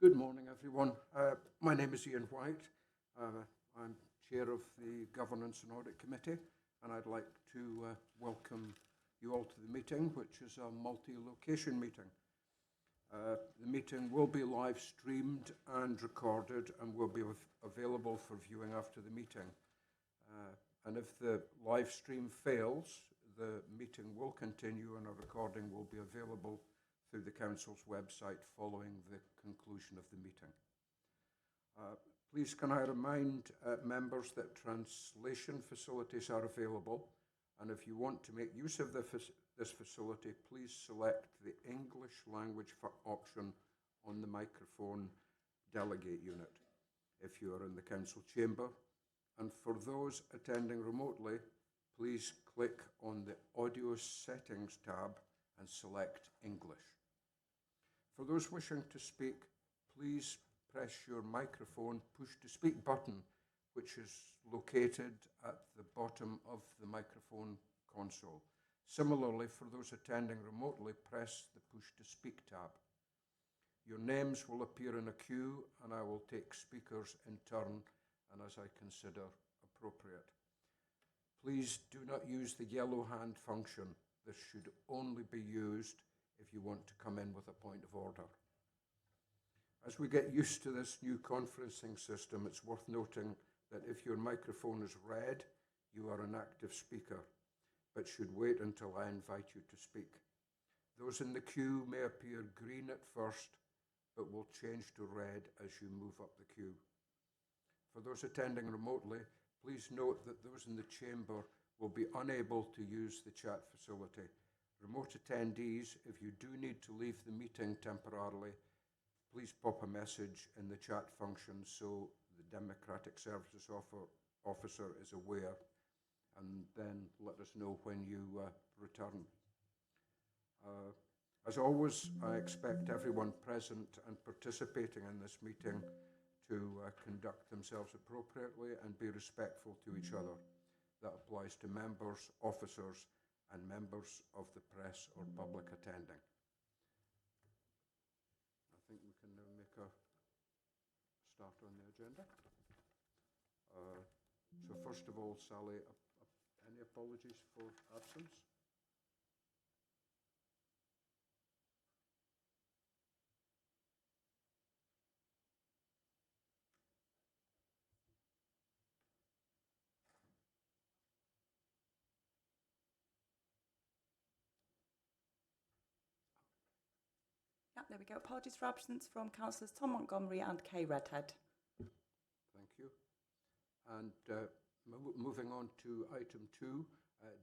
Good morning, everyone. My name is Ian White. I'm Chair of the Governance and Audit Committee, and I'd like to welcome you all to the meeting, which is a multi-location meeting. The meeting will be live streamed and recorded and will be available for viewing after the meeting. And if the live stream fails, the meeting will continue and a recording will be available through the Council's website following the conclusion of the meeting. Please can I remind members that translation facilities are available, and if you want to make use of this facility, please select the English language option on the microphone delegate unit if you are in the Council chamber. And for those attending remotely, please click on the Audio Settings tab and select English. For those wishing to speak, please press your microphone push-to-speak button, which is located at the bottom of the microphone console. Similarly, for those attending remotely, press the push-to-speak tab. Your names will appear in a queue, and I will take speakers in turn and as I consider appropriate. Please do not use the yellow hand function. This should only be used if you want to come in with a point of order. As we get used to this new conferencing system, it's worth noting that if your microphone is red, you are an active speaker, but should wait until I invite you to speak. Those in the queue may appear green at first, but will change to red as you move up the queue. For those attending remotely, please note that those in the chamber will be unable to use the chat facility. Remote attendees, if you do need to leave the meeting temporarily, please pop a message in the chat function so the Democratic Services Officer is aware, and then let us know when you return. As always, I expect everyone present and participating in this meeting to conduct themselves appropriately and be respectful to each other. That applies to members, officers, and members of the press or public attending. I think we can now make a start on the agenda. So first of all, Sally, any apologies for absence? Yeah, there we go. Apologies for absence from Councillors Tom Montgomery and Kay Redhead. Thank you. And moving on to item 2,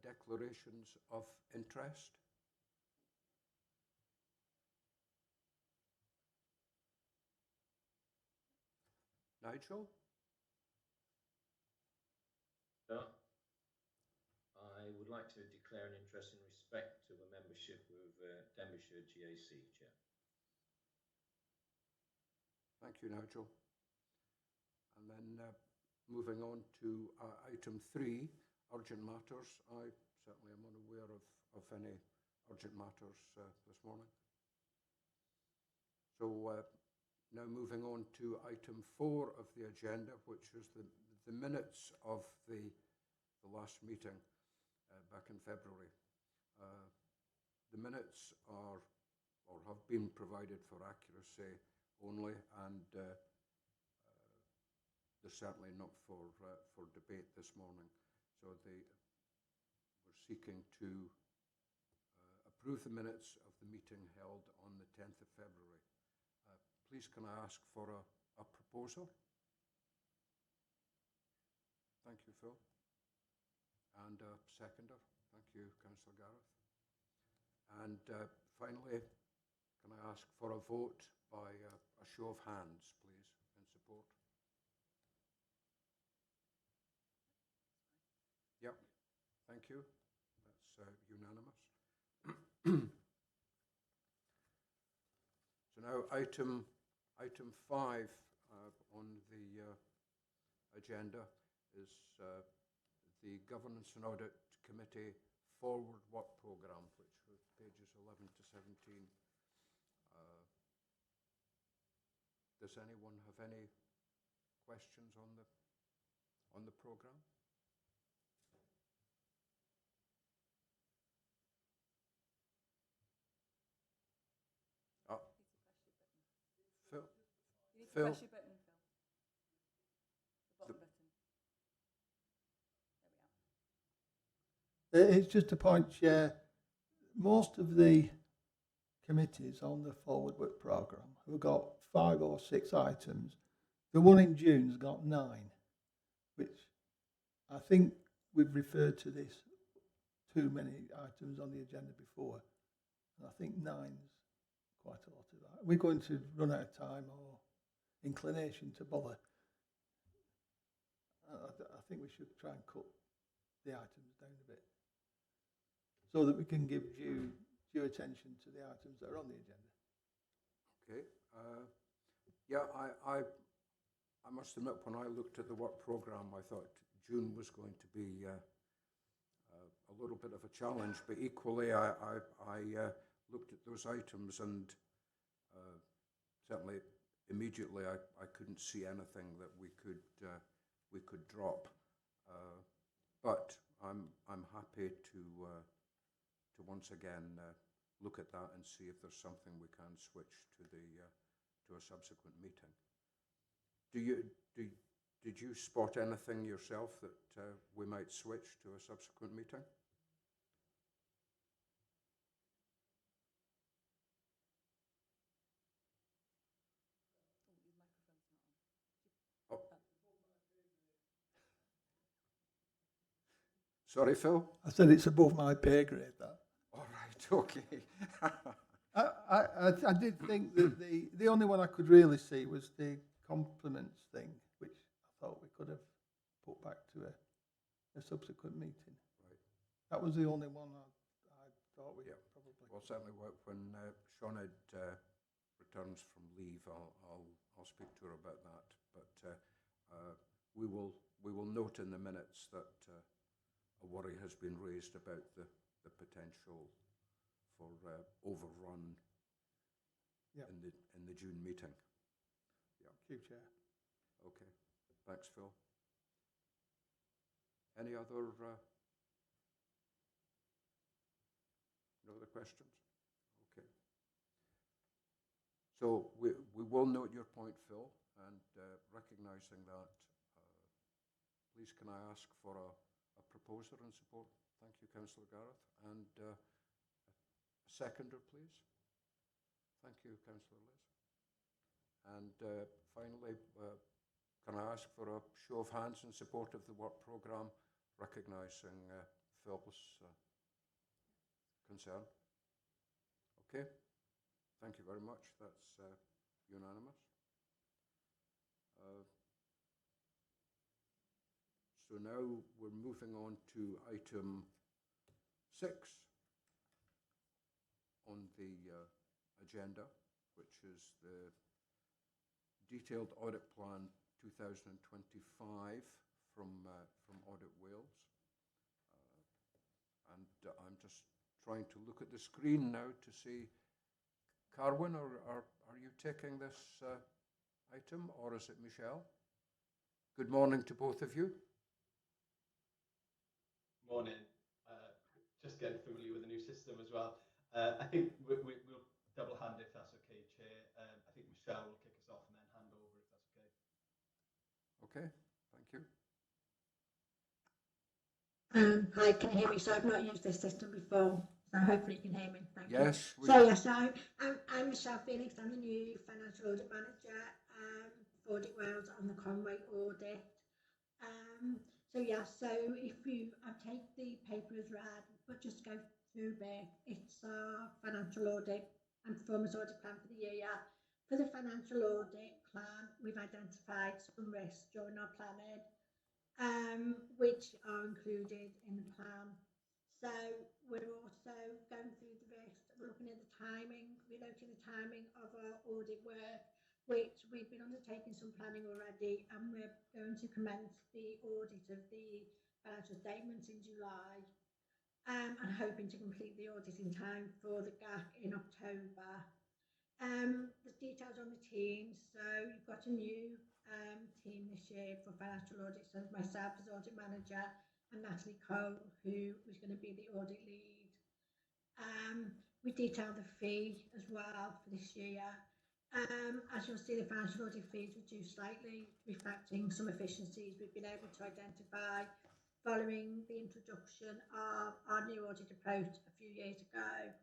declarations of interest. Nigel? I would like to declare an interest in respect to a membership of Denbighshire GAC, Chair. Thank you, Nigel. And then moving on to item 3, urgent matters. I certainly am unaware of any urgent matters this morning. So now moving on to item 4 of the agenda, which is the minutes of the last meeting back in February. The minutes are or have been provided for accuracy only, and they're certainly not for debate this morning. So we're seeking to approve the minutes of the meeting held on the 10th of February. Please can I ask for a proposer? Thank you, Phil. And a seconder. Thank you, Councillor Gareth. And finally, can I ask for a vote by a show of hands, please, in support? Yep, thank you. That's unanimous. So now item 5 on the agenda is the Governance and Audit Committee Forward Work Programme, which was pages 11 to 17. Does anyone have any questions on the programme? Phil? You need to Phil? press your button, Phil. The bottom button. There we are. It's just a point, Chair. Most of the committees on the Forward Work programme have got 5 or 6 items. The one in June's got 9, which I think we've referred to this too many items on the agenda before. And I think 9's quite a lot of that. We're going to run out of time or inclination to bother. I think we should try and cut the items down a bit so that we can give due attention to the items that are on the agenda. Okay. Yeah, I must admit, when I looked at the work programme, I thought June was going to be a little bit of a challenge, but equally I looked at those items and certainly immediately I couldn't see anything that we could drop. But I'm happy to once again look at that and see if there's something we can switch to a subsequent meeting. Did you spot anything yourself that we might switch to a subsequent meeting? Oh. Sorry, Phil? I said it's above my pay grade, that. All right, okay. I did think that the only one I could really see was the compliments thing, which I thought we could have put back to a subsequent meeting. Right. That was the only one I thought we probably. Well, certainly when Sinead returns from leave, I'll speak to her about that. But we will note in the minutes that a worry has been raised about the potential for overrun in the June meeting. Yeah. Thank you, Chair. Okay. Thanks, Phil. Any other no other questions? Okay. So we will note your point, Phil, and recognising that, please can I ask for a proposer in support? Thank you, Councillor Gareth. And a seconder, please. Thank you, Councillor Liz. And finally, can I ask for a show of hands in support of the work programme, recognising Phil's concern? Okay. Thank you very much. That's unanimous. So now we're moving on to item 6 on the agenda, which is the detailed audit plan 2025 from Audit Wales. And I'm just trying to look at the screen now to see, Carwyn, are you taking this item, or is it Michelle? Good morning to both of you. Morning. Just getting familiar with the new system as well. I think we'll double hand if that's okay, Chair. I think Michelle will kick us off and then hand over if that's okay. Okay, thank you. Hi, can you hear me? So I've not used this system before, so hopefully you can hear me. Thank you. Yes. So I'm Michelle Felix. I'm the new Financial Audit Manager for Audit Wales on the Conway audit. So if I take the paper as read, but just go through there, it's our financial audit and performance audit plan for the year. For the financial audit plan, we've identified some risks during our planning, which are included in the plan. So we're also going through the risks, we're looking at the timing, relocating the timing of our audit work, which we've been undertaking some planning already, and we're going to commence the audit of the financial statements in July, and hoping to complete the audit in time for the GAC in October. There's details on the teams. So you've got a new team this year for financial audit. So myself as audit manager and Natalie Cole, who is going to be the audit lead. We detail the fee as well for this year. As you'll see, the financial audit fees reduced slightly, reflecting some efficiencies we've been able to identify following the introduction of our new audit approach a few years ago.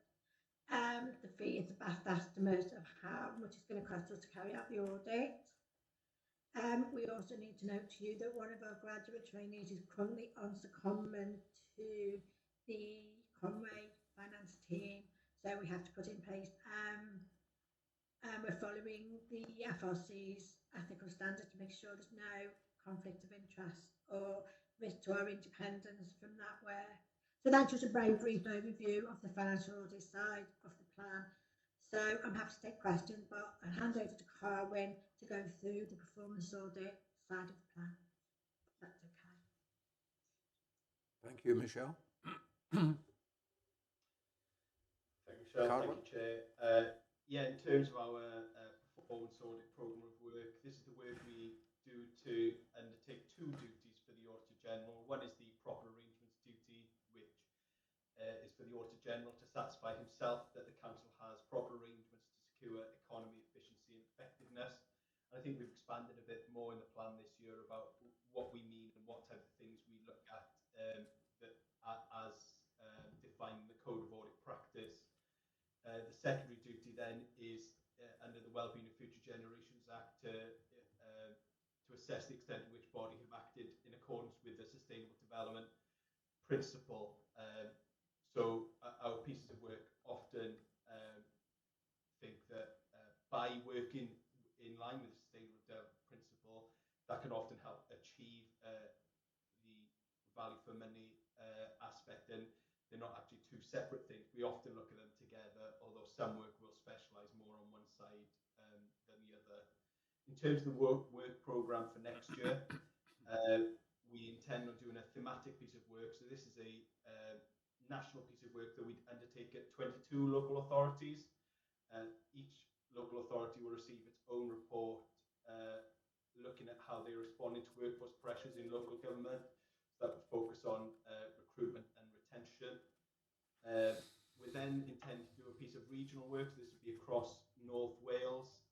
The fee is the best estimate of how much it's going to cost us to carry out the audit. We also need to note to you that one of our graduate trainees is currently on secondment to the Conway finance team, so we have to put in place. We're following the FRC's ethical standards to make sure there's no conflict of interest or risk to our independence from that way. So that's just a very brief overview of the financial audit side of the plan. So I'm happy to take questions, but I'll hand over to Carwyn to go through the performance audit side of the plan. That's okay. Thank you, Michelle. Thank you, Michelle. Carwyn? Thank you, Chair. Yeah, in terms of our performance audit programme of work, this is the work we do to undertake two duties for the Auditor General. One is the proper arrangements duty, which is for the Auditor General to satisfy himself that the Council has proper arrangements to secure economy, efficiency and effectiveness. And I think we've expanded a bit more in the plan this year about what we mean and what type of things we look at as defining the Code of Audit Practice. The secondary duty then is under the Wellbeing of Future Generations Act to assess the extent to which body have acted in accordance with the Sustainable Development Principle. So our pieces of work often think that by working in line with the Sustainable Development Principle, that can often help achieve the value for money aspect, and they're not actually two separate things. We often look at them together, although some work will specialise more on one side than the other. In terms of the work programme for next year, we intend on doing a thematic piece of work. So this is a national piece of work that we'd undertake at 22 local authorities. Each local authority will receive its own report looking at how they're responding to workforce pressures in local government. So that would focus on recruitment and retention. We then intend to do a piece of regional work. So this would be across North Wales.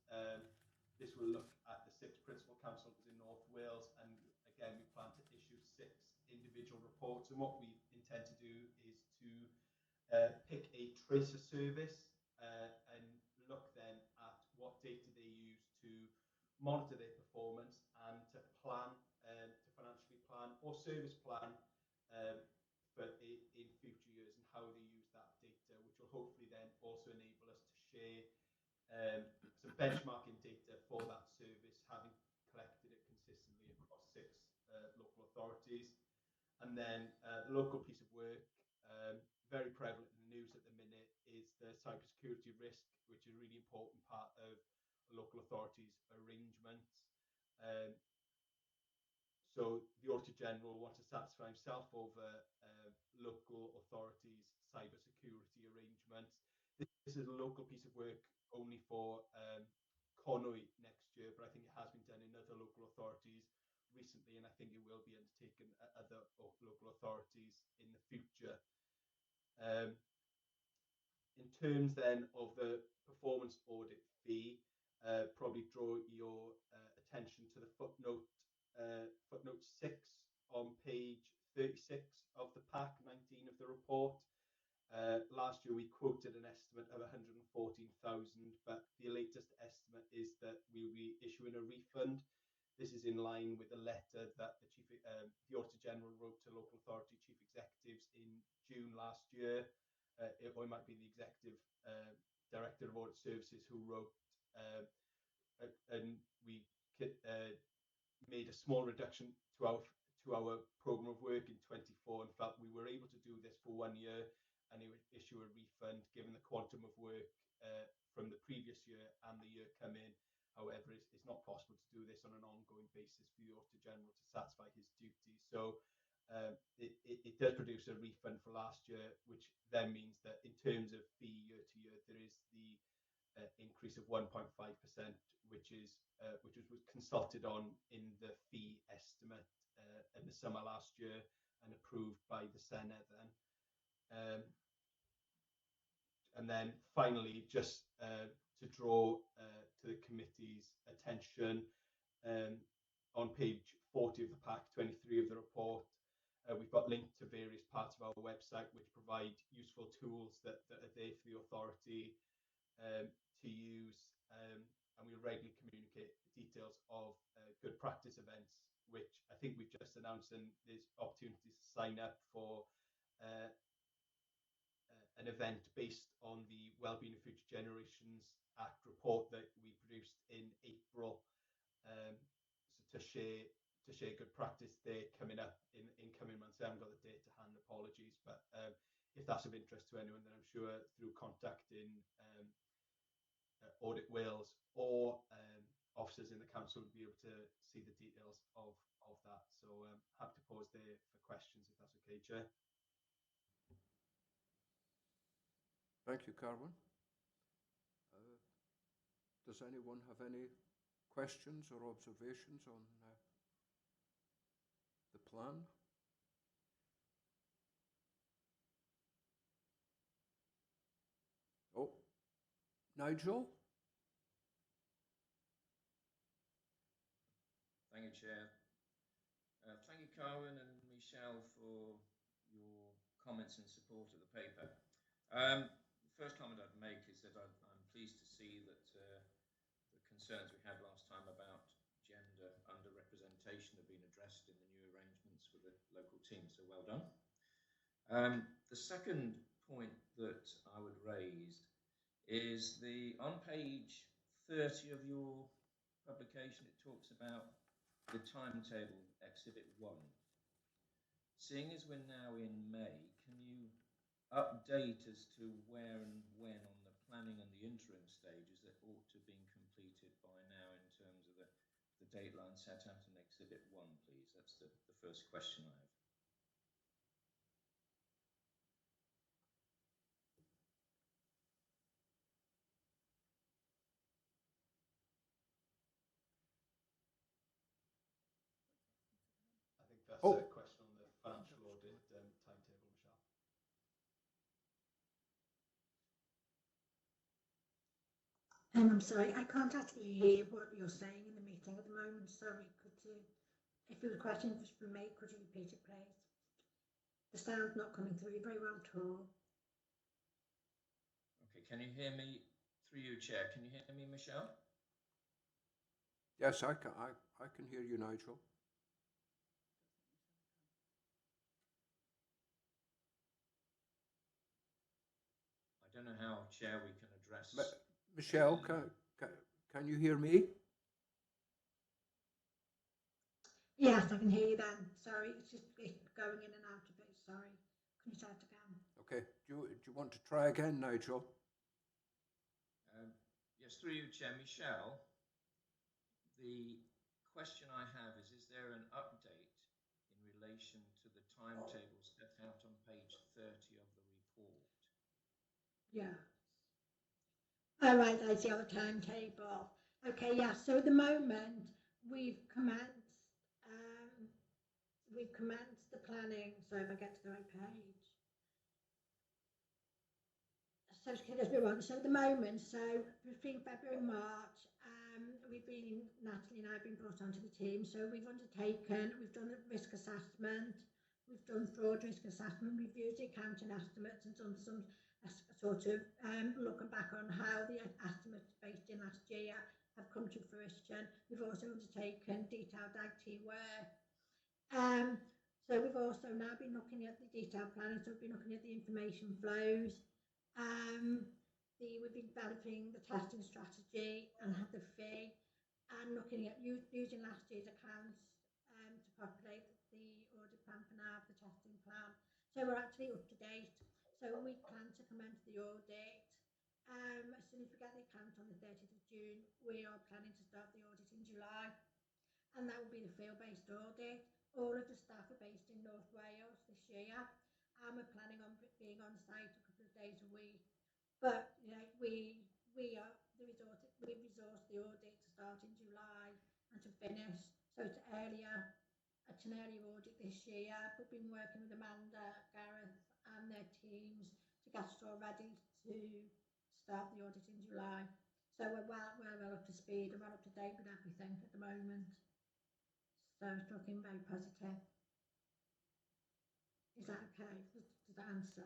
This will look at the 6 principal councils in North Wales, and again we plan to issue 6 individual reports. And what we intend to do is to pick a tracer service and look then at what data they use to monitor their performance and to plan, to financially plan or service plan in future years, and how they use that data, which will hopefully then also enable us to share some benchmarking data for that service, having collected it consistently across 6 local authorities. And then the local piece of work, very prevalent in the news at the minute, is the cybersecurity risk, which is a really important part of a local authority's arrangements. So the Auditor General wants to satisfy himself over local authorities' cybersecurity arrangements. This is a local piece of work only for Conwy next year, but I think it has been done in other local authorities recently, and I think it will be undertaken at other local authorities in the future. In terms then of the performance audit fee, probably draw your attention to the footnote 6 on page 36 of the pack 19 of the report. Last year we quoted an estimate of 114,000, but the latest estimate is that we will be issuing a refund. This is in line with the letter that the Auditor General wrote to local authority chief executives in June last year. Or it might be the Executive Director of Audit Services who wrote, and we made a small reduction to our programme of work in 24 and felt we were able to do this for 1 year and it would issue a refund given the quantum of work from the previous year and the year coming. However, it's not possible to do this on an ongoing basis for the Auditor General to satisfy his duties. So it does produce a refund for last year, which then means that in terms of fee year to year, there is the increase of 1.5%, which was consulted on in the fee estimate in the summer last year and approved by the Senedd then. And then finally, just to draw to the committee's attention, on page 40 of the pack, 23 of the report, we've got linked to various parts of our website which provide useful tools that are there for the authority to use, and we regularly communicate details of good practice events, which I think we've just announced, and there's opportunities to sign up for an event based on the Wellbeing of Future Generations Act report that we produced in April, so to share good practice there coming up in coming months. I haven't got the date to hand, apologies, but if that's of interest to anyone, then I'm sure through contacting Audit Wales or officers in the council will be able to see the details of that. So happy to pause there for questions if that's okay, Chair. Thank you, Carwyn. Does anyone have any questions or observations on the plan? Oh, Nigel? Thank you, Chair. Thank you, Carwyn and Michelle, for your comments in support of the paper. The first comment I'd make is that I'm pleased to see that the concerns we had last time about gender underrepresentation have been addressed in the new arrangements with the local team, so well done. The second point that I would raise is on page 30 of your publication, it talks about the timetable, Exhibit 1. Seeing as we're now in May, can you update as to where and when on the planning and the interim stages that ought to have been completed by now in terms of the date line set out in Exhibit 1, please? That's the first question I have. I think that's a question on the financial audit timetable, Michelle. I'm sorry, I can't actually hear what you're saying in the meeting at the moment. Sorry, if it was a question for me, could you repeat it, please? The sound's not coming through very well at all. Okay, can you hear me through you, Chair? Can you hear me, Michelle? Yes, I can hear you, Nigel. I don't know how, Chair, we can address... Michelle, can you hear me? Yes, I can hear you then. Sorry, it's just going in and out a bit. Sorry. Can you start again? Okay. Do you want to try again, Nigel? Yes, through you, Chair. Michelle, the question I have is there an update in relation to the timetable set out on page 30 of the report? Yeah. All right, I see our timetable. Okay, yeah, so at the moment we've commenced the planning. So if I get to the right page. So at the moment, so between February and March, Natalie and I have been brought onto the team. So we've done a risk assessment, we've done fraud risk assessment, we've used the accounting estimates and done some sort of looking back on how the estimates based in last year have come to fruition. We've also undertaken detailed IT work. So we've also now been looking at the detailed planning, so we've been looking at the information flows. We've been developing the testing strategy and have the fee, and looking at using last year's accounts to populate the audit plan for now, the testing plan. So we're actually up to date. So we plan to commence the audit. As soon as we get the account on the 30th of June, we are planning to start the audit in July. And that will be the field-based audit. All of the staff are based in North Wales this year. And we're planning on being on site a couple of days a week. But you know, we are we've resourced the audit to start in July and to finish. So it's earlier. It's an earlier audit this year. We've been working with Amanda, Gareth, and their teams to get us all ready to start the audit in July. So we're well up to speed and well up to date with everything at the moment. So it's looking very positive. Is that okay? Does that answer?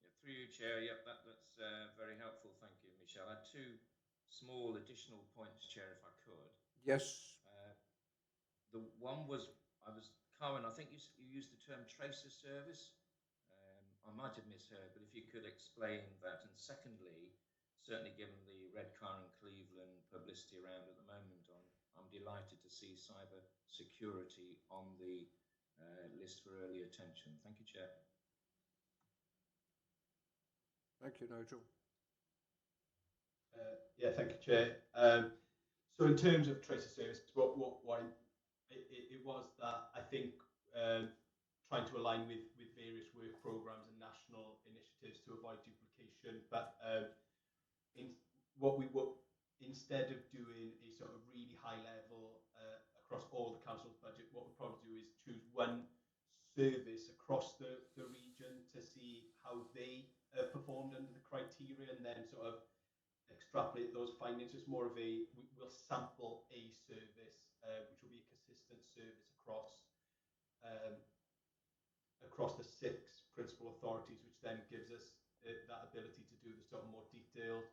Yeah, through you, Chair. Yep, that's very helpful. Thank you, Michelle. I had two small additional points, Chair, if I could. Yes, The one was, Karen, I think you used the term tracer service. I might have misheard, but if you could explain that. And secondly, certainly given the red car in Cleveland publicity around at the moment, I'm delighted to see cyber security on the list for early attention. Thank you, Chair. thank you, Nigel. Yeah, thank you, Chair. So in terms of tracer service, it was that I think trying to align with various work programs and national initiatives to avoid duplication. But instead of doing a sort of really high level across all the council's budget, what we'll probably do is choose one service across the region to see how they performed under the criteria, and then sort of extrapolate those findings. It's more of we'll sample a service, which will be a consistent service across the 6 principal authorities, which then gives us that ability to do the sort of more detailed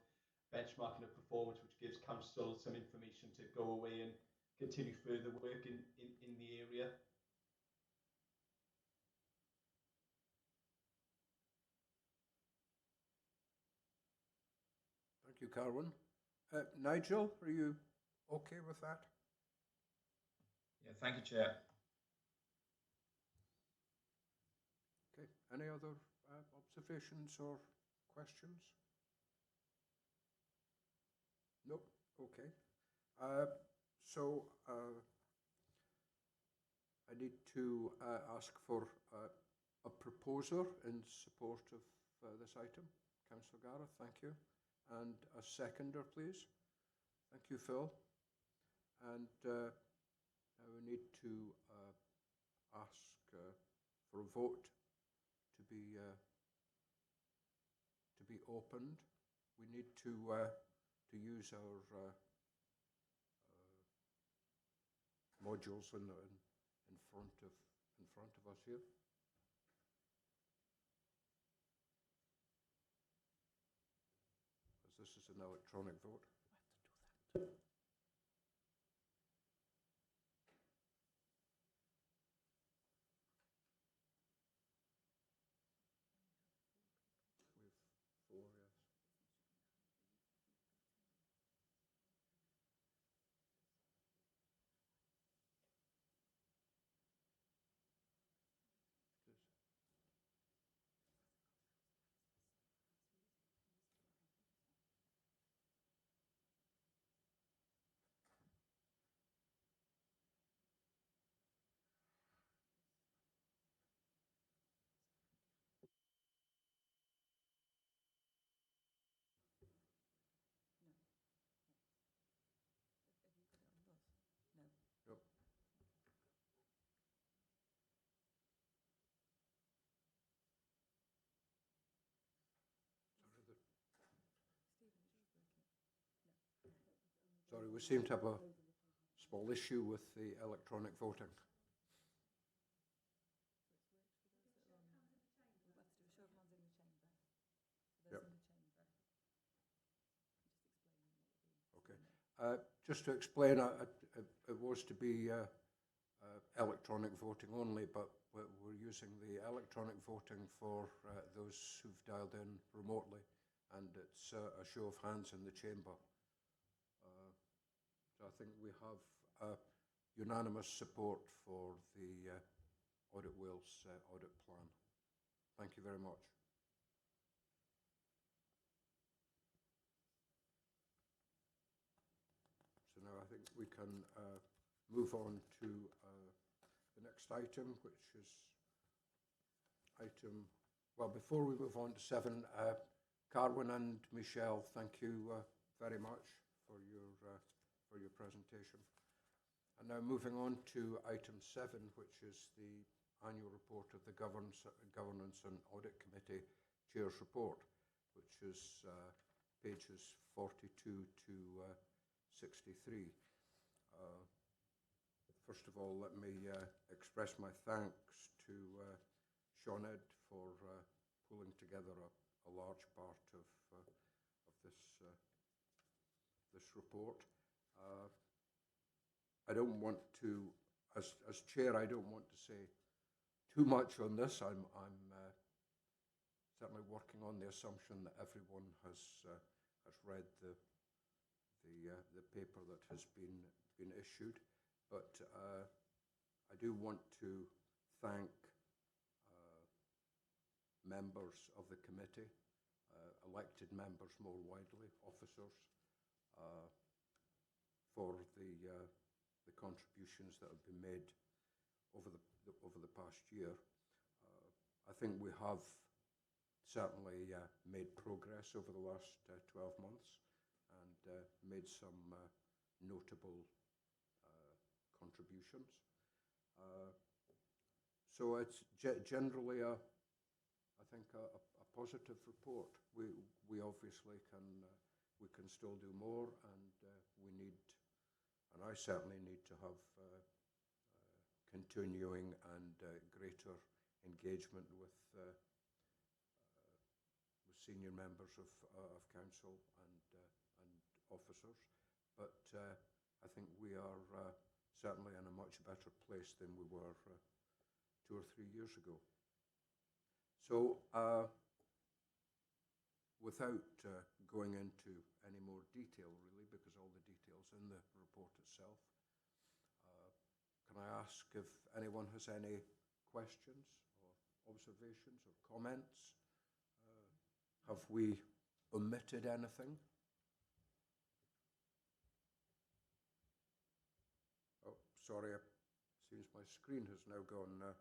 benchmarking of performance, which gives council some information to go away and continue further work in the area. Thank you, Carwyn. Nigel, are you okay with that? Yeah, thank you, Chair. Okay, any other observations or questions? Nope, okay. So I need to ask for a proposer in support of this item. Councillor Gareth, thank you. And a seconder, please. Thank you, Phil. And now we need to ask for a vote to be opened. We need to use our modules in front of us here. As this is an electronic vote. We have 4, yes. Yep. Sorry, we seem to have a small issue with the electronic voting. Yep. Okay. Just to explain, it was to be electronic voting only, but we're using the electronic voting for those who've dialed in remotely, and it's a show of hands in the chamber. So I think we have unanimous support for the Audit Wales audit plan. Thank you very much. So now I think we can move on to the next item, which is item, well, before we move on to 7, Carwyn and Michelle, thank you very much for your presentation. And now moving on to item 7, which is the annual report of the Governance and Audit Committee Chair's report, which is pages 42 to 63. First of all, let me express my thanks to Sinead for pulling together a large part of this report. I don't want to, as chair, I don't want to say too much on this. I'm certainly working on the assumption that everyone has read the paper that has been issued, but I do want to thank members of the committee, elected members more widely, officers, for the contributions that have been made over the past year. I think we have certainly made progress over the last 12 months and made some notable contributions. So it's generally I think a positive report. We obviously can still do more, and we need, and I certainly need to have continuing and greater engagement with senior members of council and officers. But I think we are certainly in a much better place than we were 2 or 3 years ago. So without going into any more detail, really, because all the detail's in the report itself, can I ask if anyone has any questions or observations or comments? Have we omitted anything? Oh, sorry, it seems my screen has now gone. My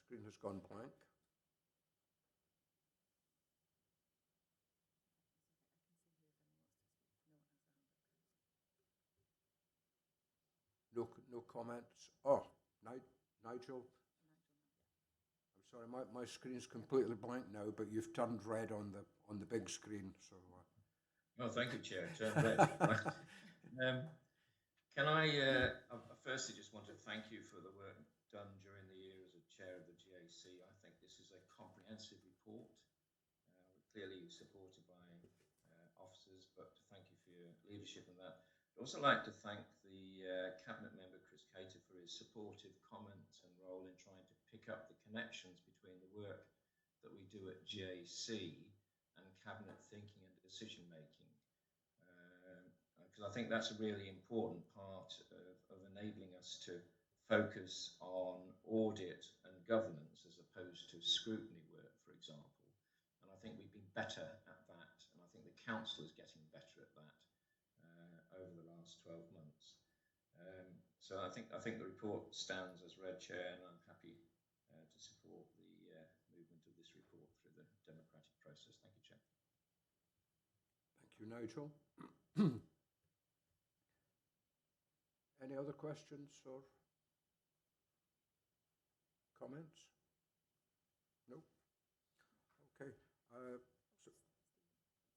screen has gone blank. No comments. Oh, Nigel. I'm sorry, my screen's completely blank now, but you've turned red on the big screen. So. Oh, thank you, Chair. Turned red. Can I firstly just want to thank you for the work done during the year as a chair of the GAC. I think this is a comprehensive report, clearly supported by officers, but thank you for your leadership in that. I'd also like to thank the Cabinet member, Chris Cater, for his supportive comments and role in trying to pick up the connections between the work that we do at GAC and Cabinet thinking and decision making. Because I think that's a really important part of enabling us to focus on audit and governance as opposed to scrutiny work, for example. And I think we've been better at that, and I think the council is getting better at that over the last 12 months. So I think the report stands as read, Chair, and I'm happy to support the movement of this report through the democratic process. Thank you, Chair. Thank you, Nigel. Any other questions or comments? No? Okay.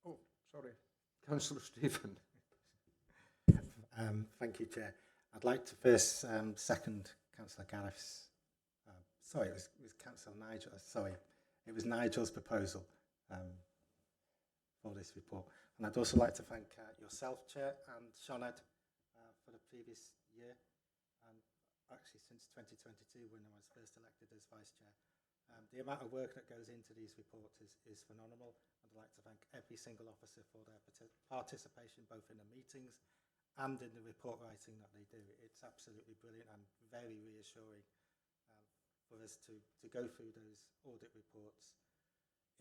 Oh, sorry. Councillor Stephen. Thank you, Chair. I'd like to first second Councillor Gareth's, sorry, it was Councillor Nigel, sorry, it was Nigel's proposal for this report. And I'd also like to thank yourself, Chair, and Sinead for the previous year, and actually since 2022 when I was first elected as Vice Chair. The amount of work that goes into these reports is phenomenal. I'd like to thank every single officer for their participation both in the meetings and in the report writing that they do. It's absolutely brilliant and very reassuring for us to go through those audit reports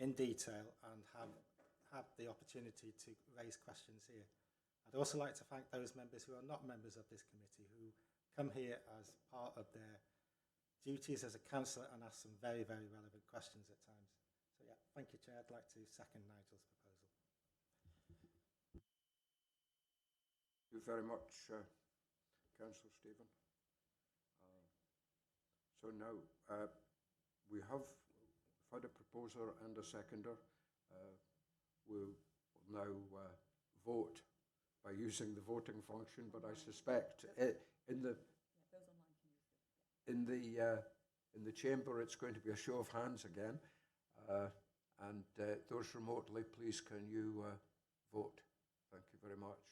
in detail and have the opportunity to raise questions here. I'd also like to thank those members who are not members of this committee who come here as part of their duties as a councillor and ask some very, very relevant questions at times. So yeah, thank you, Chair. I'd like to second Nigel's proposal. Thank you very much, Councillor Stephen. So now we have had a proposer and a seconder. We'll now vote by using the voting function, but I suspect in the chamber it's going to be a show of hands again. And those remotely, please can you vote? Thank you very much.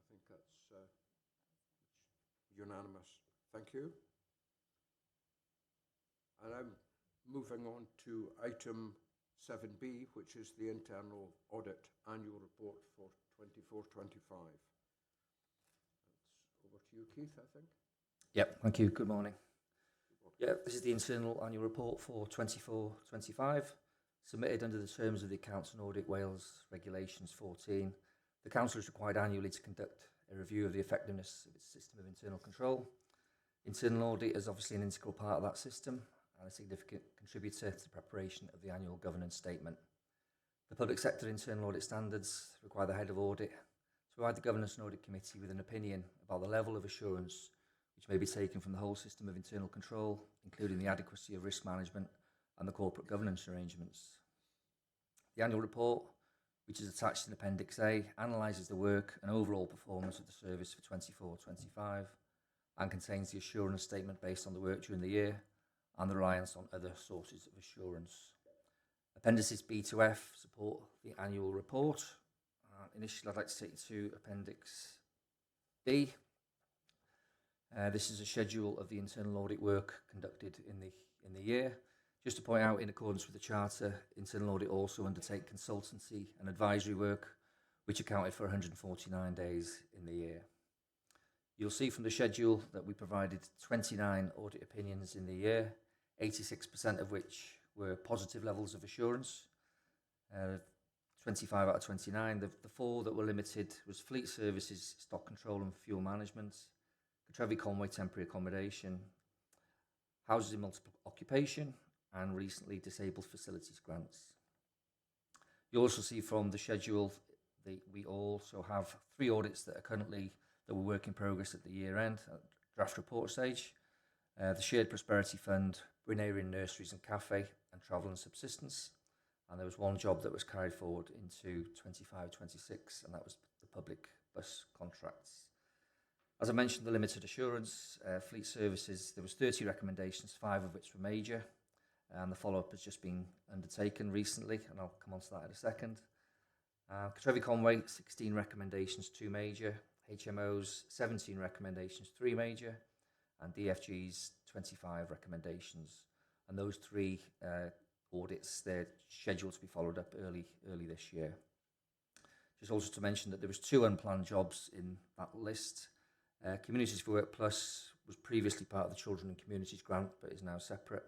I think that's unanimous. Thank you. And I'm moving on to item 7B, which is the Internal Audit Annual Report for 24-25. That's over to you, Keith, I think. Yep, thank you. Good morning. Yeah, this is the Internal Annual Report for 24-25, submitted under the terms of the Accounts and Audit Wales Regulations 14. The Council is required annually to conduct a review of the effectiveness of its system of internal control. Internal audit is obviously an integral part of that system and a significant contributor to the preparation of the annual governance statement. The public sector internal audit standards require the head of audit to provide the Governance and Audit Committee with an opinion about the level of assurance which may be taken from the whole system of internal control, including the adequacy of risk management and the corporate governance arrangements. The annual report, which is attached in Appendix A, analyses the work and overall performance of the service for 24-25 and contains the assurance statement based on the work during the year and the reliance on other sources of assurance. Appendices B to F support the annual report. Initially, I'd like to take you to Appendix B. This is a schedule of the internal audit work conducted in the year. Just to point out, in accordance with the Charter, internal audit also undertake consultancy and advisory work, which accounted for 149 days in the year. You'll see from the schedule that we provided 29 audit opinions in the year, 86% of which were positive levels of assurance. 25 out of 29. The 4 that were limited was Fleet Services, Stock Control and Fuel Management, Trevi Conway Temporary Accommodation, Houses in Multiple Occupation, and recently Disabled Facilities Grants. You also see from the schedule that we also have 3 audits that were work in progress at the year end, at draft report stage. The Shared Prosperity Fund, Brynerian Nurseries and Cafe, and Travel and Subsistence. And there was 1 job that was carried forward into 25-26, and that was the public bus contracts. As I mentioned, the limited assurance, Fleet Services, there was 30 recommendations, 5 of which were major, and the follow-up has just been undertaken recently, and I'll come on to that in a second. Trevi Conway, 16 recommendations, 2 major, HMOs, 17 recommendations, 3 major, and DFGs, 25 recommendations. And those 3 audits, they're scheduled to be followed up early this year. Just also to mention that there was 2 unplanned jobs in that list. Communities for Work Plus was previously part of the Children and Communities Grant, but is now separate.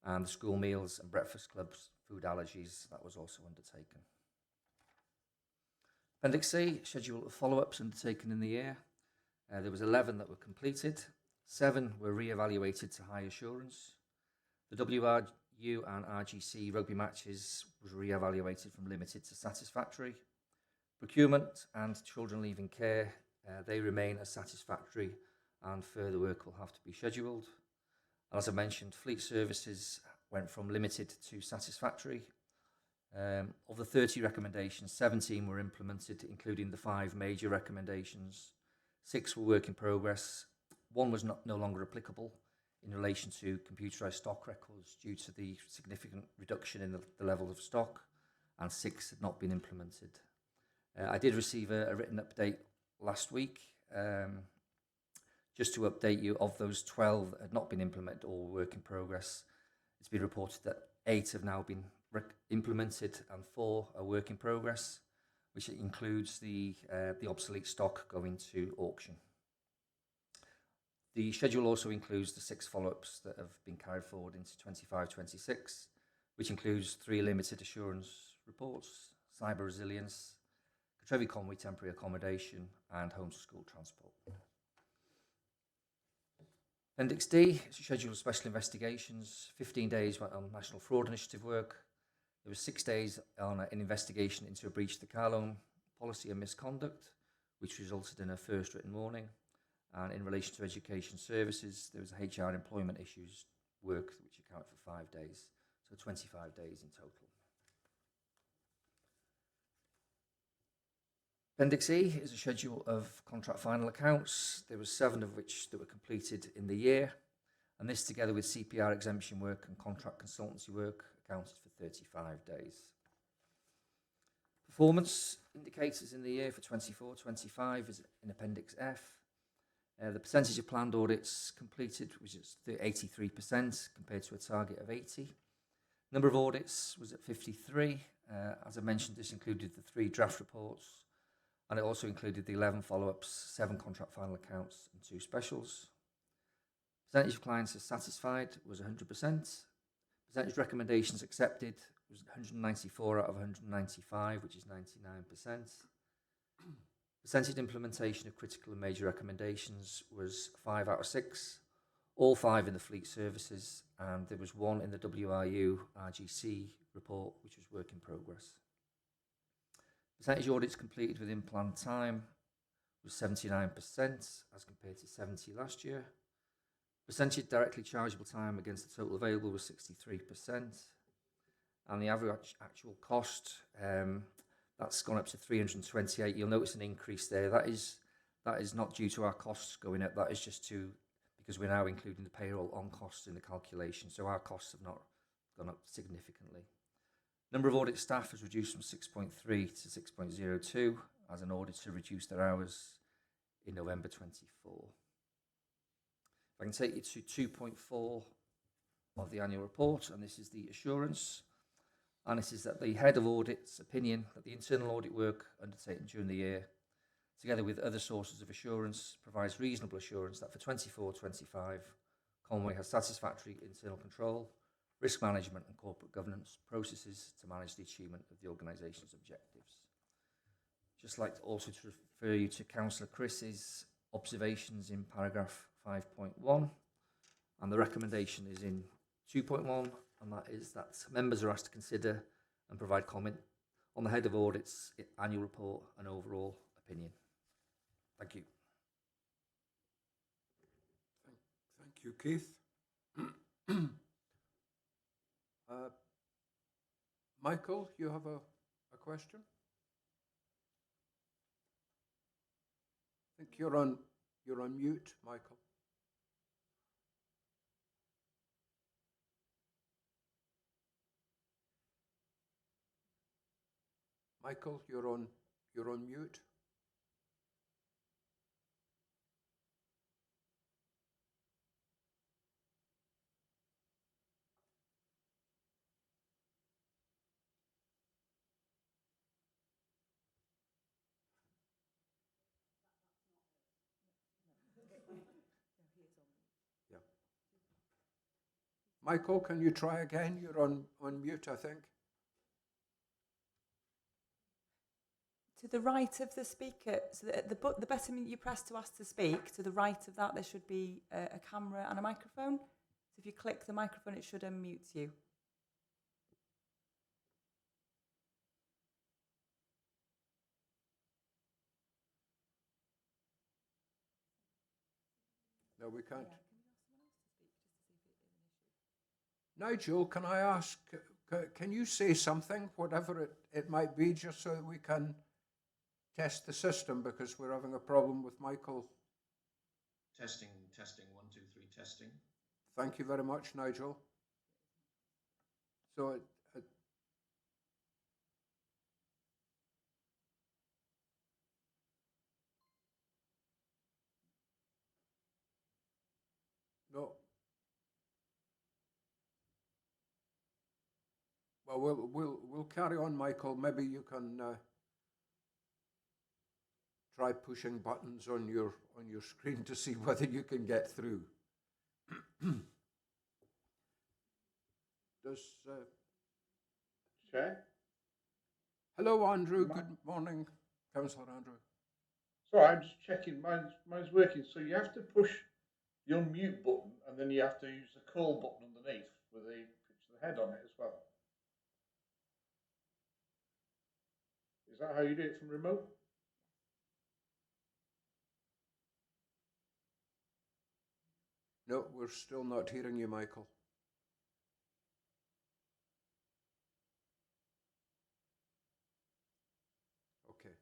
And the School Meals and Breakfast Clubs, Food Allergies, that was also undertaken. Appendix C, schedule of follow-ups undertaken in the year. There was 11 that were completed. 7 were re-evaluated to high assurance. The WRU and RGC rugby matches was re-evaluated from limited to satisfactory. Procurement and children leaving care, they remain as satisfactory, and further work will have to be scheduled. As I mentioned, Fleet Services went from limited to satisfactory. Of the 30 recommendations, 17 were implemented, including the 5 major recommendations. 6 were work in progress. 1 was no longer applicable in relation to computerised stock records due to the significant reduction in the level of stock, and 6 had not been implemented. I did receive a written update last week. Just to update you, of those 12 that had not been implemented or work in progress, it's been reported that 8 have now been implemented and 4 are work in progress, which includes the obsolete stock going to auction. The schedule also includes the 6 follow-ups that have been carried forward into 25-26, which includes 3 limited assurance reports, cyber resilience, Trevi Conway temporary accommodation, and home to school transport. Appendix D is a schedule of special investigations. 15 days went on National Fraud Initiative work. There was 6 days on an investigation into a breach of the car loan policy and misconduct, which resulted in a first written warning. And in relation to education services, there was HR employment issues work, which accounted for 5 days. So 25 days in total. Appendix E is a schedule of contract final accounts. There were 7 of which that were completed in the year, and this together with CPR exemption work and contract consultancy work accounted for 35 days. Performance indicators in the year for 24-25 is in Appendix F. The percentage of planned audits completed was just 83% compared to a target of 80. Number of audits was at 53. As I mentioned, this included the 3 draft reports, and it also included the 11 follow-ups, 7 contract final accounts, and 2 specials. Percentage of clients as satisfied was 100%. Percentage recommendations accepted was 194 out of 195, which is 99%. Percentage implementation of critical and major recommendations was 5 out of 6, all 5 in the fleet services, and there was 1 in the WRU RGC report, which was work in progress. Percentage audits completed within planned time was 79% as compared to 70 last year. Percentage directly chargeable time against the total available was 63%. And the average actual cost, that's gone up to 328. You'll notice an increase there. That is not due to our costs going up. That is just because we're now including the payroll on costs in the calculation. So our costs have not gone up significantly. Number of audit staff has reduced from 6.3 to 6.02 as an auditor reduced their hours in November 24. If I can take you to 2.4 of the annual report, and this is the assurance. And this is that the head of audit's opinion that the internal audit work undertaken during the year, together with other sources of assurance, provides reasonable assurance that for 24-25, Conway has satisfactory internal control, risk management and corporate governance processes to manage the achievement of the organisation's objectives. Just like to also to refer you to Councillor Chris's observations in paragraph 5.1, and the recommendation is in 2.1, and that is that members are asked to consider and provide comment on the head of audit's annual report and overall opinion. Thank you. Thank you, Keith. Michael, you have a question? I think you're on mute, Michael. Michael, you're on mute. Yeah. Michael, can you try again? You're on mute, I think. To the right of the speaker, so the button you press to ask to speak, to the right of that there should be a camera and a microphone. So if you click the microphone, it should unmute you. No, we can't. Nigel, can I ask, can you say something, whatever it might be, just so that we can test the system, because we're having a problem with Michael. Testing, 1, 2, 3, testing. Thank you very much, Nigel. So no. Well, we'll carry on, Michael. Maybe you can try pushing buttons on your screen to see whether you can get through. Does Chair? hello, Andrew. Good morning. Councillor Andrew. Sorry, I'm just checking. Mine's working. So you have to push the unmute button, and then you have to use the call button underneath with the picture of the head on it as well. Is that how you do it from remote? No, we're still not hearing you, Michael. Okay.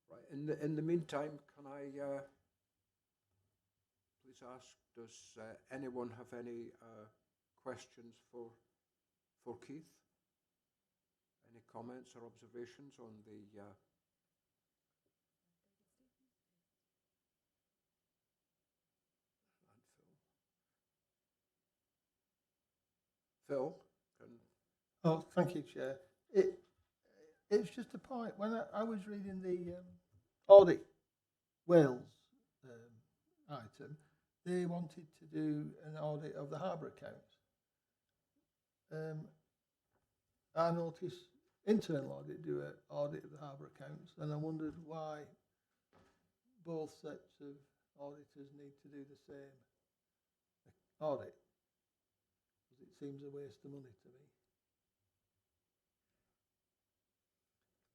Right. In the meantime, can I please ask? Does anyone have any questions for Keith? Any comments or observations on the? Phil, can. Oh, thank you, Chair. It's just a point. When I was reading the Audit Wales item, they wanted to do an audit of the harbour accounts. I noticed internal audit do an audit of the harbour accounts, and I wondered why both sets of auditors need to do the same audit, because it seems a waste of money to me.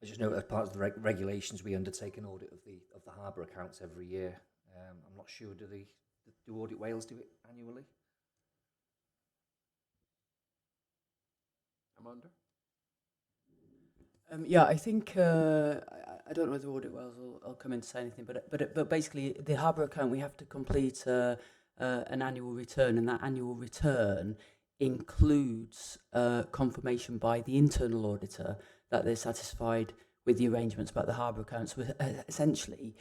I just know as part of the regulations, we undertake an audit of the harbour accounts every year. I'm not sure, do Audit Wales do it annually? Amanda? Yeah, I think I don't know whether Audit Wales will come in to say anything, but basically the harbour account, we have to complete an annual return, and that annual return includes confirmation by the internal auditor that they're satisfied with the arrangements about the harbour accounts. So, essentially,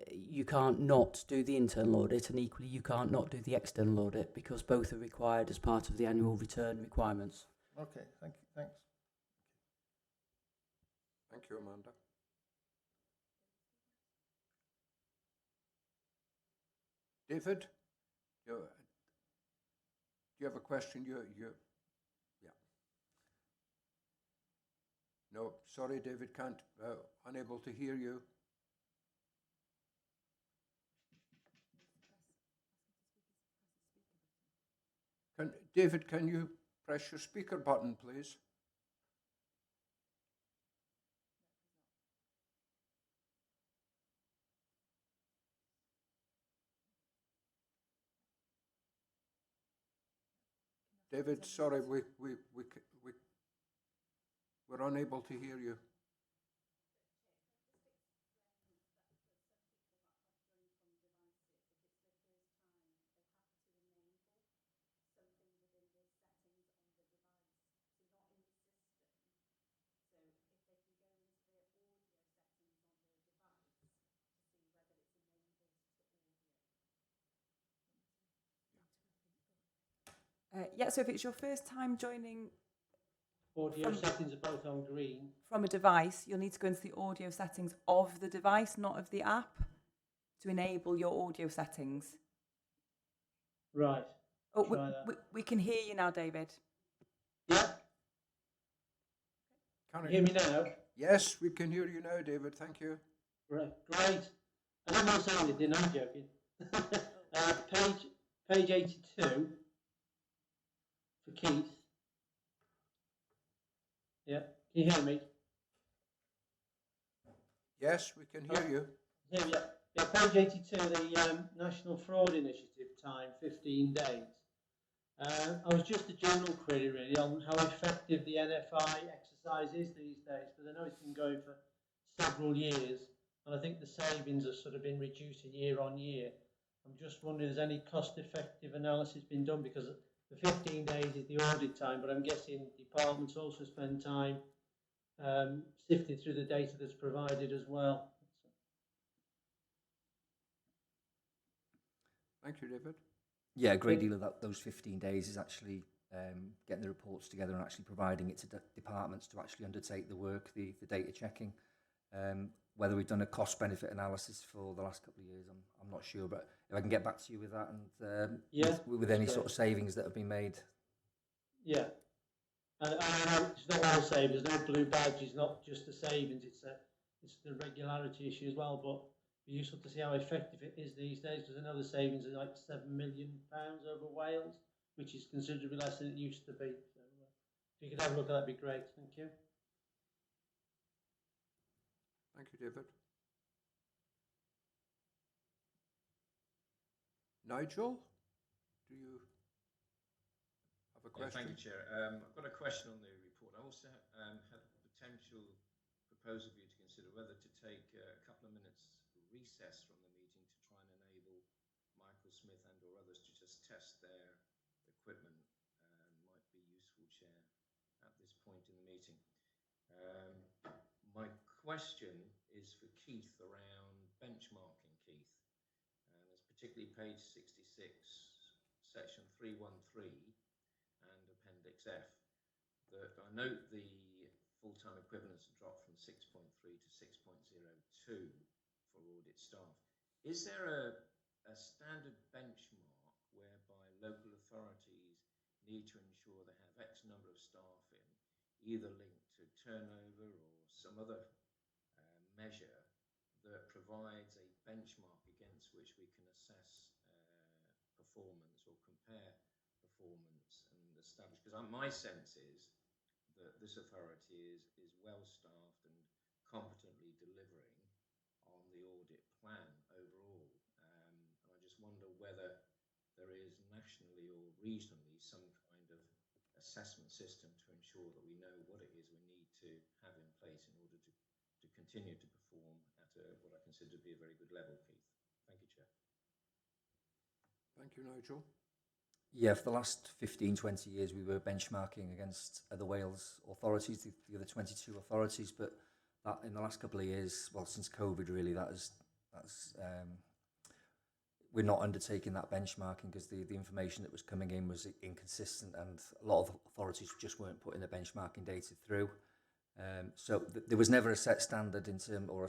you can't not do the internal audit, and equally you can't not do the external audit, because both are required as part of the annual return requirements. Okay, thank you. Thanks. Thank you, Amanda. David, do you have a question? Yeah. No, sorry, David, unable to hear you. David, can you press your speaker button, please? David, sorry, we're unable to hear you. Yeah, so if it's your first time joining Audio settings are both on green. From a device, you'll need to go into the audio settings of the device, not of the app, to enable your audio settings. Right. Oh, we can hear you now, David. Yeah. Can you hear me now? Yes, we can hear you now, David. Thank you. Right. Great. I didn't want to say anything, I'm joking. Page 82 for Keith. Yeah, can you hear me? Yes, we can hear you. Yeah, page 82, the National Fraud Initiative time, 15 days. I was just a general query really on how effective the NFI exercise is these days, because I know it's been going for several years, and I think the savings have sort of been reducing year on year. I'm just wondering if there's any cost-effective analysis been done, because the 15 days is the audit time, but I'm guessing departments also spend time sifting through the data that's provided as well. Thank you, David. Yeah, a great deal of those 15 days is actually getting the reports together and actually providing it to departments to actually undertake the work, the data checking. Whether we've done a cost-benefit analysis for the last couple of years, I'm not sure, but if I can get back to you with that and with any sort of savings that have been made, Yeah. And I know it's not all savings. No blue badge is not just the savings. It's the regularity issue as well. But it'd be useful to see how effective it is these days, because I know the savings are like £7 million over Wales, which is considerably less than it used to be. So if you could have a look at that, that'd be great. Thank you. Thank you, David. Nigel, do you have a question? Thank you, Chair. I've got a question on the report. I also had a potential proposal for you to consider whether to take a couple of minutes recess from the meeting to try and enable Michael Smith and or others to just test their equipment. Might be useful, Chair, at this point in the meeting. My question is for Keith around benchmarking, Keith. And it's particularly page 66, section 313 and Appendix F. That I note the full-time equivalents have dropped from 6.3 to 6.02 for audit staff. Is there a standard benchmark whereby local authorities need to ensure they have X number of staff in, either linked to turnover or some other measure that provides a benchmark against which we can assess performance or compare performance and establish? Because my sense is that this authority is well staffed and competently delivering on the audit plan overall. And I just wonder whether there is nationally or regionally some kind of assessment system to ensure that we know what it is we need to have in place in order to continue to perform at what I consider to be a very good level, Keith. Thank you, Chair. Thank you, Nigel. Yeah, for the last 15, 20 years, we were benchmarking against other Wales authorities, the other 22 authorities, but that in the last couple of years, well, since COVID, really, we're not undertaking that benchmarking because the information that was coming in was inconsistent, and a lot of authorities just weren't putting the benchmarking data through. So there was never a set standard in terms or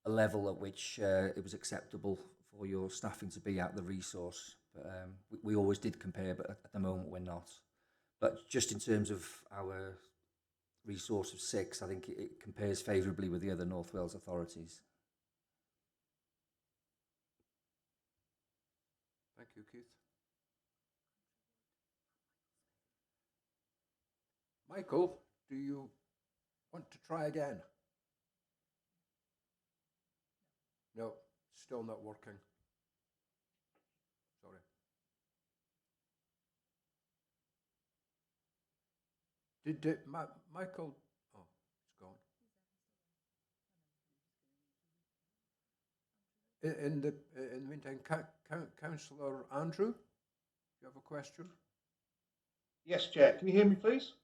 a level at which it was acceptable for your staffing to be at the resource. But we always did compare, but at the moment we're not. But just in terms of our resource of 6, I think it compares favourably with the other North Wales authorities. Thank you, Keith. Michael, do you want to try again? No, still not working. Sorry. Michael? Oh, it's gone. In the meantime, Councillor Andrew, do you have a question? Yes, Chair. Can you hear me, please?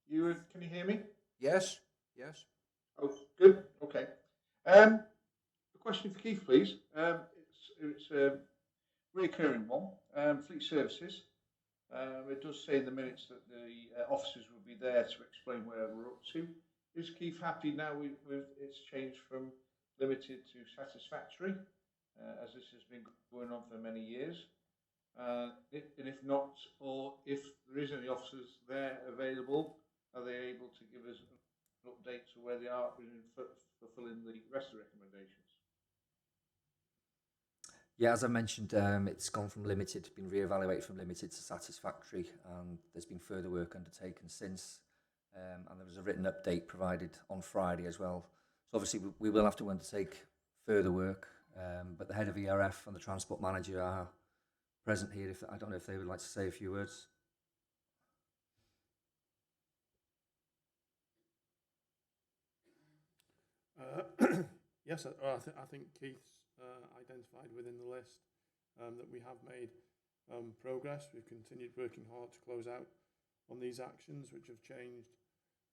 Can you hear me? Yes. Yes. Oh, good. Okay. A question for Keith, please. It's a recurring one. Fleet services. It does say in the minutes that the officers will be there to explain where we're up to. Is Keith happy now with it's changed from limited to satisfactory, as this has been going on for many years? And if not, or if there is any officers there available, are they able to give us an update to where they are in fulfilling the rest of the recommendations? Yeah, as I mentioned, it's gone from limited, been re-evaluated from limited to satisfactory, and there's been further work undertaken since. And there was a written update provided on Friday as well. So obviously we will have to undertake further work, but the head of ERF and the transport manager are present here. I don't know if they would like to say a few words. Yes, I think Keith's identified within the list that we have made progress. We've continued working hard to close out on these actions, which have changed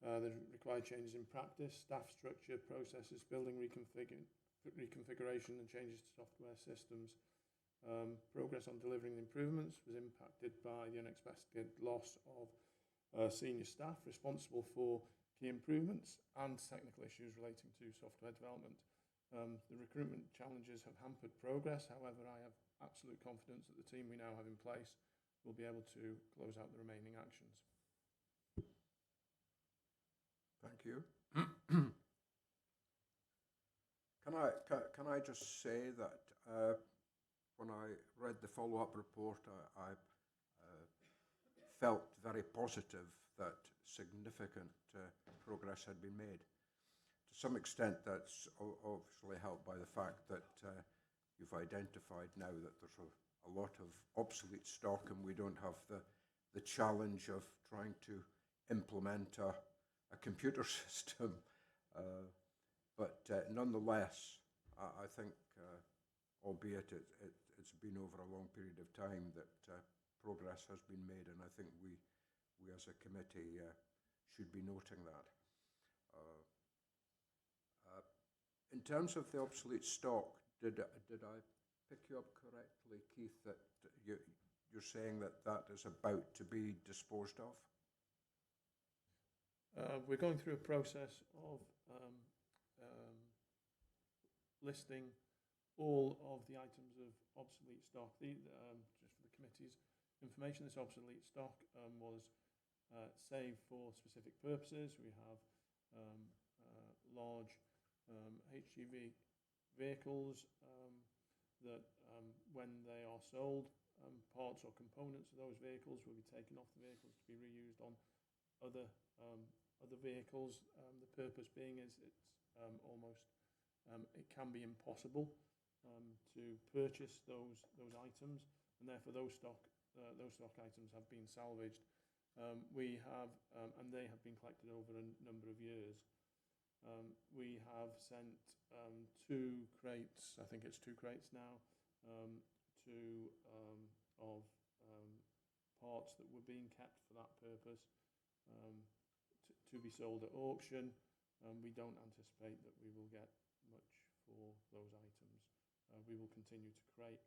the required changes in practice, staff structure, processes, building reconfiguration and changes to software systems. Progress on delivering improvements was impacted by the unexpected loss of senior staff responsible for key improvements and technical issues relating to software development. The recruitment challenges have hampered progress. However, I have absolute confidence that the team we now have in place will be able to close out the remaining actions. Thank you. Can I just say that when I read the follow-up report, I felt very positive that significant progress had been made. To some extent, that's obviously helped by the fact that you've identified now that there's a lot of obsolete stock, and we don't have the challenge of trying to implement a computer system. But nonetheless, I think, albeit it's been over a long period of time, that progress has been made, and I think we as a committee should be noting that. In terms of the obsolete stock, did I pick you up correctly, Keith, that you're saying that is about to be disposed of? We're going through a process of listing all of the items of obsolete stock. Just for the committee's information, this obsolete stock was saved for specific purposes. We have large HGV vehicles that when they are sold, parts or components of those vehicles will be taken off the vehicles to be reused on other vehicles. The purpose being is it's almost it can be impossible to purchase those items, and therefore those stock items have been salvaged. We have and they have been collected over a number of years. We have sent 2 crates, I think it's 2 crates now, of parts that were being kept for that purpose to be sold at auction. We don't anticipate that we will get much for those items. We will continue to crate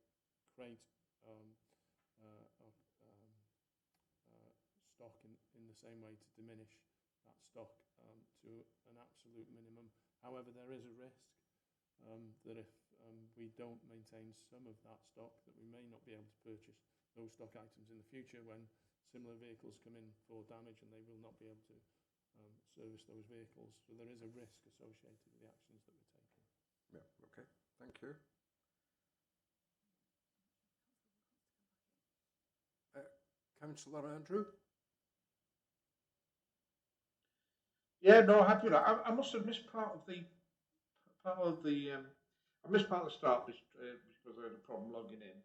stock in the same way to diminish that stock to an absolute minimum. However, there is a risk that if we don't maintain some of that stock, that we may not be able to purchase those stock items in the future when similar vehicles come in for damage, and they will not be able to service those vehicles. So there is a risk associated with the actions that we're taking. Yeah, okay, thank you. Councillor Andrew? Yeah, no, happy with that. I must have missed part of the I missed part of the start because I had a problem logging in.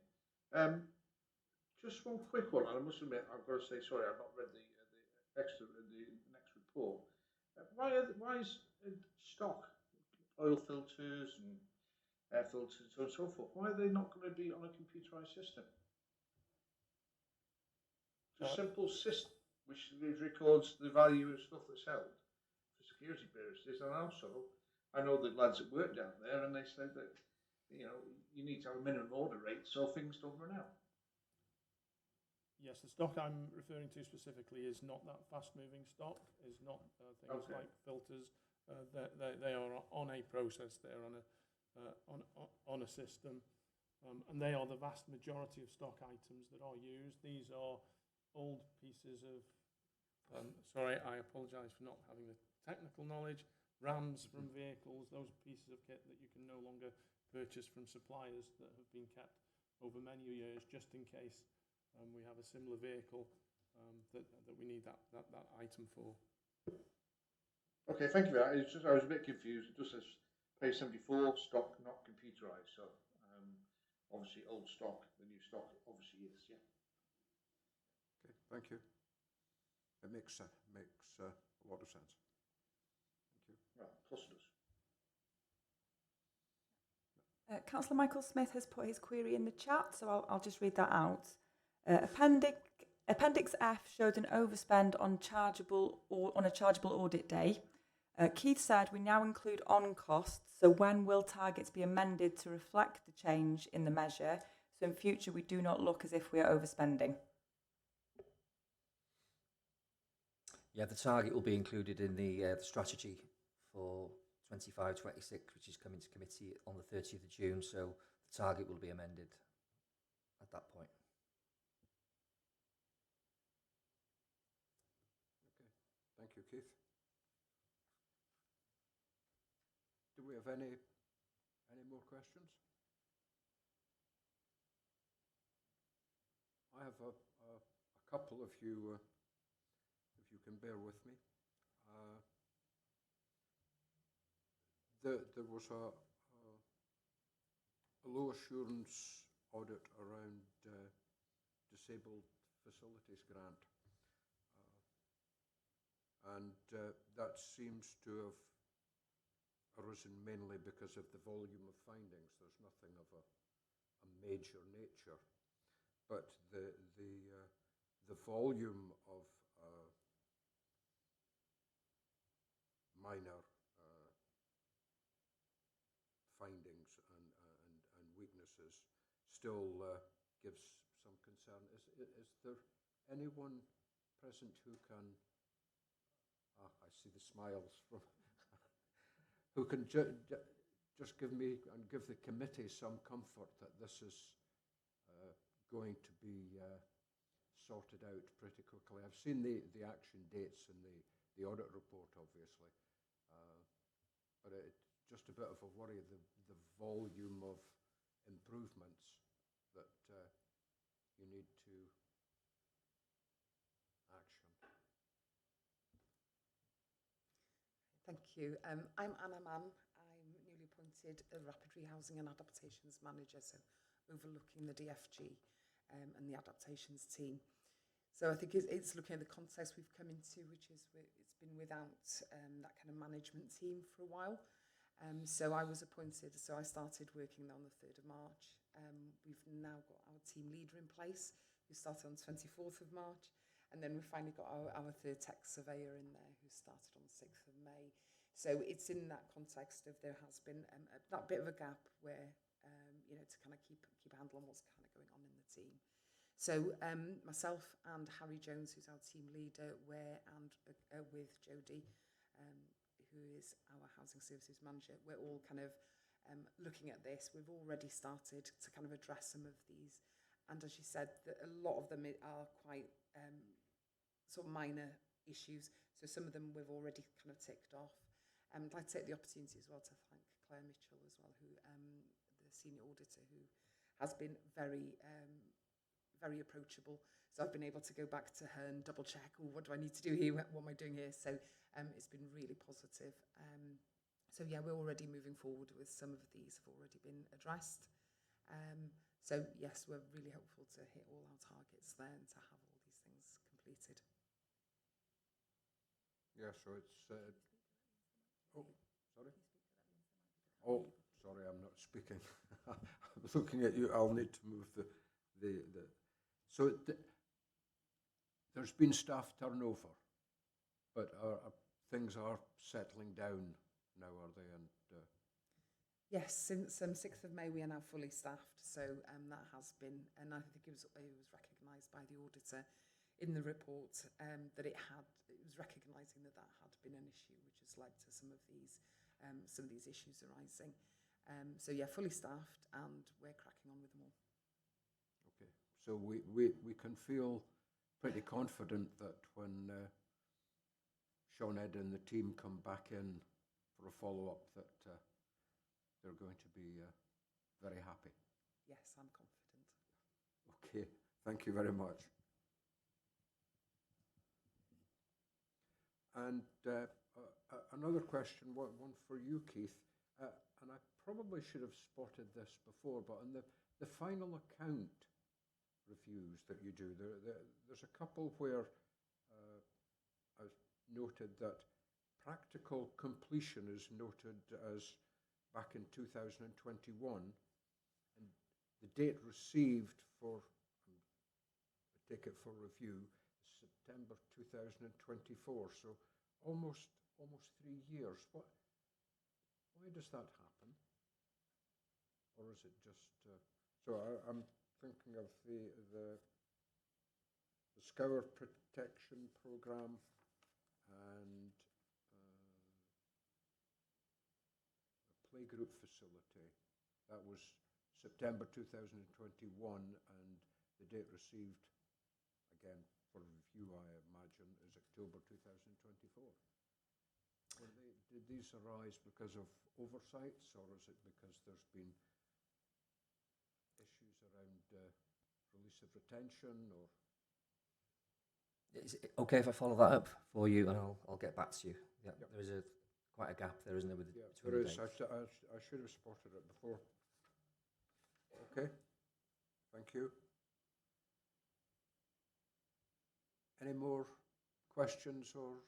Just one quick one, and I must admit, I've got to say sorry, I've not read the next report. Why is stock, oil filters and air filters and so forth, why are they not going to be on a computerised system? It's a simple system which records the value of stuff that's held for security purposes, and also I know the lads that work down there, and they said that you need to have a minimum order rate so things don't run out. Yes, the stock I'm referring to specifically is not that fast-moving stock. Is not things like filters. They are on a process. They are on a system, and they are the vast majority of stock items that are used. These are old pieces of. Sorry, I apologise for not having the technical knowledge. Rams from vehicles, those pieces of kit that you can no longer purchase from suppliers that have been kept over many years, just in case we have a similar vehicle that we need that item for. Okay, thank you for that. It's just, I was a bit confused. It just says page 74, stock not computerised. So obviously old stock, the new stock obviously is, yeah. Okay, thank you. It makes a lot of sense. Thank you. Well, plus it does. Councillor Michael Smith has put his query in the chat, so I'll just read that out. Appendix F showed an overspend on a chargeable audit day. Keith said we now include on costs, so when will targets be amended to reflect the change in the measure, so in future we do not look as if we are overspending? Yeah, the target will be included in the strategy for 25-26, which is coming to committee on the 30th of June, so the target will be amended at that point. Okay, thank you, Keith. Do we have any more questions? I have a couple, if you can bear with me. There was a low assurance audit around disabled facilities grant, and that seems to have arisen mainly because of the volume of findings. There's nothing of a major nature, but the volume of minor findings and weaknesses still gives some concern. Is there anyone present who can, I see the smiles from, who can just give me and give the committee some comfort that this is going to be sorted out pretty quickly? I've seen the action dates in the audit report, obviously, but it's just a bit of a worry, the volume of improvements that you need to action. Thank you. I'm Anna Mann. I'm newly appointed Rapid Rehousing and Adaptations Manager, so overlooking the DFG and the adaptations team. So I think it's looking at the context we've come into, which is it's been without that kind of management team for a while. So I was appointed, so I started working on the 3rd of March. We've now got our team leader in place, who started on the 24th of March. And then we finally got our 3rd tech surveyor in there, who started on the 6th of May. So it's in that context of there has been that bit of a gap where, to kind of keep a handle on what's kind of going on in the team. So myself and Harry Jones, who's our team leader, with Jodie, who is our housing services manager, we're all kind of looking at this. We've already started to kind of address some of these. And as you said, a lot of them are quite sort of minor issues. So some of them we've already kind of ticked off. I'd like to take the opportunity as well to thank Claire Mitchell as well, who the senior auditor, who has been very approachable. So I've been able to go back to her and double check, what do I need to do here? What am I doing here? So it's been really positive. So yeah, we're already moving forward with some of these have already been addressed. So yes, we're really hopeful to hit all our targets there and to have all these things completed. Yeah, so it's, oh, sorry. Oh, sorry, I'm not speaking. I'm looking at you. I'll need to move so there's been staff turnover, but things are settling down now, are they? And yes, since 6th of May we are now fully staffed, so that has been, and I think it was recognised by the auditor in the report that it was recognising that had been an issue, which has led to some of these issues arising. So yeah, fully staffed, and we're cracking on with them all. okay, so we can feel pretty confident that when Sean Ed and the team come back in for a follow-up that they're going to be very happy. Yes, I'm confident. Okay, thank you very much. And another question, one for you, Keith, and I probably should have spotted this before, but on the final account reviews that you do, there's a couple where I've noted that practical completion is noted as back in 2021, and the date received for, I take it for review, September 2024, so almost 3 years. Why does that happen? Or is it just so I'm thinking of the scour protection program and playgroup facility. That was September 2021, and the date received, again, for review, I imagine, is October 2024. Did these arise because of oversights, or is it because there's been issues around release of retention, or? Is it okay if I follow that up for you, and I'll get back to you? Yeah, Yep. there is quite a gap there, isn't there? With Yeah, between there the is. dates. I should have spotted it before. Okay, thank you. Any more questions or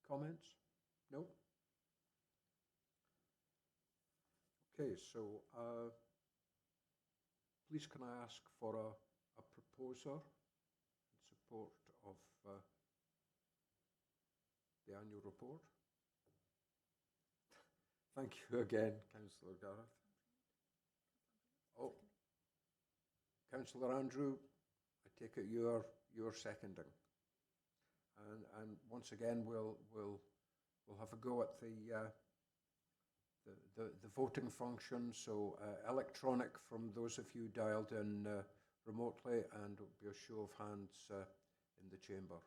comments? No? Okay, so please can I ask for a proposer in support of the annual report? Thank you again, Councillor Gareth. Oh, Councillor Andrew, I take it you're seconding, and once again we'll have a go at the voting function. So electronic from those of you dialed in remotely, and it'll be a show of hands in the chamber.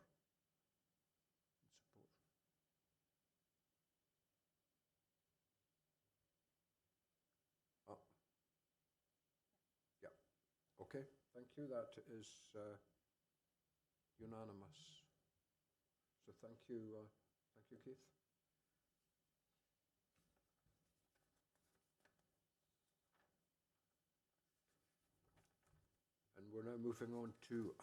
Okay, thank you. That is unanimous. So thank you, Keith. And we're now moving on to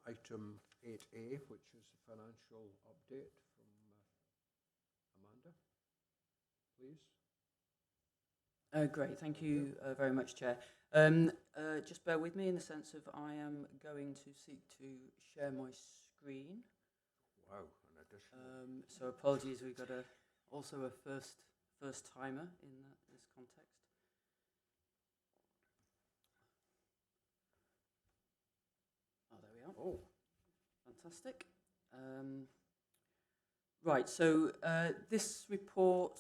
item 8A, which is the financial update from Amanda. Please. Great, thank you very much, Chair. Just bear with me in the sense of I am going to seek to share my screen. Wow, an additional. So apologies, we've got also a first timer in this context. Oh, there we are. Oh, fantastic. Right, so this report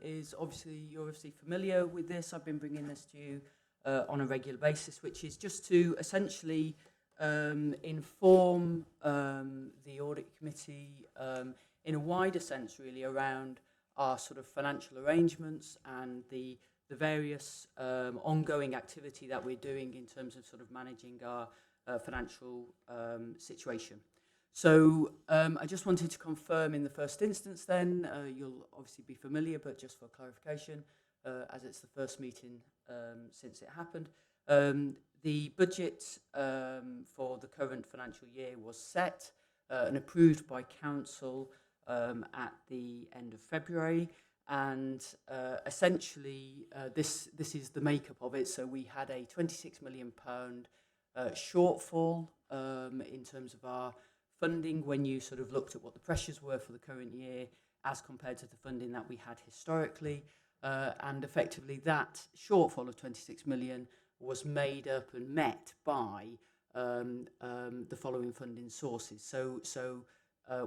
is you're obviously familiar with this. I've been bringing this to you on a regular basis, which is just to essentially inform the Audit Committee in a wider sense, really, around our sort of financial arrangements and the various ongoing activity that we're doing in terms of sort of managing our financial situation. So I just wanted to confirm in the first instance then, you'll obviously be familiar, but just for clarification, as it's the first meeting since it happened, the budget for the current financial year was set and approved by Council at the end of February, and essentially this is the makeup of it. So we had a £26 million shortfall in terms of our funding when you sort of looked at what the pressures were for the current year as compared to the funding that we had historically, and effectively that shortfall of 26 million was made up and met by the following funding sources. So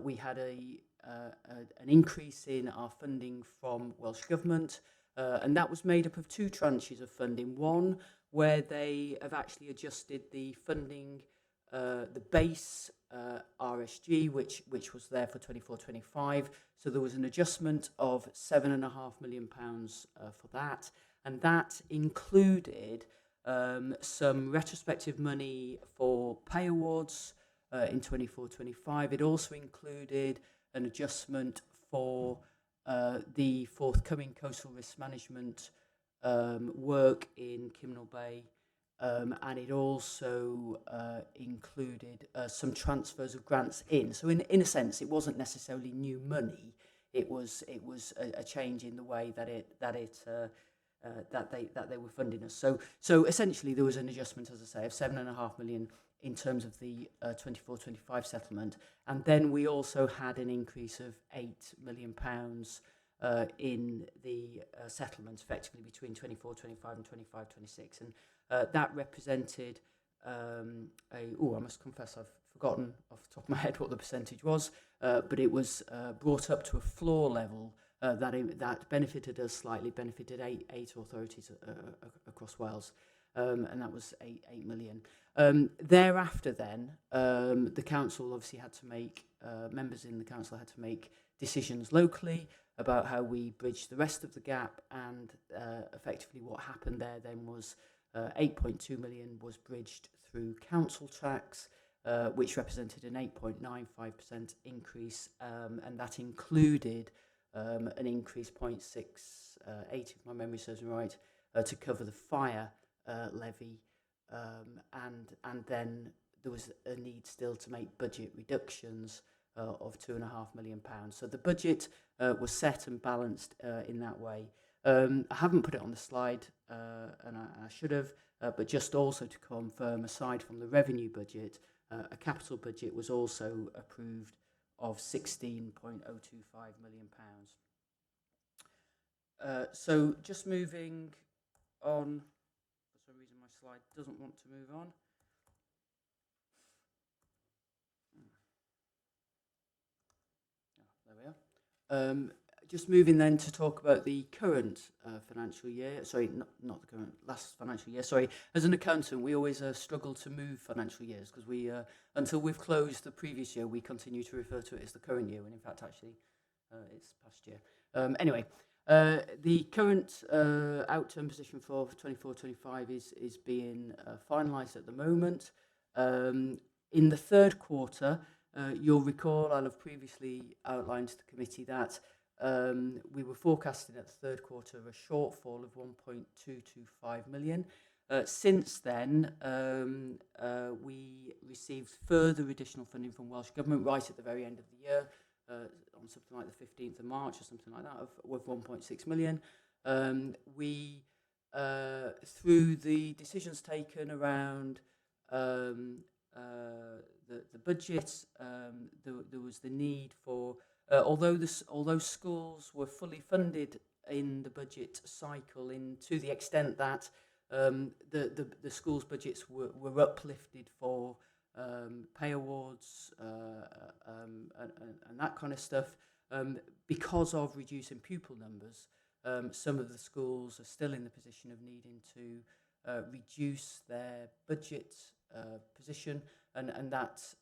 we had an increase in our funding from Welsh Government, and that was made up of two tranches of funding. One where they have actually adjusted the funding, the base RSG, which was there for 24-25. So there was an adjustment of £7.5 million for that, and that included some retrospective money for pay awards in 24-25. It also included an adjustment for the forthcoming coastal risk management work in Kimnel Bay. And it also included some transfers of grants in. So in a sense, it wasn't necessarily new money. It was a change in the way that they were funding us. So essentially, there was an adjustment, as I say, of £7.5 million in terms of the 24-25 settlement, and then we also had an increase of £8 million in the settlements, effectively between 24-25 and 25-26, and that represented I must confess I've forgotten off the top of my head what the percentage was, but it was brought up to a floor level that benefited us slightly, benefited eight authorities across Wales, and that was 8 million. Thereafter then, the council obviously had to make, members in the council had to make decisions locally about how we bridge the rest of the gap, and effectively what happened there then was 8.2 million was bridged through council tax, which represented an 8.95% increase, and that included an increase 0.68, if my memory serves me right, to cover the fire levy, and then there was a need still to make budget reductions of £2.5 million. So the budget was set and balanced in that way. I haven't put it on the slide, and I should have, but just also to confirm, aside from the revenue budget, a capital budget was also approved of £16.025 million. So just moving on, for some reason my slide doesn't want to move on. There we are. Just moving then to talk about the current financial year. Sorry, not the current, last financial year. Sorry, as an accountant, we always struggle to move financial years because we, until we've closed the previous year, we continue to refer to it as the current year, when in fact actually it's past year. Anyway, the current outturn position for 24-25 is being finalised at the moment. In the third quarter, you'll recall I'll have previously outlined to the committee that we were forecasting at the third quarter a shortfall of 1.225 million. Since then, we received further additional funding from Welsh Government right at the very end of the year, on something like the 15th of March or something like that, of 1.6 million. We, through the decisions taken around the budget, there was the need for, although schools were fully funded in the budget cycle, to the extent that the schools' budgets were uplifted for pay awards and that kind of stuff, because of reducing pupil numbers, some of the schools are still in the position of needing to reduce their budget position, and that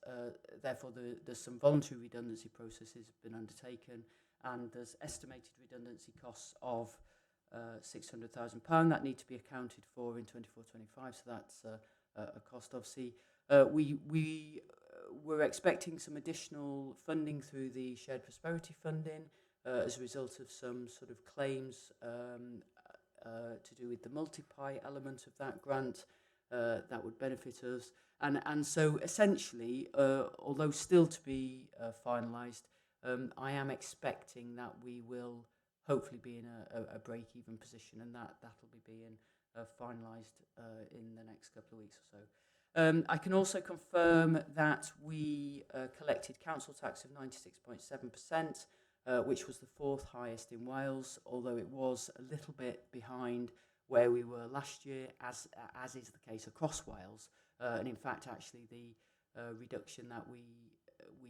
therefore there's some voluntary redundancy processes have been undertaken, and there's estimated redundancy costs of £600,000 that need to be accounted for in 24-25, so that's a cost. Obviously, we were expecting some additional funding through the shared prosperity funding as a result of some sort of claims to do with the multiply element of that grant that would benefit us. And so essentially, although still to be finalised, I am expecting that we will hopefully be in a break-even position, and that'll be being finalised in the next couple of weeks or so. I can also confirm that we collected council tax of 96.7%, which was the fourth highest in Wales, although it was a little bit behind where we were last year, as is the case across Wales. And in fact, actually, the reduction that we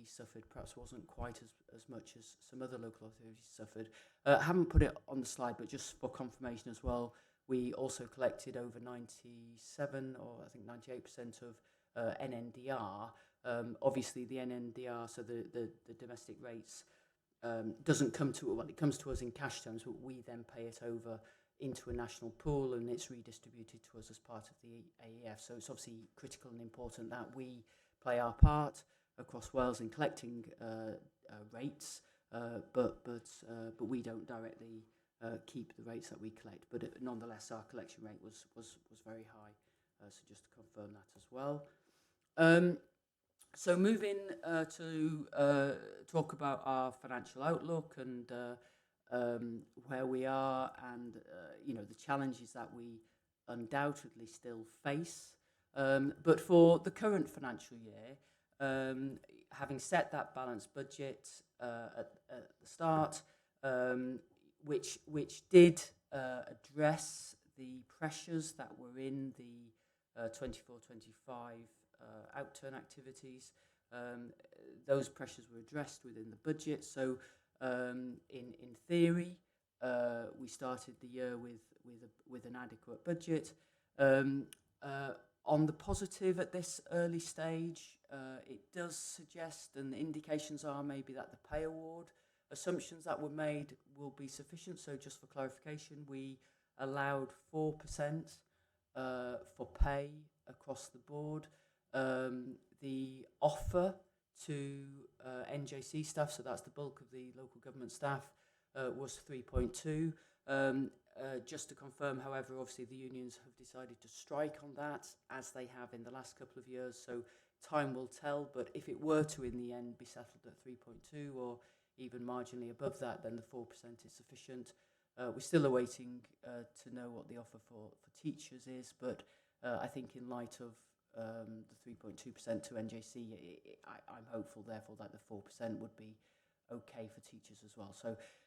suffered perhaps wasn't quite as much as some other local authorities suffered. I haven't put it on the slide, but just for confirmation as well, we also collected over 97 or I think 98% of NNDR. Obviously, the NNDR, so the domestic rates, doesn't come to, well, it comes to us in cash terms, but we then pay it over into a national pool, and it's redistributed to us as part of the AEF. So it's obviously critical and important that we play our part across Wales in collecting rates, but we don't directly keep the rates that we collect. But nonetheless, our collection rate was very high. So just to confirm that as well. So moving to talk about our financial outlook and where we are, and the challenges that we undoubtedly still face. But for the current financial year, having set that balanced budget at the start, which did address the pressures that were in the 24-25 outturn activities. Those pressures were addressed within the budget. So In theory, we started the year with an adequate budget. On the positive at this early stage, it does suggest, and the indications are maybe that the pay award assumptions that were made will be sufficient. So just for clarification, we allowed 4% for pay across the board. The offer to NJC staff, so that's the bulk of the local government staff, was 3.2. Just to confirm, however, obviously the unions have decided to strike on that, as they have in the last couple of years, so time will tell. But if it were to in the end be settled at 3.2 or even marginally above that, then the 4% is sufficient. We're still awaiting to know what the offer for teachers is, but I think in light of the 3.2% to NJC, I'm hopeful therefore that the 4% would be okay for teachers as well.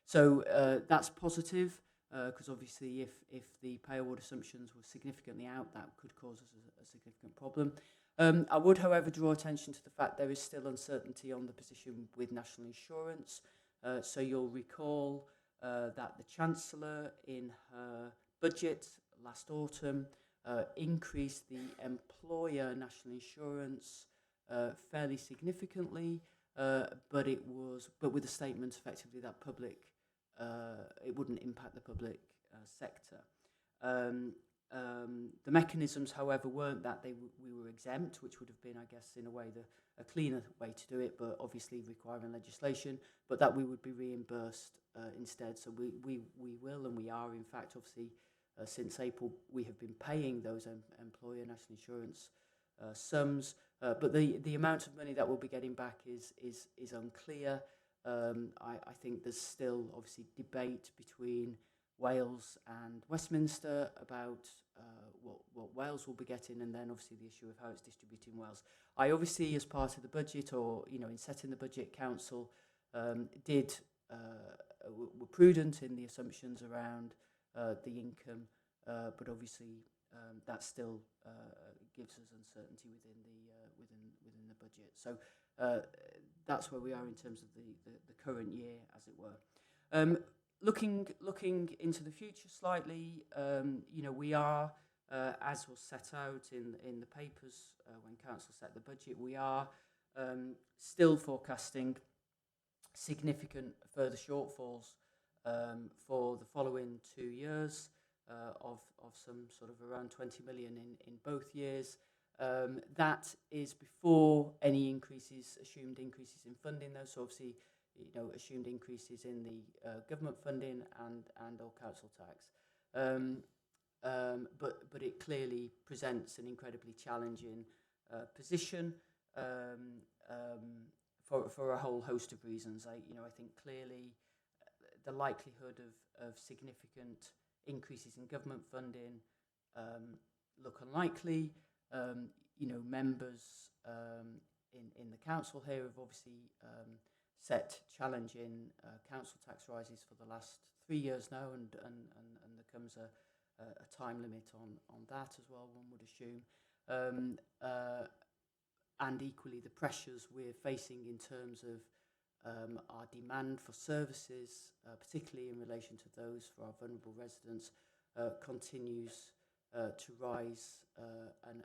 So that's positive, because obviously if the pay award assumptions were significantly out, that could cause us a significant problem. I would, however, draw attention to the fact there is still uncertainty on the position with national insurance. So you'll recall that the Chancellor in her budget last autumn increased the employer national insurance fairly significantly, but with a statement effectively that it wouldn't impact the public sector. The mechanisms, however, weren't that we were exempt, which would have been, I guess, in a way a cleaner way to do it, but obviously requiring legislation, but that we would be reimbursed instead. So we will, and we are, in fact, obviously, since April, we have been paying those employer national insurance sums, but the amount of money that we'll be getting back is unclear. I think there's still, obviously, debate between Wales and Westminster about what Wales will be getting, and then obviously the issue of how it's distributed in Wales. I obviously, as part of the budget, or in setting the budget, Council were prudent in the assumptions around the income, but obviously that still gives us uncertainty within the budget. So that's where we are in terms of the current year, as it were. Looking into the future slightly, we are, as was set out in the papers when Council set the budget, we are still forecasting significant further shortfalls for the following 2 years of some sort of around 20 million in both years. That is before any assumed increases in funding, though. So obviously, assumed increases in the government funding and or council tax. But it clearly presents an incredibly challenging position for a whole host of reasons. I think clearly the likelihood of significant increases in government funding look unlikely. Members in the council here have obviously set challenging council tax rises for the last 3 years now, and there comes a time limit on that as well, one would assume. And equally, the pressures we're facing in terms of our demand for services, particularly in relation to those for our vulnerable residents, continues to rise, and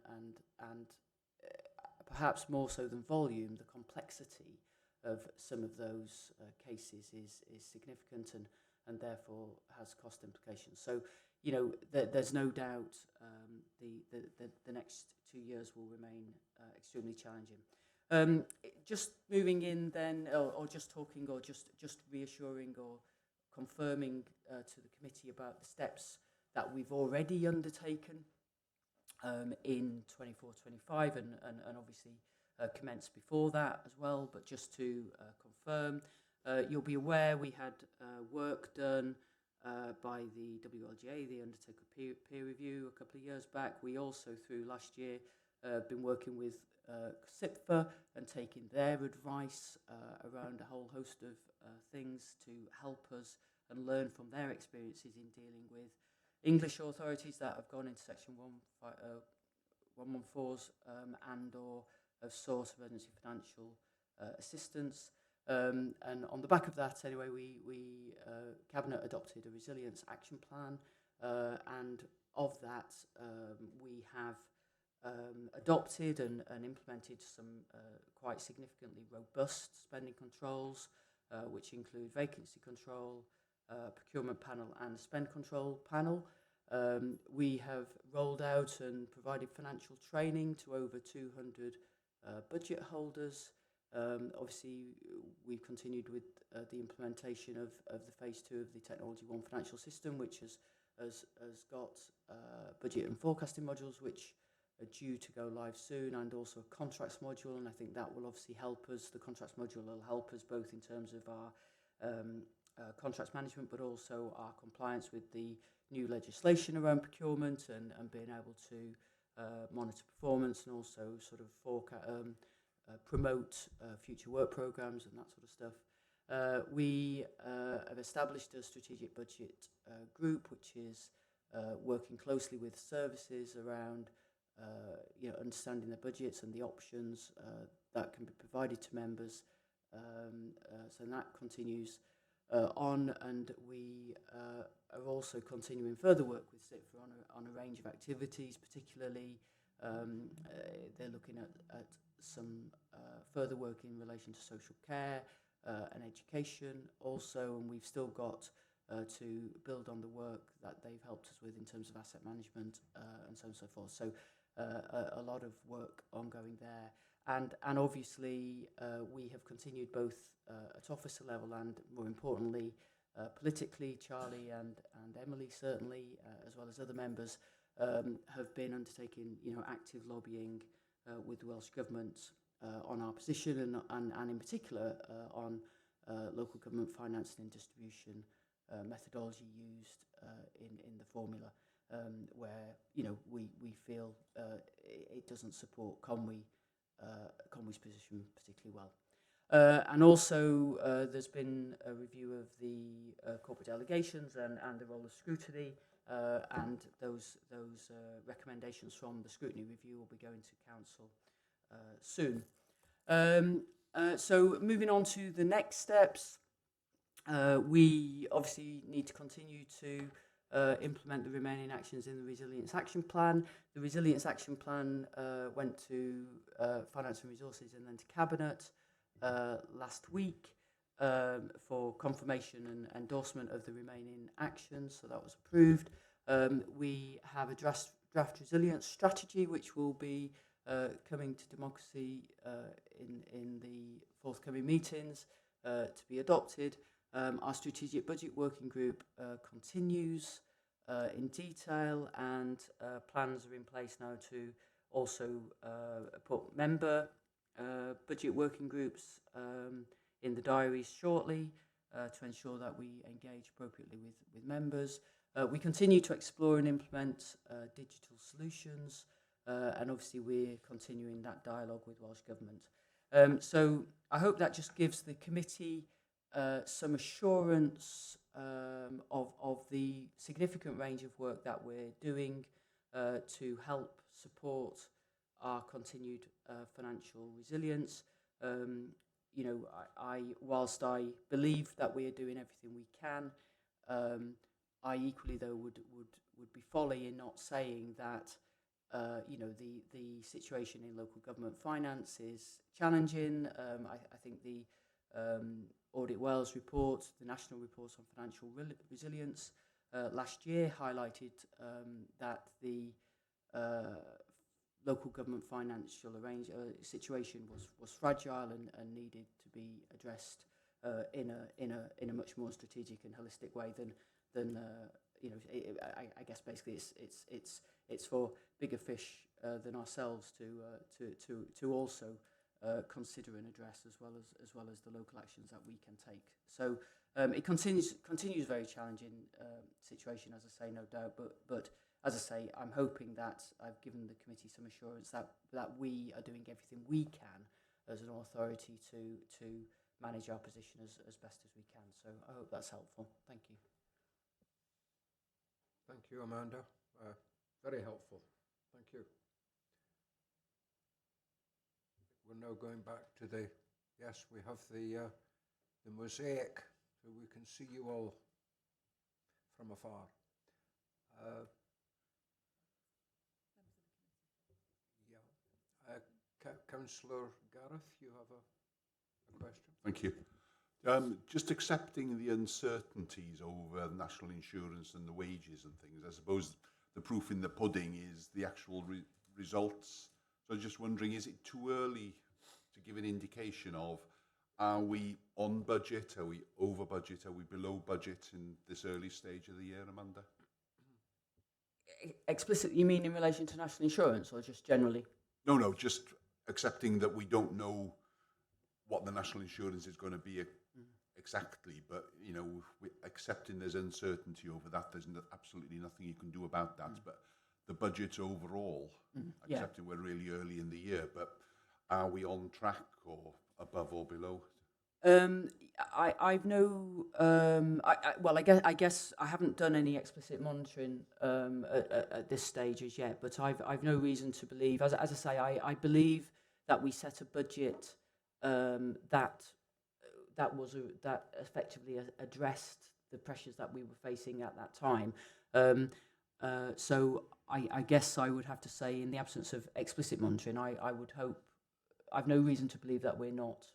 perhaps more so than volume, the complexity of some of those cases is significant and therefore has cost implications. So, there's no doubt the next 2 years will remain extremely challenging. Just moving in then, or just talking, or just reassuring or confirming to the committee about the steps that we've already undertaken in 24-25 and obviously commenced before that as well. But just to confirm, you'll be aware we had work done by the WLGA, the Undertaker peer review, a couple of years back. We also, through last year, been working with SIPFA and taking their advice around a whole host of things to help us and learn from their experiences in dealing with English authorities that have gone into Section 114s and or have sought emergency financial assistance. And on the back of that, anyway, Cabinet adopted a resilience action plan, and of that, we have adopted and implemented some quite significantly robust spending controls, which include vacancy control, procurement panel and spend control panel. We have rolled out and provided financial training to over 200 budget holders. Obviously, we've continued with the implementation of the phase 2 of the Technology One financial system, which has got budget and forecasting modules, which are due to go live soon, and also a contracts module, and I think that will obviously help us. The contracts module will help us both in terms of our contracts management, but also our compliance with the new legislation around procurement, and being able to monitor performance, and also sort of promote future work programs and that sort of stuff. We have established a strategic budget group, which is working closely with services around understanding the budgets and the options that can be provided to members. So that continues on, and we are also continuing further work with CITFA on a range of activities. Particularly, they're looking at some further work in relation to social care and education also, and we've still got to build on the work that they've helped us with in terms of asset management and so on and so forth. So a lot of work ongoing there. And obviously, we have continued both at officer level and, more importantly, politically. Charlie and Emily, certainly, as well as other members, have been undertaking active lobbying with the Welsh Government on our position, and in particular on local government financing and distribution methodology used in the formula, where we feel it doesn't support Conwy's position particularly well. And also there's been a review of the corporate delegations and the role of scrutiny, and those recommendations from the scrutiny review will be going to council soon. So moving on to the next steps, we obviously need to continue to implement the remaining actions in the Resilience Action Plan. The Resilience Action Plan went to Finance and Resources and then to Cabinet last week for confirmation and endorsement of the remaining actions, so that was approved. We have a draft resilience strategy, which will be coming to democracy in the forthcoming meetings to be adopted. Our strategic budget working group continues in detail, and plans are in place now to also put member budget working groups in the diaries shortly to ensure that we engage appropriately with members. We continue to explore and implement digital solutions, and obviously we're continuing that dialogue with Welsh Government. So I hope that just gives the committee some assurance of the significant range of work that we're doing to help support our continued financial resilience. Whilst I believe that we are doing everything we can, I equally though would be folly in not saying that the situation in local government finance is challenging. I think the Audit Wales report, the national report on financial resilience last year highlighted that the local government financial situation was fragile and needed to be addressed in a much more strategic and holistic way than I guess basically it's for bigger fish than ourselves to also consider and address, as well as the local actions that we can take. So it continues very challenging situation, as I say, no doubt, but as I say, I'm hoping that I've given the committee some assurance that we are doing everything we can as an authority to manage our position as best as we can. So I hope that's helpful. Thank you. Thank you, Amanda. Very helpful. Thank you. We're now going back to yes, we have the the mosaic so we can see you all from afar. Councillor Gareth, you have a question? Thank you. Just accepting the uncertainties over national insurance and the wages and things, I suppose the proof in the pudding is the actual results. So just wondering, is it too early to give an indication of, are we on budget, are we over budget, are we below budget in this early stage of the year, Amanda? Explicit, you mean in relation to national insurance or just generally? No, just accepting that we don't know what the national insurance is going to be exactly, but accepting there's uncertainty over that, there's absolutely nothing you can do about that. But the budget overall, accepting we're really early in the year, but are we on track or above or below? I've no. I guess I haven't done any explicit monitoring at this stage as yet, but I've no reason to believe. As I say, I believe that we set a budget that effectively addressed the pressures that we were facing at that time. So I guess I would have to say, in the absence of explicit monitoring, I would hope. I've no reason to believe that we're not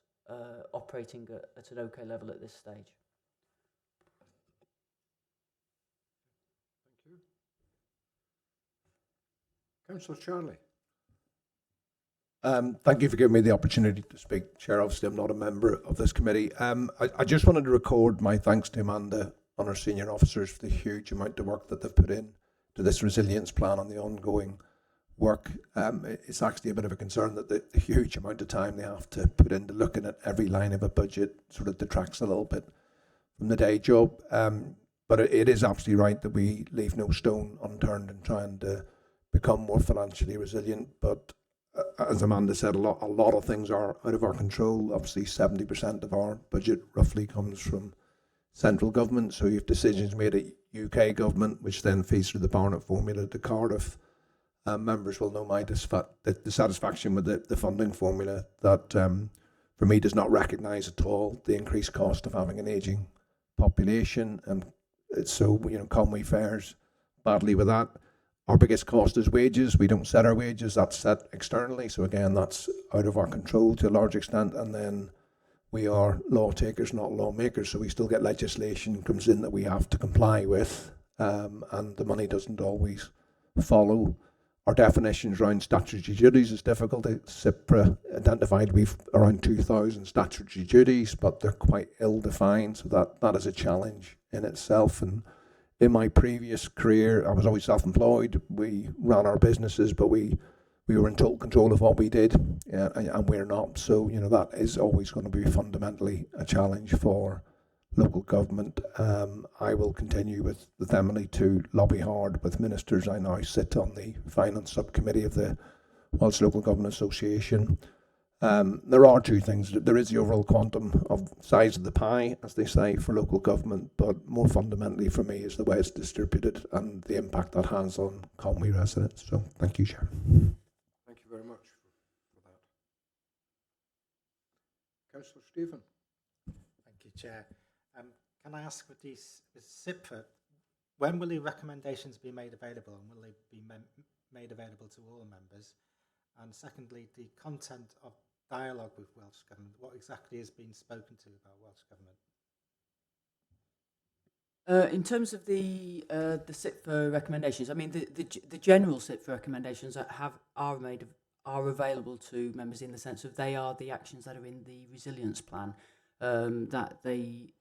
operating at an okay level at this stage. Thank you. Councillor Charlie. Thank you for giving me the opportunity to speak, Chair. Obviously, I'm not a member of this committee. I just wanted to record my thanks to Amanda and our senior officers for the huge amount of work that they've put in to this resilience plan and the ongoing work. It's actually a bit of a concern that the huge amount of time they have to put into looking at every line of a budget sort of detracts a little bit from the day job. But it is absolutely right that we leave no stone unturned in trying to become more financially resilient. But as Amanda said, a lot of things are out of our control. Obviously, 70% of our budget roughly comes from central government. So you have decisions made at UK government, which then feeds through the Barnett formula to Cardiff. Members will know my dissatisfaction with the funding formula that, for me, does not recognise at all the increased cost of having an ageing population. And so, Conwy fares badly with that. Our biggest cost is wages. We don't set our wages. That's set externally. So again, that's out of our control to a large extent. And then we are law takers, not lawmakers. So we still get legislation comes in that we have to comply with. And the money doesn't always follow. Our definitions around statutory duties is difficult. CIPRA identified we've around 2,000 statutory duties, but they're quite ill-defined. So that is a challenge in itself. And in my previous career, I was always self-employed. We ran our businesses, but we were in total control of what we did, and we're not. So, that is always going to be fundamentally a challenge for local government. I will continue with Emily to lobby hard with ministers. I now sit on the finance subcommittee of the Welsh Local Government Association. There are two things. There is the overall quantum of size of the pie, as they say, for local government, but more fundamentally for me is the way it's distributed and the impact that has on Conwy residents. So thank you, Chair. Thank you very much for that. Councillor Stephen. Thank you, Chair. Can I ask with these CIPRA, when will the recommendations be made available, and will they be made available to all members? And secondly, the content of dialogue with Welsh Government, what exactly has been spoken to about Welsh Government? In terms of the CIPRA recommendations, I mean the general CIPRA recommendations are available to members in the sense of they are the actions that are in the resilience plan. The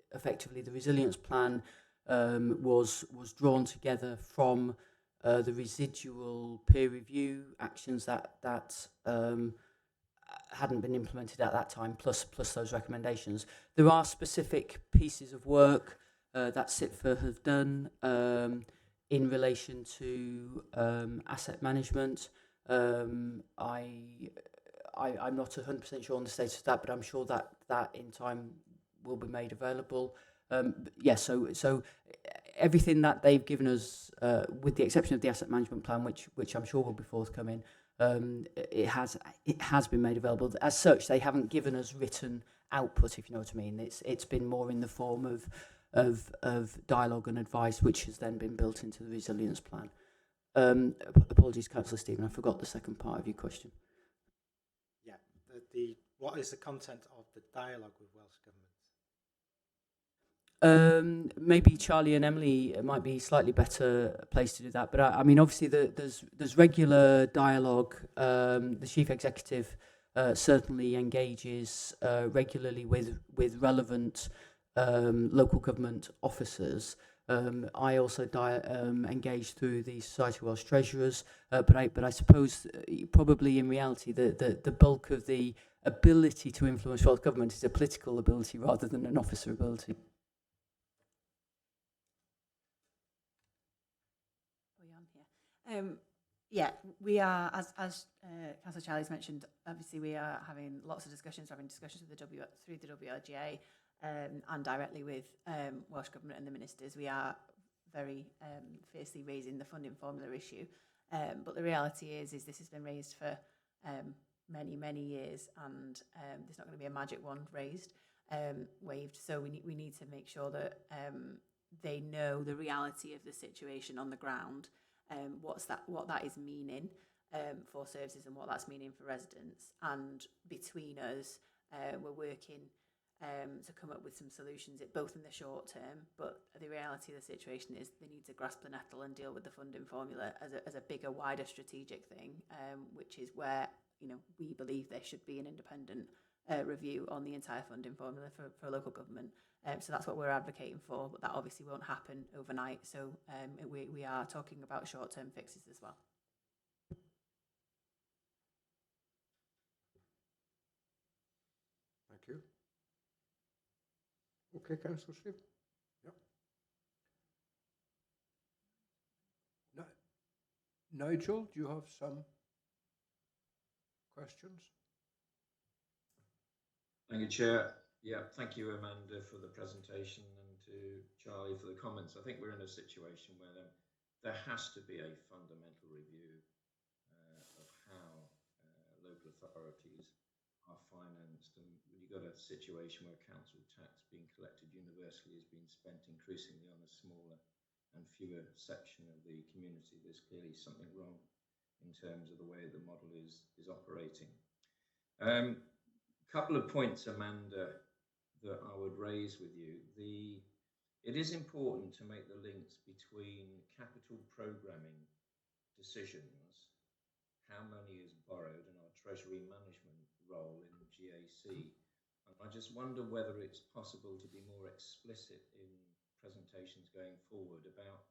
resilience plan was drawn together from the residual peer review actions that hadn't been implemented at that time, plus those recommendations. There are specific pieces of work that CIPFA have done in relation to asset management. I'm not 100% sure on the status of that, but I'm sure that in time will be made available. So everything that they've given us, with the exception of the asset management plan, which I'm sure will be forthcoming, it has been made available. As such, they haven't given us written output, if you know what I mean. It's been more in the form of dialogue and advice, which has then been built into the resilience plan. Apologies, Councillor Stephen, I forgot the second part of your question. Yeah, what is the content of the dialogue with Welsh Government? Maybe Charlie and Emily might be slightly better placed to do that. But I mean, obviously, there's regular dialogue. The chief executive certainly engages regularly with relevant local government officers. I also engage through the Society of Welsh Treasurers, but I suppose probably in reality the bulk of the ability to influence Welsh Government is a political ability rather than an officer ability. Yeah, we are, as Councillor Charlie's mentioned, obviously we are having lots of discussions, through the WRGA and directly with Welsh Government and the ministers. We are very fiercely raising the funding formula issue, but the reality is this has been raised for many years, and there's not going to be a magic wand waved. So we need to make sure that they know the reality of the situation on the ground. What that is meaning for services and what that's meaning for residents. And between us, we're working to come up with some solutions, both in the short term, but the reality of the situation is they need to grasp the nettle and deal with the funding formula as a bigger, wider strategic thing, which is where we believe there should be an independent review on the entire funding formula for local government. So that's what we're advocating for, but that obviously won't happen overnight. So we are talking about short-term fixes as well. Thank you. Okay, Councillor Steve. Yep. Nigel, do you have some questions? Thank you, Chair. Yeah, thank you, Amanda, for the presentation, and to Charlie for the comments. I think we're in a situation where there has to be a fundamental review of how local authorities are financed. And you've got a situation where council tax being collected universally is being spent increasingly on a smaller and fewer section of the community. There's clearly something wrong in terms of the way the model is operating. Couple of points, Amanda, that I would raise with you. It is important to make the links between capital programming decisions, how money is borrowed, and our treasury management role in GAC. And I just wonder whether it's possible to be more explicit in presentations going forward about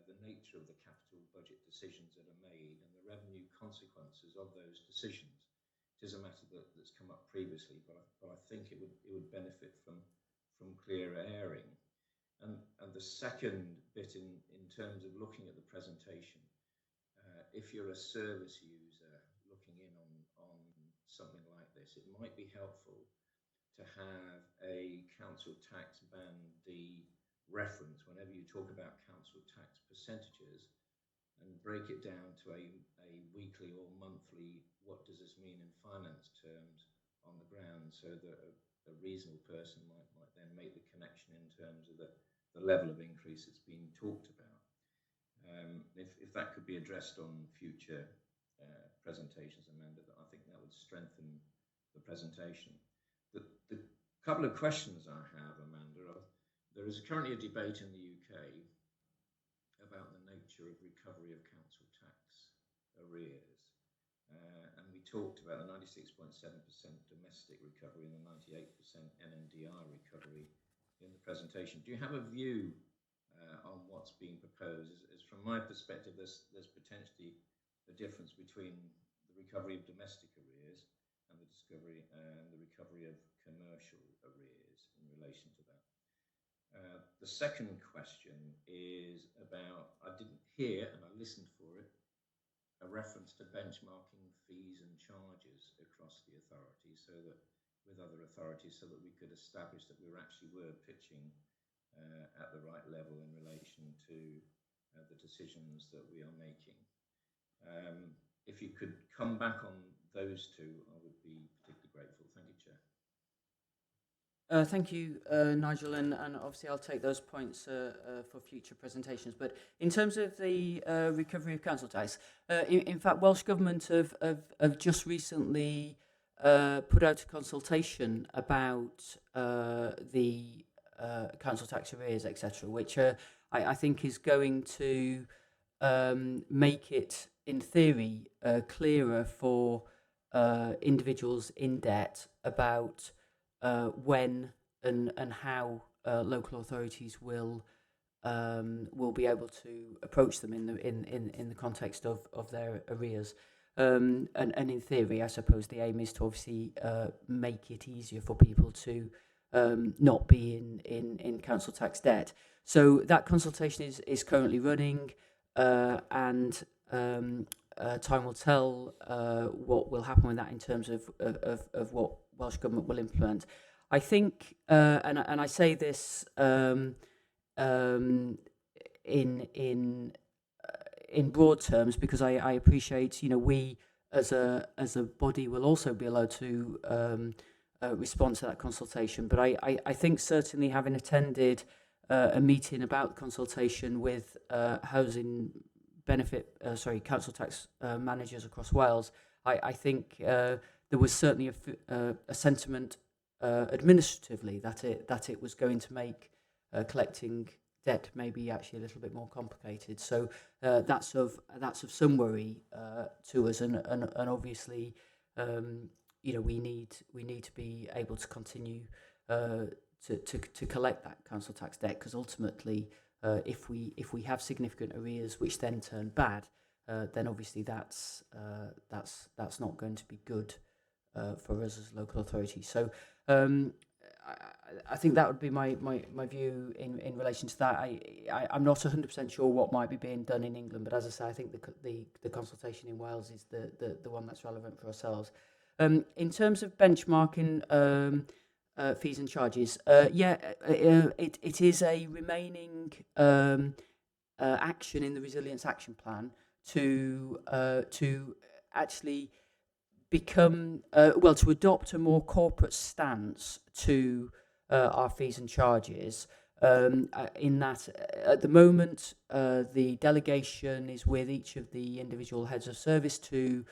the nature of the capital budget decisions that are made and the revenue consequences of those decisions. It is a matter that's come up previously, but I think it would benefit from clearer airing. And the second bit in terms of looking at the presentation, if you're a service user looking in on something like this, it might be helpful to have a council tax band D reference whenever you talk about council tax percentages, and break it down to a weekly or monthly, what does this mean in finance terms on the ground, so that a reasonable person might then make the connection in terms of the level of increase that's being talked about. If that could be addressed on future presentations, Amanda, I think that would strengthen the presentation. The couple of questions I have, Amanda, there is currently a debate in the UK about the nature of recovery of council tax arrears. And we talked about the 96.7% domestic recovery and the 98% NNDI recovery in the presentation. Do you have a view on what's being proposed? As from my perspective, there's potentially a difference between the recovery of domestic arrears and the recovery of commercial arrears in relation to that. The second question is about, I didn't hear, and I listened for it, a reference to benchmarking fees and charges across the authority, so that with other authorities, so that we could establish that we were pitching at the right level in relation to the decisions that we are making. if you could come back on those two, I would be particularly grateful. Thank you, Chair. Thank you, Nigel, and obviously I'll take those points for future presentations. But in terms of the recovery of council tax, in fact, Welsh Government have just recently put out a consultation about the council tax arrears, etc., which I think is going to make it, in theory, clearer for individuals in debt about when and how local authorities will be able to approach them in the context of their arrears. And in theory, I suppose the aim is to obviously make it easier for people to not be in council tax debt. So that consultation is currently running, and time will tell what will happen with that in terms of what Welsh Government will implement. I think, and I say this in broad terms, because I appreciate, we as a body will also be allowed to respond to that consultation. But I think certainly, having attended a meeting about consultation with housing council tax managers across Wales, I think there was certainly a sentiment administratively that it was going to make collecting debt maybe actually a little bit more complicated. So that's of some worry to us, and obviously we need to be able to continue to collect that council tax debt, because ultimately if we have significant arrears which then turn bad, then obviously that's not going to be good for us as local authorities. So I think that would be my view in relation to that. I'm not 100% sure what might be being done in England, but as I say, I think the consultation in Wales is the one that's relevant for ourselves. In terms of benchmarking fees and charges, it is a remaining action in the Resilience Action Plan to actually become to adopt a more corporate stance to our fees and charges, in that at the moment the delegation is with each of the individual heads of service to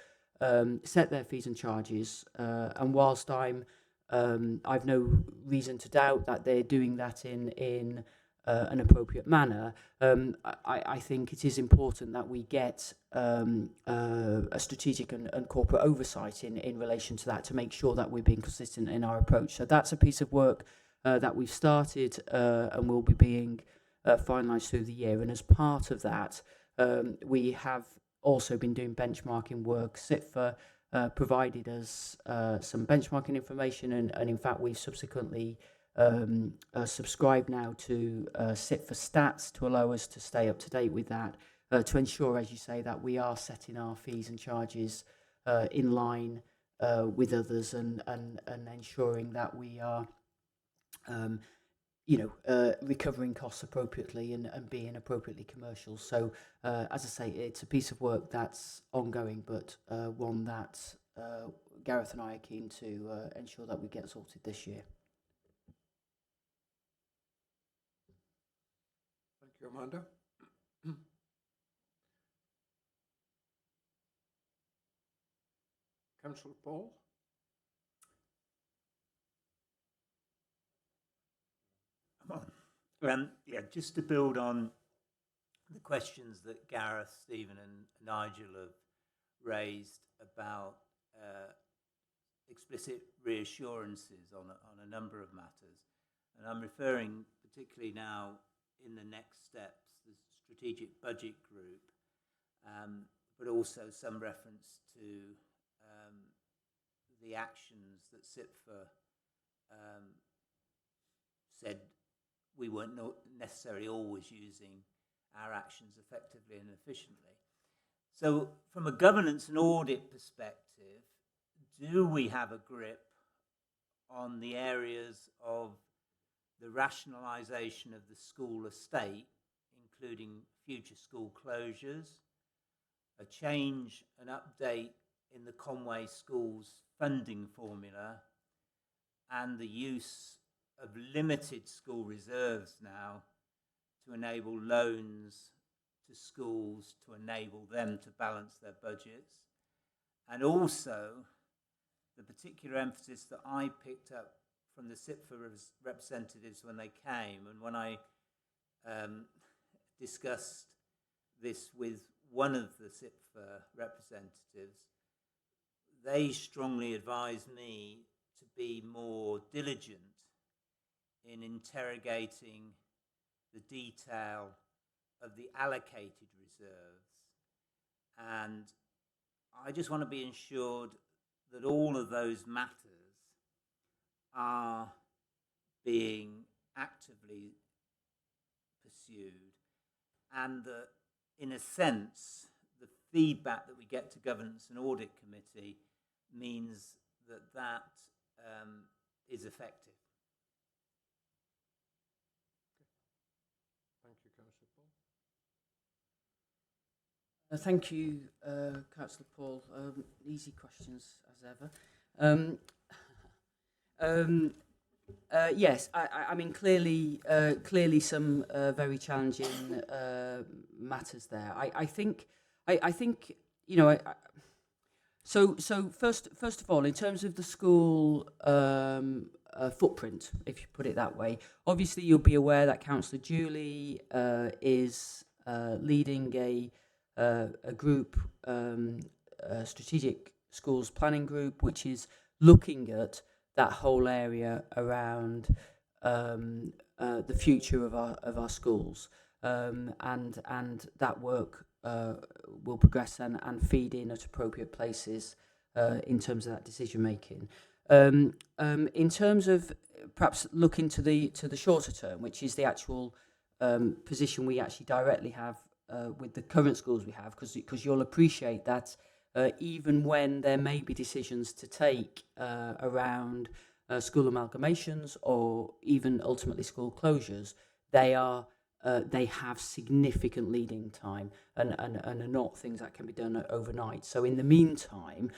set their fees and charges, and whilst I've no reason to doubt that they're doing that in an appropriate manner, I think it is important that we get a strategic and corporate oversight in relation to that, to make sure that we're being consistent in our approach. So that's a piece of work that we've started and will be being finalised through the year. And as part of that, we have also been doing benchmarking work. SITFA provided us some benchmarking information, and in fact we've subsequently subscribe now to SITFA stats to allow us to stay up to date with that, to ensure, as you say, that we are setting our fees and charges in line with others, and ensuring that we are recovering costs appropriately and being appropriately commercial. So as I say, it's a piece of work that's ongoing, but one that Gareth and I are keen to ensure that we get sorted this year. Thank you, Amanda. Councillor Paul? Just to build on the questions that Gareth, Stephen and Nigel have raised about explicit reassurances on a number of matters. And I'm referring particularly now in the next steps, the strategic budget group, but also some reference to the actions that SITFA said we weren't necessarily always using our actions effectively and efficiently. So from a governance and audit perspective, do we have a grip on the areas of the rationalisation of the school estate, including future school closures, a change, an update in the Conway Schools funding formula, and the use of limited school reserves now to enable loans to schools to enable them to balance their budgets. And also the particular emphasis that I picked up from the SIPFA representatives when they came, and when I discussed this with one of the SIPFA representatives, they strongly advised me to be more diligent in interrogating the detail of the allocated reserves. And I just want to be ensured that all of those matters are being actively pursued, and that, in a sense, the feedback that we get to Governance and Audit Committee means that that is effective. Thank you, Councillor Paul. Thank you, Councillor Paul. Easy questions, as ever. Yes, I mean, clearly some very challenging matters there. I think, you know, so first of all, in terms of the school footprint, if you put it that way, obviously you'll be aware that Councillor Julie is leading a group, a strategic schools planning group, which is looking at that whole area around the future of our schools, and that work will progress and feed in at appropriate places in terms of that decision making. In terms of perhaps looking to the shorter term, which is the actual position we actually directly have with the current schools we have, because you'll appreciate that even when there may be decisions to take around school amalgamations or even ultimately school closures, they have significant leading time and are not things that can be done overnight. So in the meantime,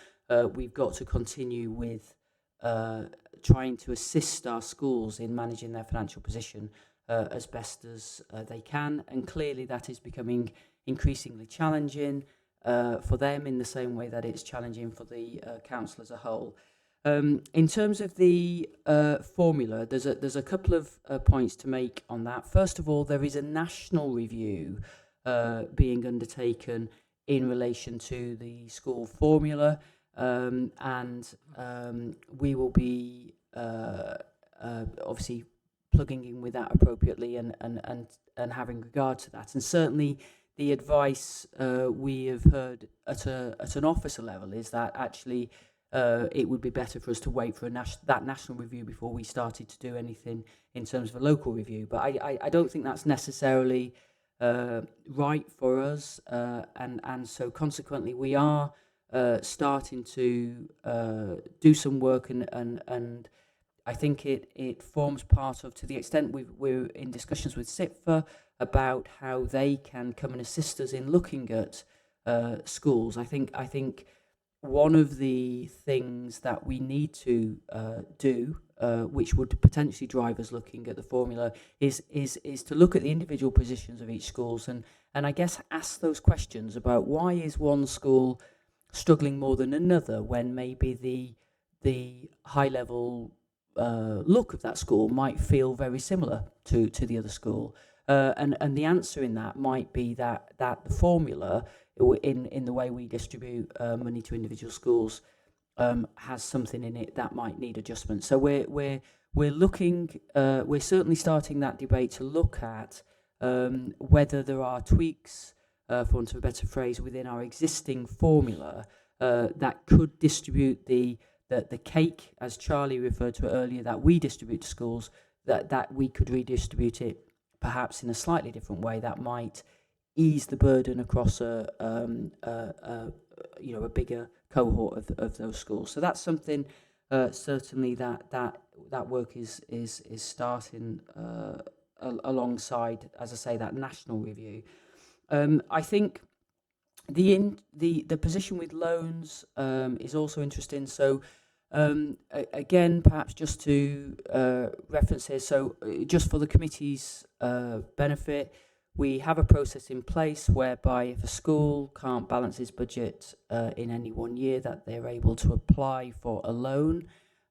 we've got to continue with trying to assist our schools in managing their financial position as best as they can, and clearly that is becoming increasingly challenging for them in the same way that it's challenging for the council as a whole. In terms of the formula, there's a couple of points to make on that. First of all, there is a national review being undertaken in relation to the school formula, and we will be obviously plugging in with that appropriately and having regard to that. And certainly the advice we have heard at an officer level is that actually it would be better for us to wait for that national review before we started to do anything in terms of a local review. But I don't think that's necessarily right for us, and so consequently we are starting to do some work, and I think it forms part of, to the extent we're in discussions with SIPFA about how they can come and assist us in looking at schools. I think one of the things that we need to do, which would potentially drive us looking at the formula, is to look at the individual positions of each schools and I guess ask those questions about why is one school struggling more than another when maybe the high level look of that school might feel very similar to the other school, and the answer in that might be that the formula in the way we distribute money to individual schools has something in it that might need adjustment. So we're looking, we're certainly starting that debate to look at whether there are tweaks, for want of a better phrase, within our existing formula that could distribute the cake, as Charlie referred to it earlier, that we distribute to schools, that we could redistribute it perhaps in a slightly different way that might ease the burden across a bigger cohort of those schools. So that's something certainly that work is starting alongside, as I say, that national review. I think The position with loans is also interesting. So again, perhaps just to reference here, so just for the committee's benefit, we have a process in place whereby if a school can't balance its budget in any one year, that they're able to apply for a loan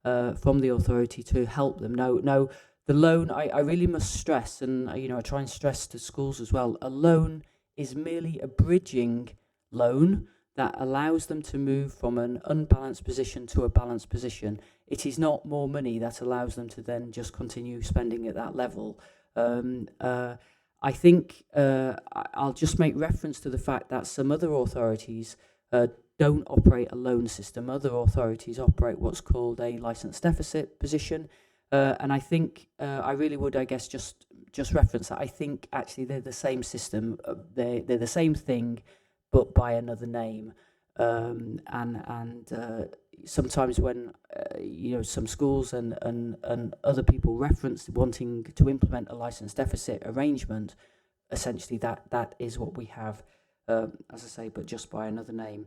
from the authority to help them. Now the loan, I really must stress, and I try and stress to schools as well, a loan is merely a bridging loan that allows them to move from an unbalanced position to a balanced position. It is not more money that allows them to then just continue spending at that level. I think I'll just make reference to the fact that some other authorities don't operate a loan system. Other authorities operate what's called a licence deficit position. And I think I really would, I guess, just reference that. I think actually they're the same system. They're the same thing, but by another name. And sometimes when some schools and other people reference wanting to implement a licence deficit arrangement, essentially that is what we have, as I say, but just by another name.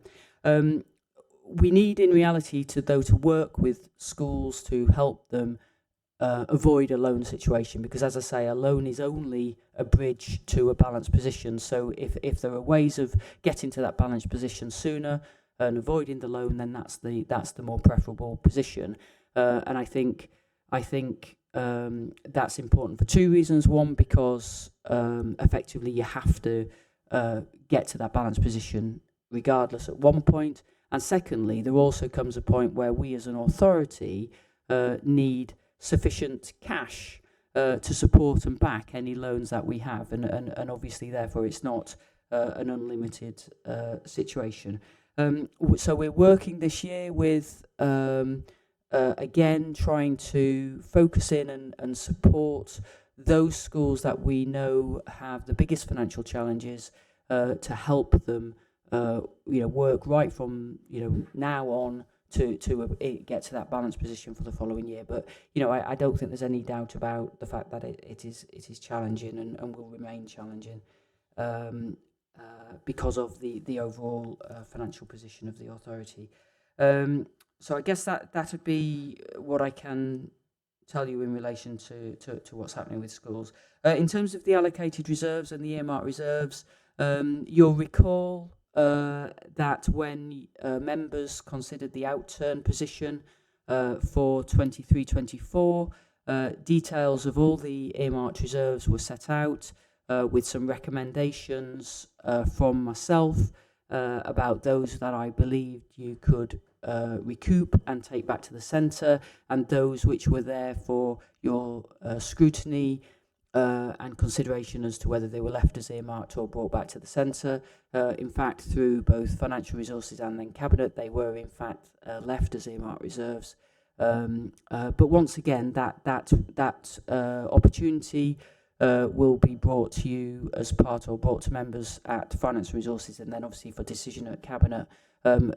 We need, in reality, to work with schools to help them avoid a loan situation, because, as I say, a loan is only a bridge to a balanced position. So if there are ways of getting to that balanced position sooner and avoiding the loan, then that's the more preferable position. And I think that's important for two reasons. One, because effectively you have to get to that balanced position regardless at one point. And secondly, there also comes a point where we as an authority need sufficient cash to support and back any loans that we have, and obviously therefore it's not an unlimited situation. So we're working this year with again trying to focus in and support those schools that we know have the biggest financial challenges, to help them work right from now on to get to that balanced position for the following year. But I don't think there's any doubt about the fact that it is challenging and will remain challenging because of the overall financial position of the authority. So I guess that would be what I can tell you in relation to what's happening with schools. In terms of the allocated reserves and the earmarked reserves, you'll recall that when members considered the outturn position for 23-24, details of all the earmarked reserves were set out with some recommendations from myself about those that I believed you could recoup and take back to the centre, and those which were there for your scrutiny and consideration as to whether they were left as earmarked or brought back to the centre. In fact, through both financial resources and then cabinet, they were in fact left as earmarked reserves. But once again, that opportunity will be brought to you as part, or brought to members at finance resources, and then obviously for decision at cabinet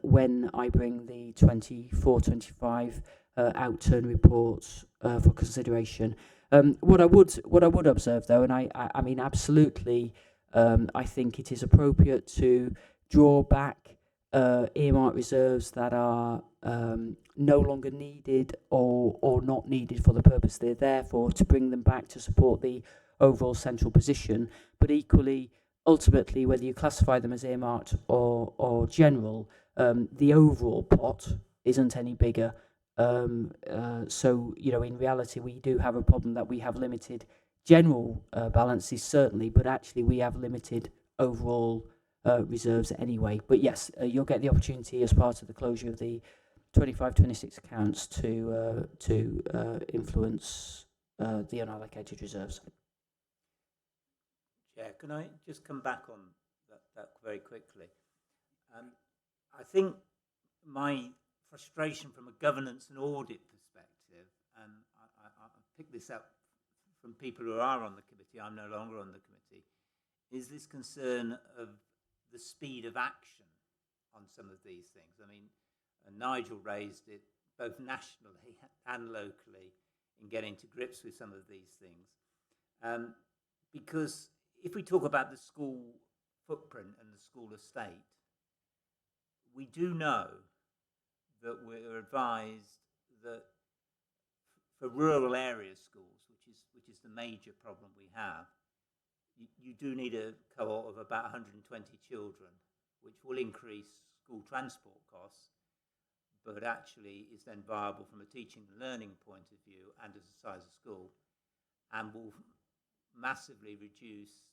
when I bring the 24-25 outturn reports for consideration. What I would observe, though, and I mean absolutely, I think it is appropriate to draw back earmarked reserves that are no longer needed or not needed for the purpose they're there for, to bring them back to support the overall central position. But equally, ultimately, whether you classify them as earmarked or general, the overall pot isn't any bigger. So, in reality, we do have a problem that we have limited general balances, certainly, but actually we have limited overall reserves anyway. But yes, you'll get the opportunity as part of the closure of the 25-26 accounts to influence the unallocated reserves. Yeah, can I just come back on that very quickly? I think my frustration from a governance and audit perspective, and I pick this up from people who are on the committee, I'm no longer on the committee, is this concern of the speed of action on some of these things. I mean, Nigel raised it both nationally and locally in getting to grips with some of these things. Because if we talk about the school footprint and the school estate, we do know that we're advised that for rural area schools, which is the major problem we have, you do need a cohort of about 120 children, which will increase school transport costs, but actually is then viable from a teaching and learning point of view and as a size of school, and will massively reduce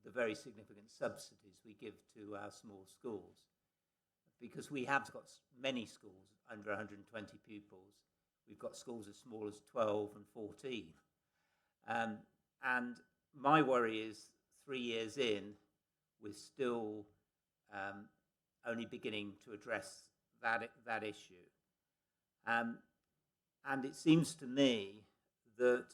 the very significant subsidies we give to our small schools. Because we have got many schools under 120 pupils. We've got schools as small as 12 and 14. And my worry is 3 years in, we're still only beginning to address that issue. And it seems to me that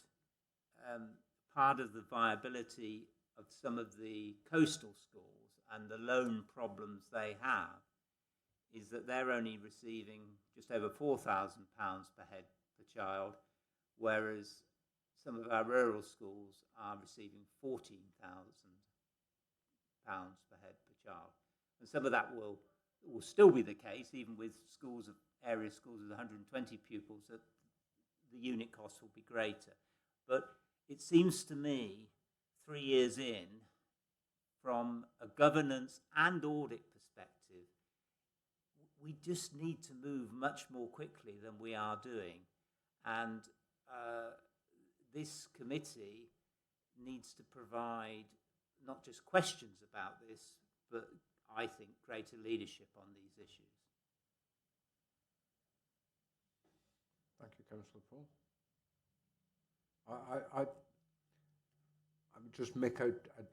part of the viability of some of the coastal schools and the loan problems they have is that they're only receiving just over £4,000 per head per child, whereas some of our rural schools are receiving £14,000 per head per child. And some of that will still be the case, even with area schools with 120 pupils, that the unit costs will be greater. But it seems to me, 3 years in, from a governance and audit perspective, we just need to move much more quickly than we are doing. And this committee needs to provide not just questions about this, but I think greater leadership on these issues. Thank you, Councillor Paul. I would just make out a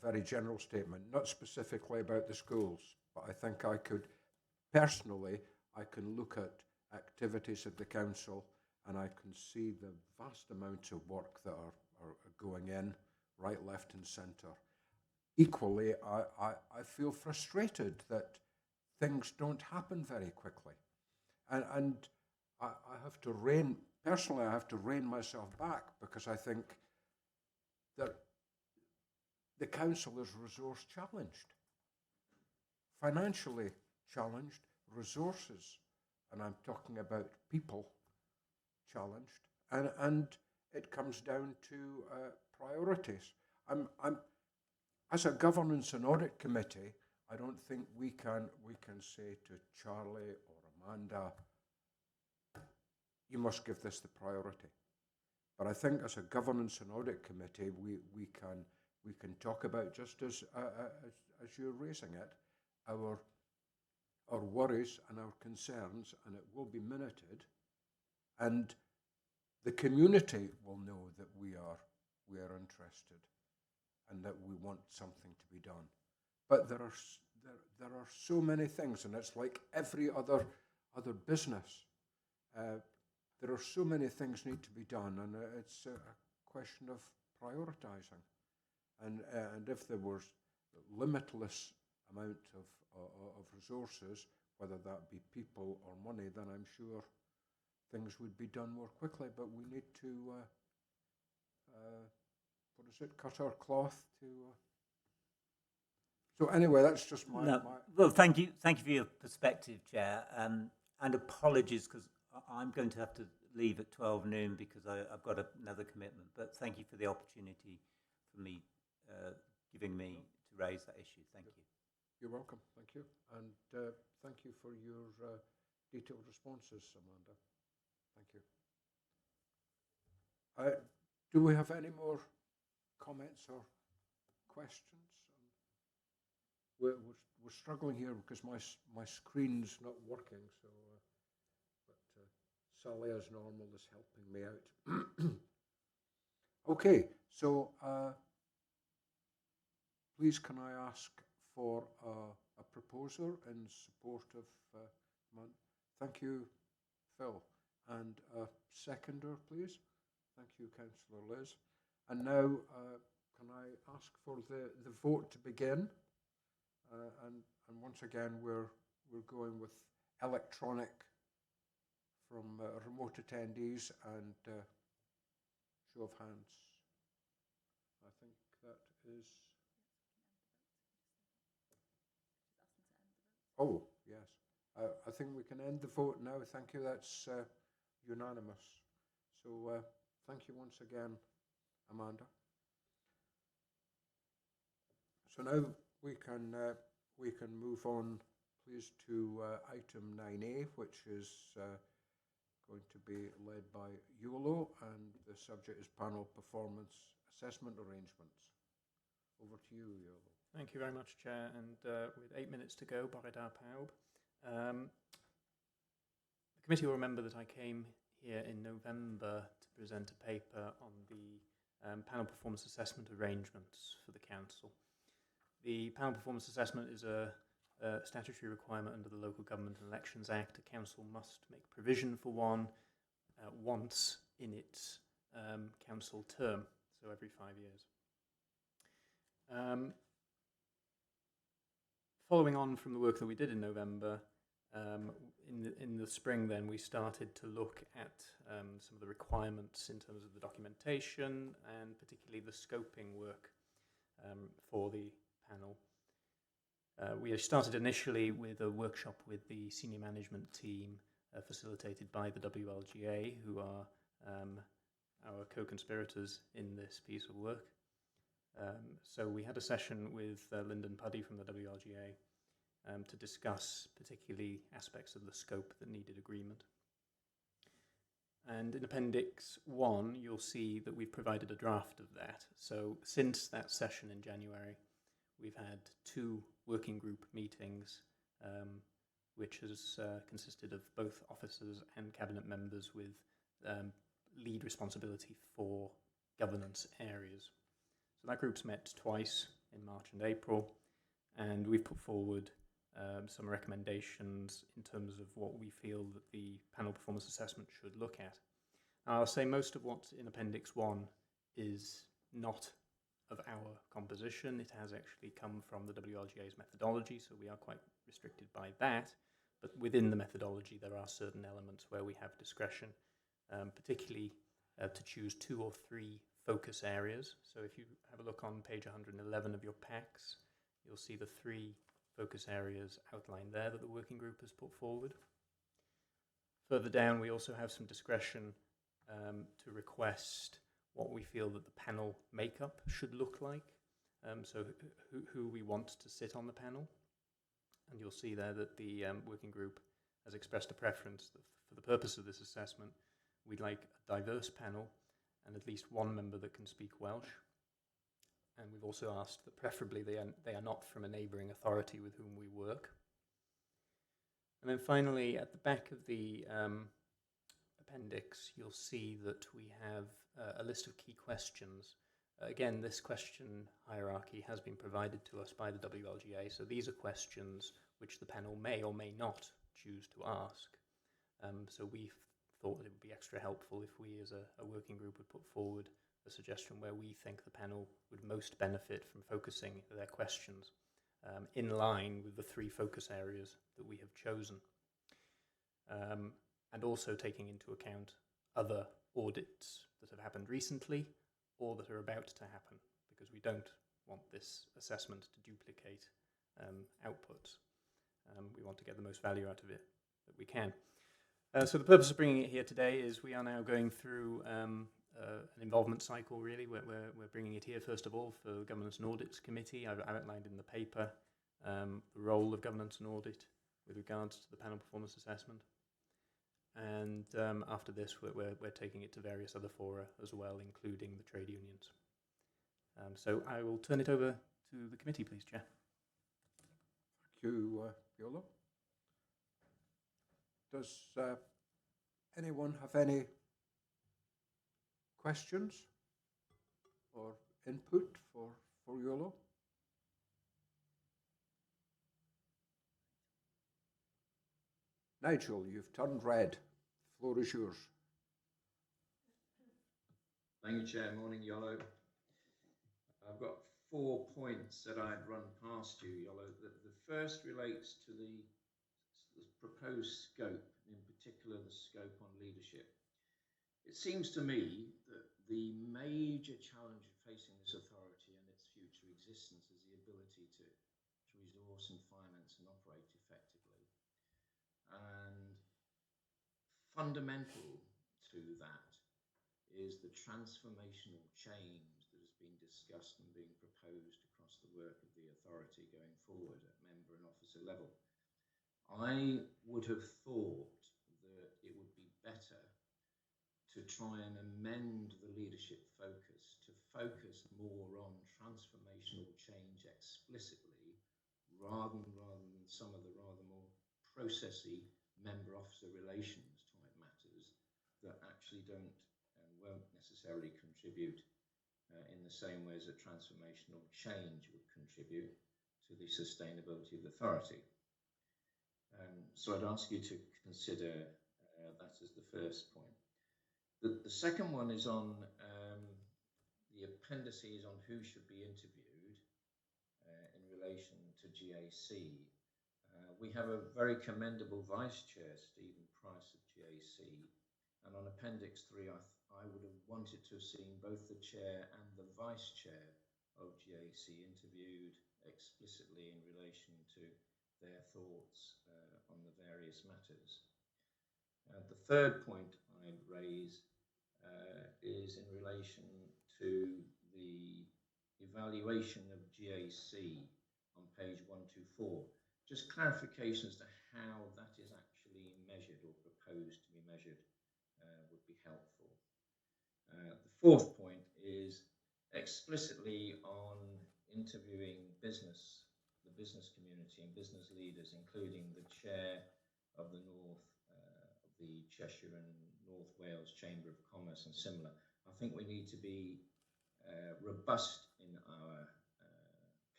very general statement, not specifically about the schools, but I think I could, personally, I can look at activities of the council and I can see the vast amounts of work that are going in, right, left and centre. Equally, I feel frustrated that things don't happen very quickly. And I have to personally, I have to rein myself back, because I think that the council is resource challenged, financially challenged, resources, and I'm talking about people challenged, and it comes down to priorities. As a governance and audit committee, I don't think we can say to Charlie or Amanda, you must give this the priority. But I think as a governance and audit committee, we can talk about, just as you're raising it, our worries and our concerns, and it will be minuted, and the community will know that we are interested and that we want something to be done. But there are so many things, and it's like every other business. There are so many things need to be done, and it's a question of prioritising. And if there was limitless amount of resources, whether that be people or money, then I'm sure things would be done more quickly. But we need to, cut our cloth to. So anyway, that's just my. Well, thank you for your perspective, Chair, and apologies because I'm going to have to leave at 12 noon because I've got another commitment. But thank you for the opportunity for me giving me to raise that issue. Thank you. You're welcome. Thank you, and thank you for your detailed responses, Amanda. Thank you. Do we have any more comments or questions? We're struggling here because my screen's not working, so but Sally, as normal, is helping me out. Okay, so please can I ask for a proposer in support of thank you, Phil, and a seconder, please. Thank you, Councillor Liz. And now can I ask for the vote to begin? And once again, we're going with electronic from remote attendees and show of hands. I think that is. Oh, yes. I think we can end the vote now. Thank you. That's unanimous. So thank you once again, Amanda. So now we can move on, please, to item 9A, which is going to be led by Yulo, and the subject is panel performance assessment arrangements. Over to you, Yulo. Thank you very much, Chair. And with 8 minutes to go, Barada Paub. The committee will remember that I came here in November to present a paper on the panel performance assessment arrangements for the council. The panel performance assessment is a statutory requirement under the Local Government and Elections Act. A council must make provision for one once in its council term, so every 5 years. Following on from the work that we did in November, in the spring then we started to look at some of the requirements in terms of the documentation and particularly the scoping work for the panel. We started initially with a workshop with the senior management team facilitated by the WLGA, who are our co-conspirators in this piece of work. So we had a session with Lyndon Puddy from the WLGA to discuss particularly aspects of the scope that needed agreement. And in Appendix 1, you'll see that we've provided a draft of that. So since that session in January, we've had 2 working group meetings, which has consisted of both officers and cabinet members with lead responsibility for governance areas. So that group's met twice in March and April, and we've put forward some recommendations in terms of what we feel that the panel performance assessment should look at. Now, I'll say most of what's in Appendix 1 is not of our composition. It has actually come from the WLGA's methodology, so we are quite restricted by that. But within the methodology, there are certain elements where we have discretion, particularly to choose 2 or 3 focus areas. So if you have a look on page 111 of your packs, you'll see the 3 focus areas outlined there that the working group has put forward. Further down, we also have some discretion to request what we feel that the panel makeup should look like, so who we want to sit on the panel. And you'll see there that the working group has expressed a preference that for the purpose of this assessment, we'd like a diverse panel and at least 1 member that can speak Welsh. And we've also asked that preferably they are not from a neighbouring authority with whom we work. And then finally, at the back of the appendix, you'll see that we have a list of key questions. Again, this question hierarchy has been provided to us by the WLGA, so these are questions which the panel may or may not choose to ask. So we thought that it would be extra helpful if we as a working group would put forward a suggestion where we think the panel would most benefit from focusing their questions in line with the 3 focus areas that we have chosen. And also taking into account other audits that have happened recently or that are about to happen, because we don't want this assessment to duplicate outputs. We want to get the most value out of it that we can. So the purpose of bringing it here today is we are now going through an involvement cycle, really. We're bringing it here, first of all, for the Governance and Audits Committee. I've outlined in the paper the role of Governance and Audit with regards to the panel performance assessment. And after this, we're taking it to various other fora as well, including the trade unions. So I will turn it over to the committee, please, Chair. Thank you, Viola. Does anyone have any questions or input for Yolo? Nigel, you've turned red. The floor is yours. Thank you, Chair. Morning, Yolo. I've got 4 points that I'd run past you, Yolo. The first relates to the proposed scope, in particular the scope on leadership. It seems to me that the major challenge facing this authority and its future existence is the ability to resource and finance and operate effectively. fundamental to that is the transformational change that has been discussed and being proposed across the work of the authority going forward at member and officer level. I would have thought that it would be better to try and amend the leadership focus to focus more on transformational change explicitly rather than some of the rather more processy member-officer relations type matters that actually don't and won't necessarily contribute in the same way as a transformational change would contribute to the sustainability of the authority. So I'd ask you to consider that as the first point. The second one is on the appendices on who should be interviewed in relation to GAC. We have a very commendable Vice Chair, Stephen Price of GAC, and on Appendix 3 I would have wanted to have seen both the Chair and the Vice Chair of GAC interviewed explicitly in relation to their thoughts on the various matters. The third point I'd raise is in relation to the evaluation of GAC on page 124. Just clarification as to how that is actually measured or proposed to be measured would be helpful. The fourth point is explicitly on interviewing the business community and business leaders, including the chair of the the Cheshire and North Wales Chamber of Commerce and similar. I think we need to be robust in our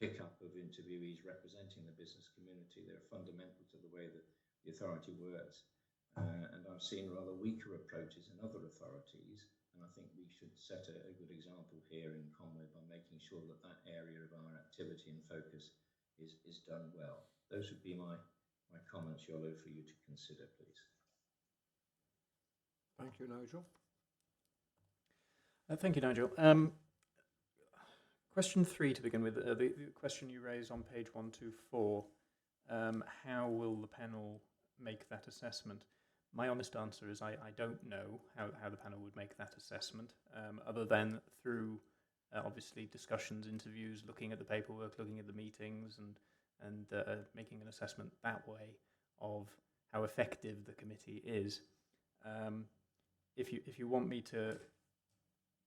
pickup of interviewees representing the business community. They're fundamental to the way that the authority works. And I've seen rather weaker approaches in other authorities, and I think we should set a good example here in Conway by making sure that that area of our activity and focus is done well. Those would be my comments, Yolo, for you to consider, please. Thank you, Nigel. Thank you, Nigel. Question 3 to begin with, the question you raised on page 124, how will the panel make that assessment? My honest answer is I don't know how the panel would make that assessment, other than through obviously discussions, interviews, looking at the paperwork, looking at the meetings, and making an assessment that way of how effective the committee is. If you want me to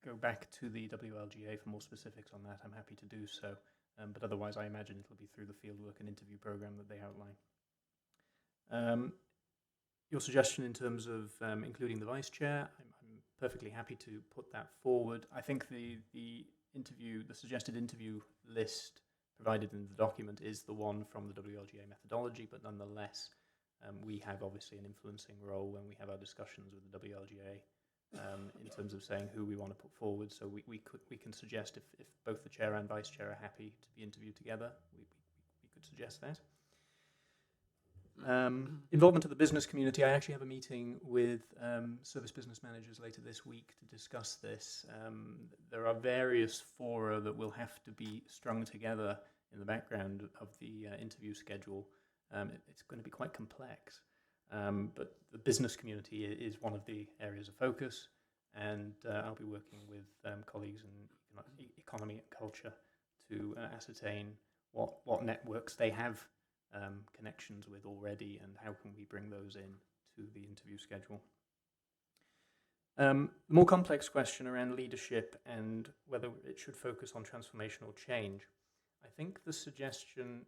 go back to the WLGA for more specifics on that, I'm happy to do so. But otherwise, I imagine it'll be through the fieldwork and interview program that they outline. Your suggestion in terms of including the vice chair, I'm perfectly happy to put that forward. I think the suggested interview list provided in the document is the one from the WLGA methodology, but nonetheless, we have obviously an influencing role when we have our discussions with the WLGA in terms of saying who we want to put forward. So we can suggest if both the chair and vice chair are happy to be interviewed together, we could suggest that. Involvement of the business community. I actually have a meeting with service business managers later this week to discuss this. There are various fora that will have to be strung together in the background of the interview schedule. It's going to be quite complex, but the business community is one of the areas of focus, and I'll be working with colleagues in economy and culture to ascertain what networks they have connections with already, and how can we bring those in to the interview schedule. The more complex question around leadership and whether it should focus on transformational change. I think the suggestion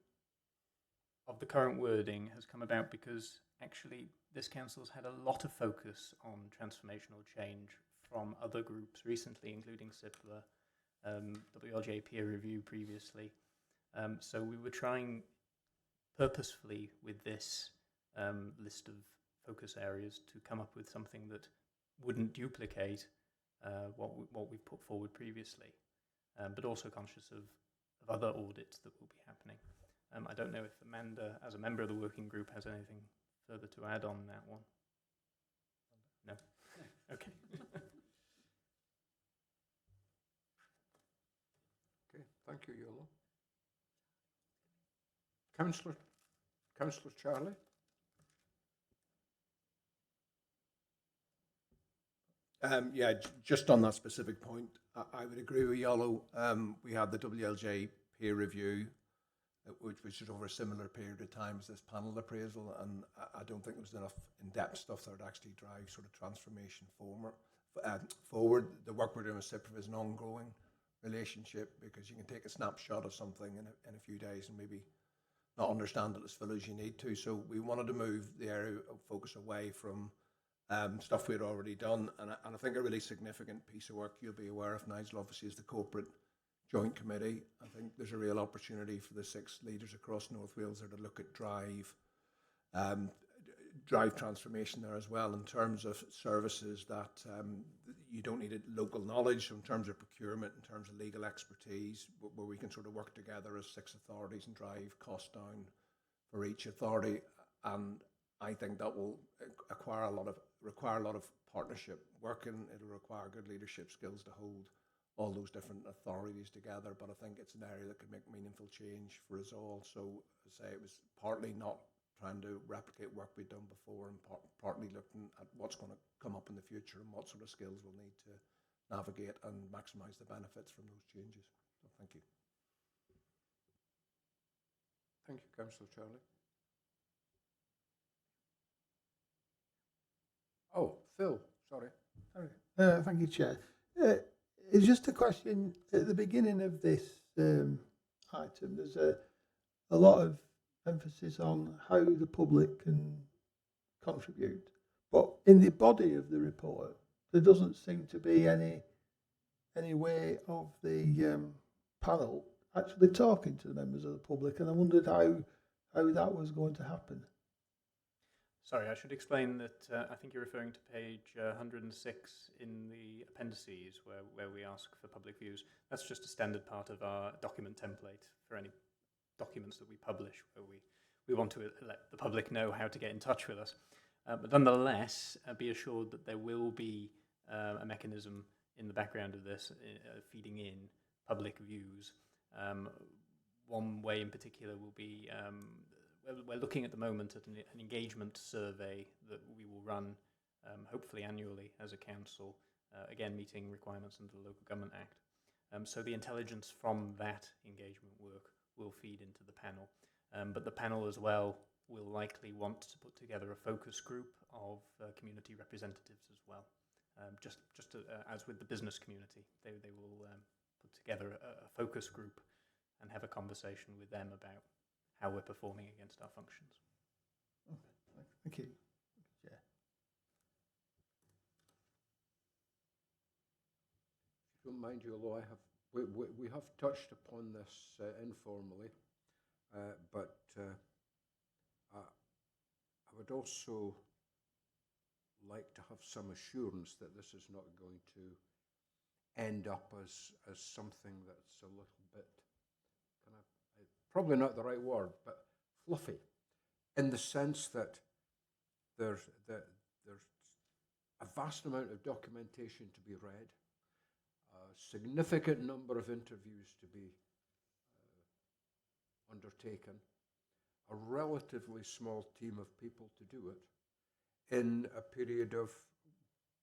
of the current wording has come about because actually this council's had a lot of focus on transformational change from other groups recently, including CIPLA, WLJ peer review previously. So we were trying purposefully with this list of focus areas to come up with something that wouldn't duplicate what we've put forward previously, but also conscious of other audits that will be happening. I don't know if Amanda, as a member of the working group, has anything further to add on that one. No? Okay. Okay, thank you, Yolo. Councillor Charlie. Yeah, just on that specific point, I would agree with Yolo. We had the WLJ peer review, which was over a similar period of time as this panel appraisal, and I don't think there was enough in-depth stuff that would actually drive sort of transformation forward. The work we're doing with CIPRA is an ongoing relationship, because you can take a snapshot of something in a few days and maybe not understand it as full as you need to. So we wanted to move the area of focus away from stuff we had already done, and I think a really significant piece of work you'll be aware of, Nigel, obviously, is the corporate joint committee. I think there's a real opportunity for the 6 leaders across North Wales there to look at drive transformation there as well, in terms of services that you don't need local knowledge, in terms of procurement, in terms of legal expertise, where we can sort of work together as 6 authorities and drive costs down for each authority. And I think that will require a lot of partnership work, and it'll require good leadership skills to hold all those different authorities together. But I think it's an area that could make meaningful change for us all. So I say it was partly not trying to replicate work we'd done before, and partly looking at what's going to come up in the future and what sort of skills we'll need to navigate and maximise the benefits from those changes. So thank you. Thank you, Councillor Charlie. Oh, Phil, sorry. Thank you, Chair. It's just a question. At the beginning of this item, there's a lot of emphasis on how the public can contribute. But in the body of the report, there doesn't seem to be any way of the panel actually talking to the members of the public, and I wondered how that was going to happen. Sorry, I should explain that I think you're referring to page 106 in the appendices, where we ask for public views. That's just a standard part of our document template for any documents that we publish, where we want to let the public know how to get in touch with us. But nonetheless, be assured that there will be a mechanism in the background of this feeding in public views. One way in particular will be we're looking at the moment at an engagement survey that we will run hopefully annually as a council, again meeting requirements under the Local Government Act. So the intelligence from that engagement work will feed into the panel. But the panel as well will likely want to put together a focus group of community representatives as well. Just as with the business community, they will put together a focus group and have a conversation with them about how we're performing against our functions. Okay, thank you. Yeah. If you don't mind, Yolo, we have touched upon this informally, but I would also like to have some assurance that this is not going to end up as something that's a little bit probably not the right word, but fluffy, in the sense that there's a vast amount of documentation to be read, a significant number of interviews to be undertaken, a relatively small team of people to do it in a period of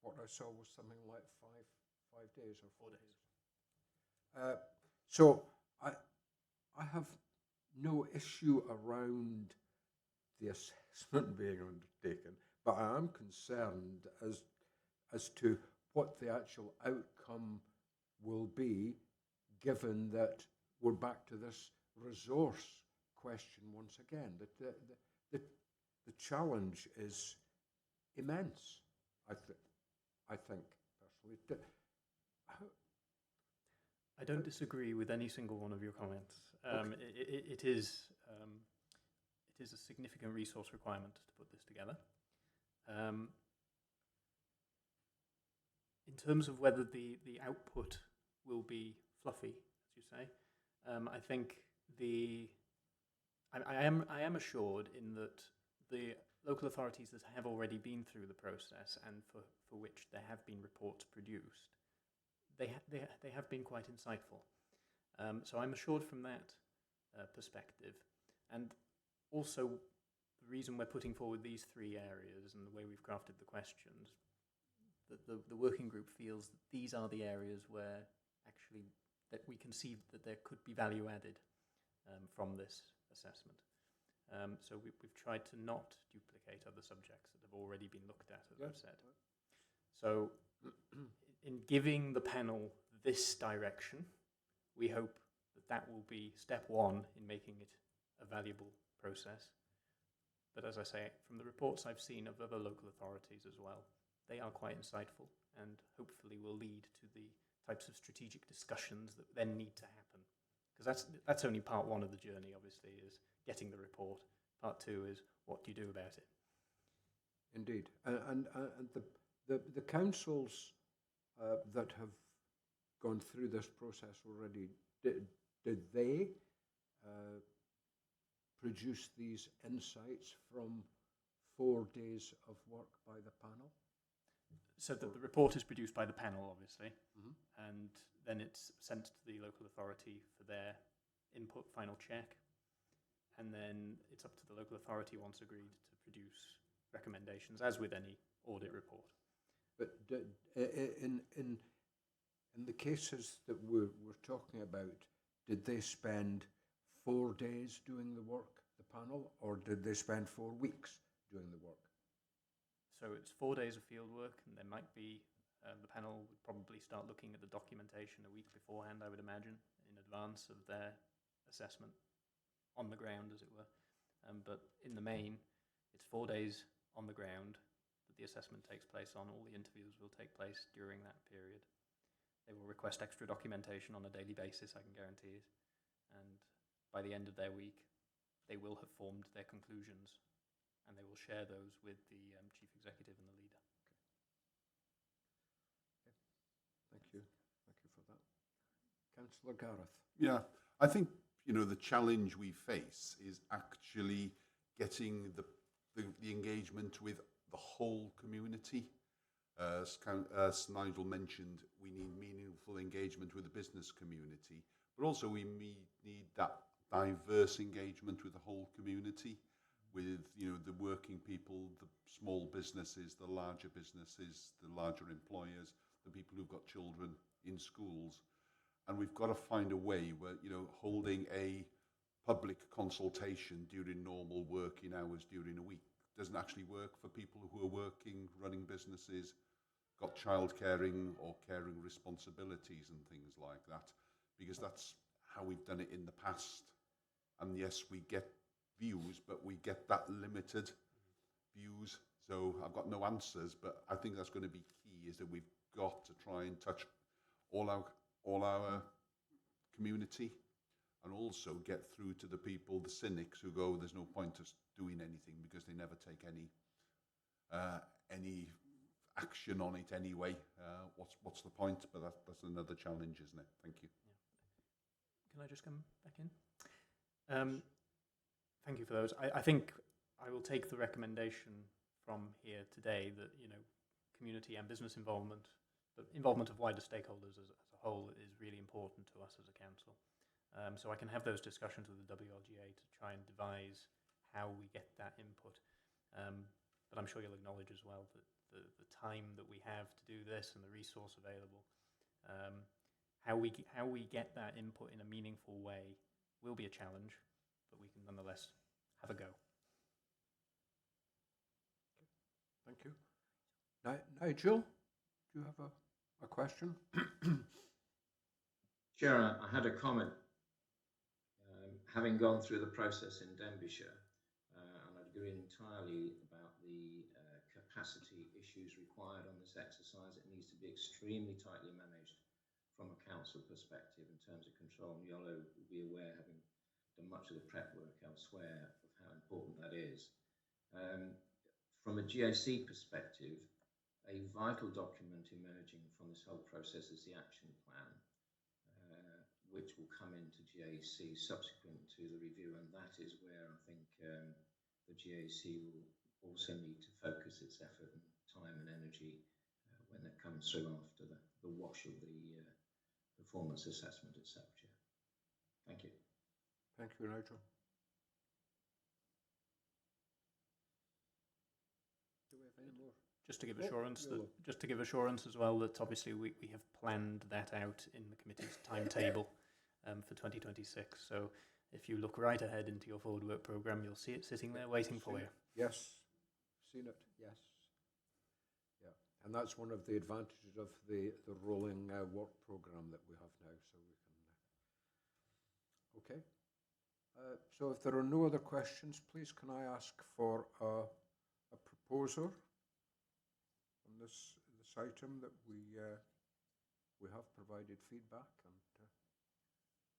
what I saw was something like five days or 4 days. So I have no issue around the assessment being undertaken, but I am concerned as to what the actual outcome will be, given that we're back to this resource question once again. That the challenge is immense. I think personally. I don't disagree with any single one of your comments. It is a significant resource requirement to put this together. In terms of whether the output will be fluffy, as you say, I think I am assured in that the local authorities that have already been through the process and for which there have been reports produced, they have been quite insightful. So I'm assured from that perspective. And also, the reason we're putting forward these 3 areas and the way we've crafted the questions, the working group feels that these are the areas where actually that we can see that there could be value added from this assessment. So we've tried to not duplicate other subjects that have already been looked at, as I've said. So in giving the panel this direction, we hope that that will be step one in making it a valuable process. But as I say, from the reports I've seen of other local authorities as well, they are quite insightful and hopefully will lead to the types of strategic discussions that then need to happen. Because that's only part one of the journey, obviously, is getting the report. Part two is what do you do about it? Indeed. And the councils that have gone through this process already, did they produce these insights from 4 days of work by the panel? So the report is produced by the panel, obviously, and then it's sent to the local authority for their input, final check, and then it's up to the local authority, once agreed, to produce recommendations, as with any audit report. But in the cases that we're talking about, did they spend 4 days doing the work, the panel, or did they spend 4 weeks doing the work? So it's 4 days of field work, and there might be, the panel would probably start looking at the documentation a week beforehand, I would imagine, in advance of their assessment, on the ground, as it were. But in the main, it's 4 days on the ground that the assessment takes place on. All the interviews will take place during that period. They will request extra documentation on a daily basis, I can guarantee it. And by the end of their week, they will have formed their conclusions, and they will share those with the chief executive and the leader. Thank you. Thank you for that. Councillor Gareth. Yeah, I think, you know, the challenge we face is actually getting the engagement with the whole community. As Nigel mentioned, we need meaningful engagement with the business community, but also we need that diverse engagement with the whole community, with, you know, the working people, the small businesses, the larger businesses, the larger employers, the people who've got children in schools. And we've got to find a way where, you know, holding a public consultation during normal working hours during a week doesn't actually work for people who are working, running businesses, got child caring or caring responsibilities and things like that, because that's how we've done it in the past. And yes, we get views, but we get that limited views. So I've got no answers, but I think that's going to be key, is that we've got to try and touch all our community, and also get through to the people, the cynics, who go, there's no point us doing anything because they never take any action on it anyway. What's the point? But that's another challenge, isn't it? Thank you. Yeah. Can I just come back in? Thank you for those. I think I will take the recommendation from here today that, you know, community and business involvement, the involvement of wider stakeholders as a whole, is really important to us as a council. So I can have those discussions with the WLGA to try and devise how we get that input. But I'm sure you'll acknowledge as well that the time that we have to do this and the resource available, how we get that input in a meaningful way will be a challenge, but we can nonetheless have a go. Thank you. Nigel, do you have a question? Chair, I had a comment. Having gone through the process in Denbighshire, and I'd agree entirely about the capacity issues required on this exercise. It needs to be extremely tightly managed from a council perspective in terms of control. And Yolo will be aware, having done much of the prep work elsewhere, of how important that is. From a GAC perspective, a vital document emerging from this whole process is the action plan, which will come into GAC subsequent to the review, and that is where I think the GAC will also need to focus its effort and time and energy when it comes through after the wash of the performance assessment itself, Chair. Thank you. Thank you, Nigel. Do we have any more just to give assurance as well that obviously we have planned that out in the committee's timetable for 2026. So if you look right ahead into your forward work programme, you'll see it sitting there waiting for you. Yes, seen it, yes. Yeah, and that's one of the advantages of the rolling work programme that we have now, so we can... okay. So if there are no other questions, please can I ask for a proposer on this item that we have provided feedback, and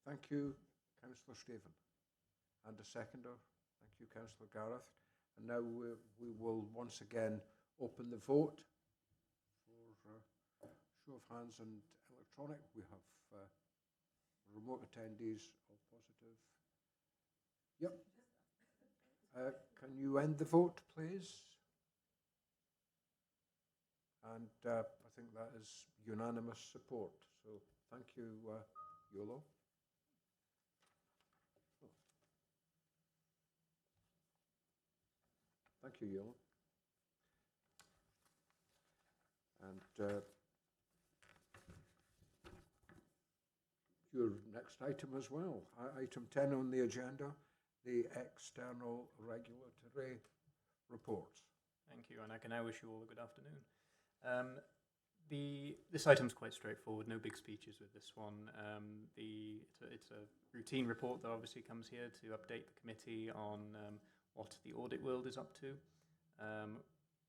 thank you, Councillor Stephen, and a seconder. Thank you, Councillor Gareth. And now we will once again open the vote for show of hands and electronic. We have remote attendees, all positive. Yep. Can you end the vote, please? And I think that is unanimous support. So thank you, Yolo. Thank you, Yolo. And your next item as well, item 10 on the agenda, the external regulatory reports. Thank you, and I can now wish you all a good afternoon. This item's quite straightforward, no big speeches with this one. It's a routine report that obviously comes here to update the committee on what the audit world is up to.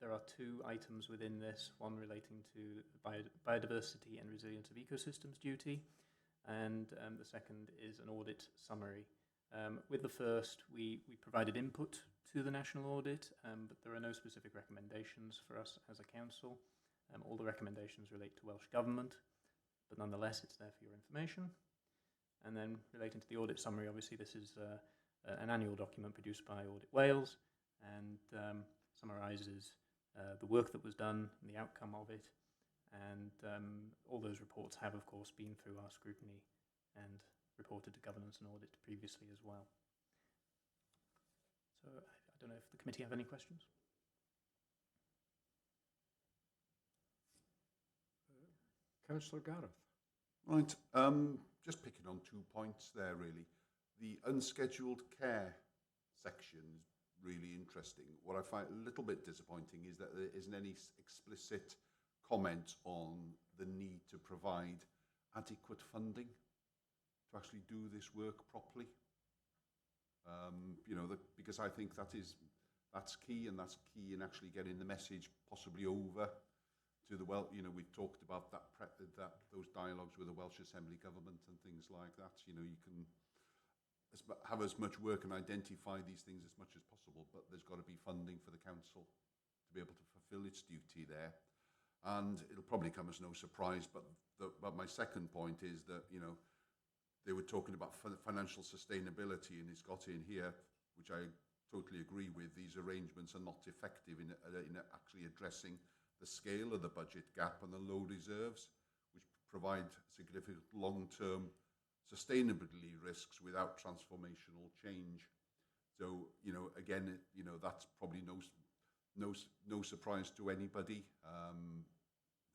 There are two items within this, one relating to biodiversity and resilience of ecosystems duty, and the second is an audit summary. With the first, we provided input to the national audit, but there are no specific recommendations for us as a council. All the recommendations relate to Welsh Government, but nonetheless it's there for your information. And then relating to the audit summary, obviously this is an annual document produced by Audit Wales, and summarises the work that was done and the outcome of it. And all those reports have, of course, been through our scrutiny and reported to Governance and Audit previously as well. So I don't know if the committee have any questions. Councillor Gareth. Right, just picking on 2 points there really. The unscheduled care section is really interesting. What I find a little bit disappointing is that there isn't any explicit comment on the need to provide adequate funding to actually do this work properly. You know, because I think that's key, and that's key in actually getting the message possibly over to the you know, we've talked about those dialogues with the Welsh Assembly Government and things like that. You know, you can have as much work and identify these things as much as possible, but there's got to be funding for the council to be able to fulfil its duty there. And it'll probably come as no surprise, but my second point is that, you know, they were talking about financial sustainability, and it's got in here, which I totally agree with. These arrangements are not effective in actually addressing the scale of the budget gap and the low reserves, which provide significant long-term sustainability risks without transformational change. So, you know, again, you know, that's probably no surprise to anybody.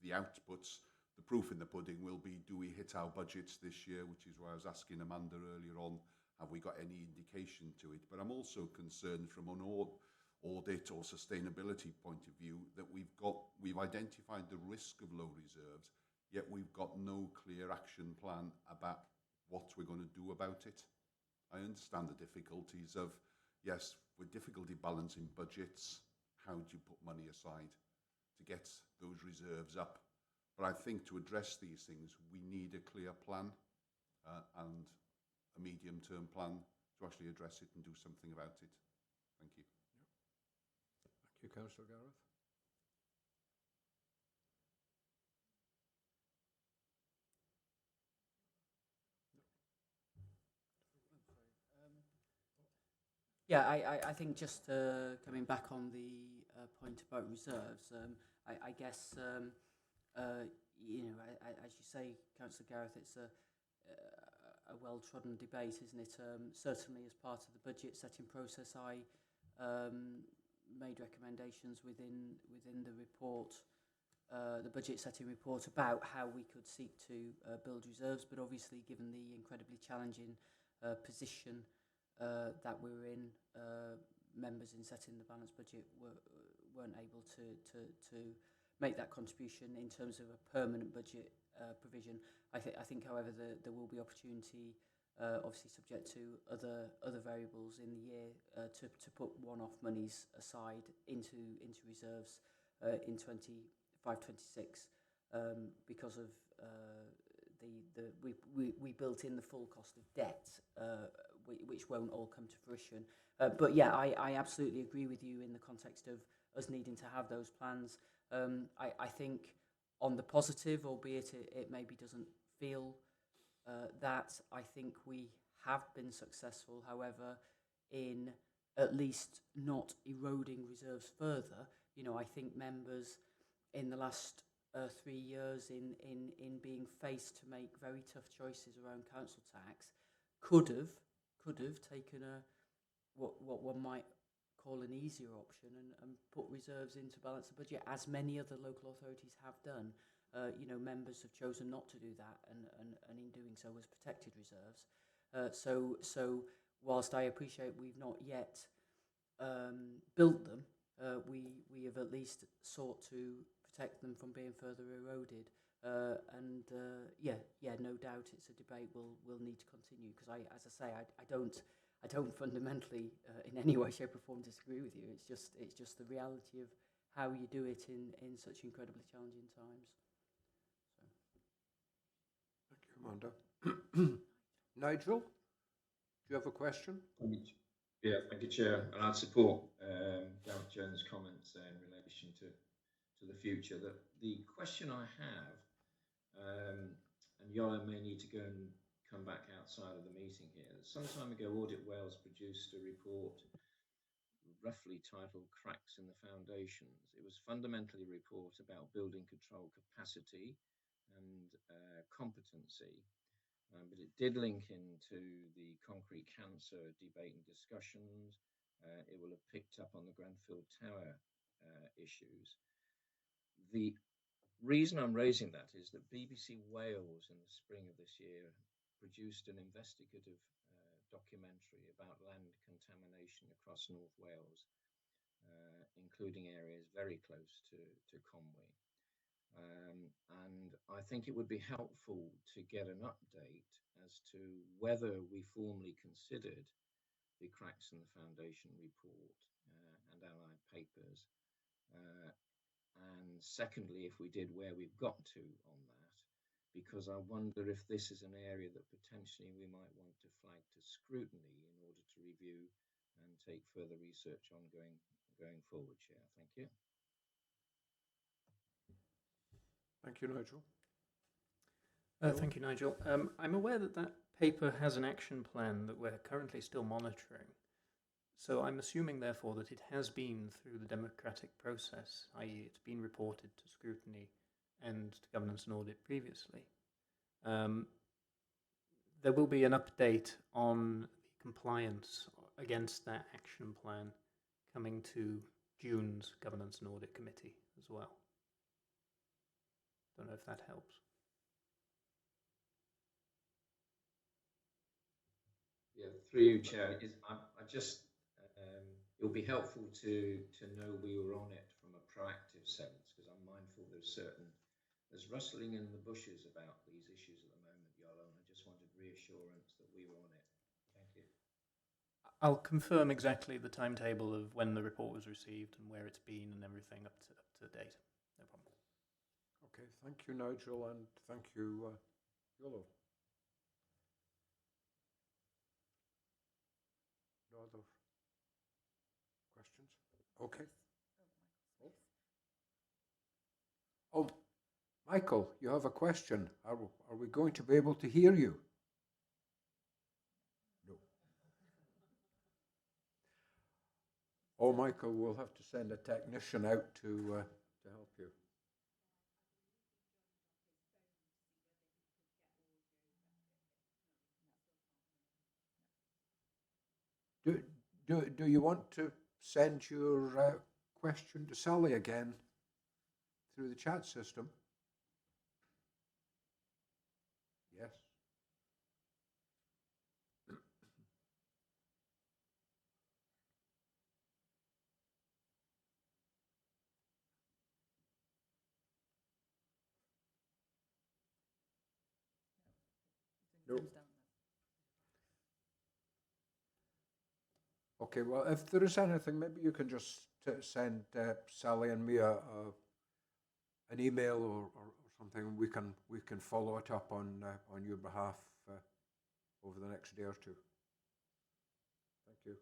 The outputs, the proof in the pudding will be, do we hit our budgets this year, which is why I was asking Amanda earlier on, have we got any indication to it? But I'm also concerned from an audit or sustainability point of view that we've identified the risk of low reserves, yet we've got no clear action plan about what we're going to do about it. I understand the difficulties of, yes, with difficulty balancing budgets, how do you put money aside to get those reserves up? But I think to address these things, we need a clear plan and a medium-term plan to actually address it and do something about it. Thank you. Thank you, Councillor Gareth. Yeah, I think just coming back on the point about reserves, I guess, you know, as you say, Councillor Gareth, it's a well-trodden debate, isn't it? Certainly as part of the budget setting process, I made recommendations within the report, the budget setting report, about how we could seek to build reserves. But obviously, given the incredibly challenging position that we're in, members in setting the balanced budget weren't able to make that contribution in terms of a permanent budget provision. I think, however, there will be opportunity, obviously subject to other variables in the year, to put one-off monies aside into reserves in 25-26 because of we built in the full cost of debt, which won't all come to fruition. But yeah, I absolutely agree with you in the context of us needing to have those plans. I think on the positive, albeit it maybe doesn't feel that, I think we have been successful, however, in at least not eroding reserves further. You know, I think members in the last 3 years in being faced to make very tough choices around council tax could have taken what one might call an easier option and put reserves into balance the budget, as many other local authorities have done. You know, members have chosen not to do that, and in doing so has protected reserves. So whilst I appreciate we've not yet built them, we have at least sought to protect them from being further eroded. Yeah, no doubt it's a debate we'll need to continue, because as I say, I don't fundamentally in any way, shape or form disagree with you. It's just the reality of how you do it in such incredibly challenging times. Thank you, Amanda. Nigel, do you have a question? Yeah, thank you, Chair. And I'd support Gareth Jones' comments in relation to the future. The question I have, and Yola may need to go and come back outside of the meeting here. Some time ago, Audit Wales produced a report roughly titled Cracks in the Foundations. It was fundamentally a report about building control capacity and competency, but it did link into the concrete cancer debate and discussions. It will have picked up on the Grenfell Tower issues. The reason I'm raising that is that BBC Wales in the spring of this year produced an investigative documentary about land contamination across North Wales, including areas very close to Conwy. And I think it would be helpful to get an update as to whether we formally considered the Cracks in the Foundation report and allied papers. And secondly, if we did, where we've got to on that, because I wonder if this is an area that potentially we might want to flag to scrutiny in order to review and take further research on going forward, Chair. Thank you. Thank you, Nigel. Thank you, Nigel. I'm aware that paper has an action plan that we're currently still monitoring. So I'm assuming, therefore, that it has been through the democratic process, i.e. it's been reported to scrutiny and to governance and audit previously. There will be an update on the compliance against that action plan coming to June's Governance and Audit Committee as well. Don't know if that helps. Yeah, through you, Chair. I just it will be helpful to know we were on it from a proactive sense, because I'm mindful there's rustling in the bushes about these issues at the moment, Yola, and I just wanted reassurance that we were on it. Thank you. I'll confirm exactly the timetable of when the report was received and where it's been and everything up to date. No problem. Okay, thank you, Nigel, and thank you, Yola. No other questions? Okay. Oh, Michael, you have a question. Are we going to be able to hear you? No. Oh, Michael, we'll have to send a technician out to help you. Do you want to send your question to Sally again through the chat system? Yes. No. Okay, well, if there is anything, maybe you can just send Sally and me an email or something. We can follow it up on your behalf over the next day or two. Thank you.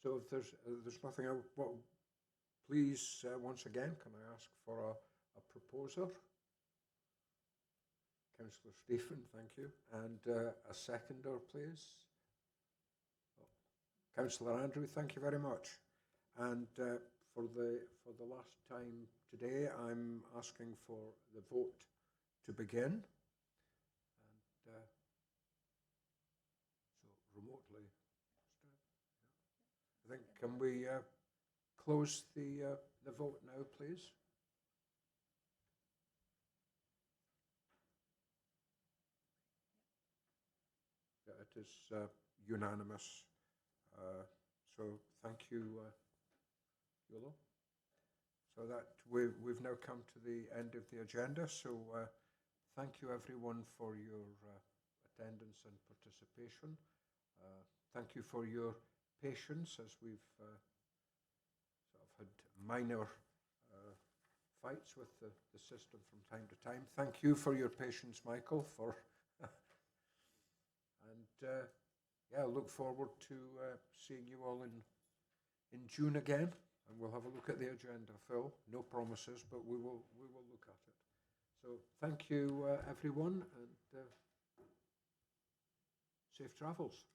So if there's nothing else, well, please once again, can I ask for a proposer? Councillor Stephen, thank you, and a seconder, please. Councillor Andrew, thank you very much. And for the last time today, I'm asking for the vote to begin. And so remotely. I think, can we close the vote now, please? Yeah, it is unanimous. So thank you, Yulo. So that we've now come to the end of the agenda. So thank you everyone for your attendance and participation. Thank you for your patience as we've sort of had minor fights with the system from time to time. Thank you for your patience, Michael, for and yeah, I look forward to seeing you all in June again, and we'll have a look at the agenda, Phil. No promises, but we will look at it. So thank you, everyone, and safe travels.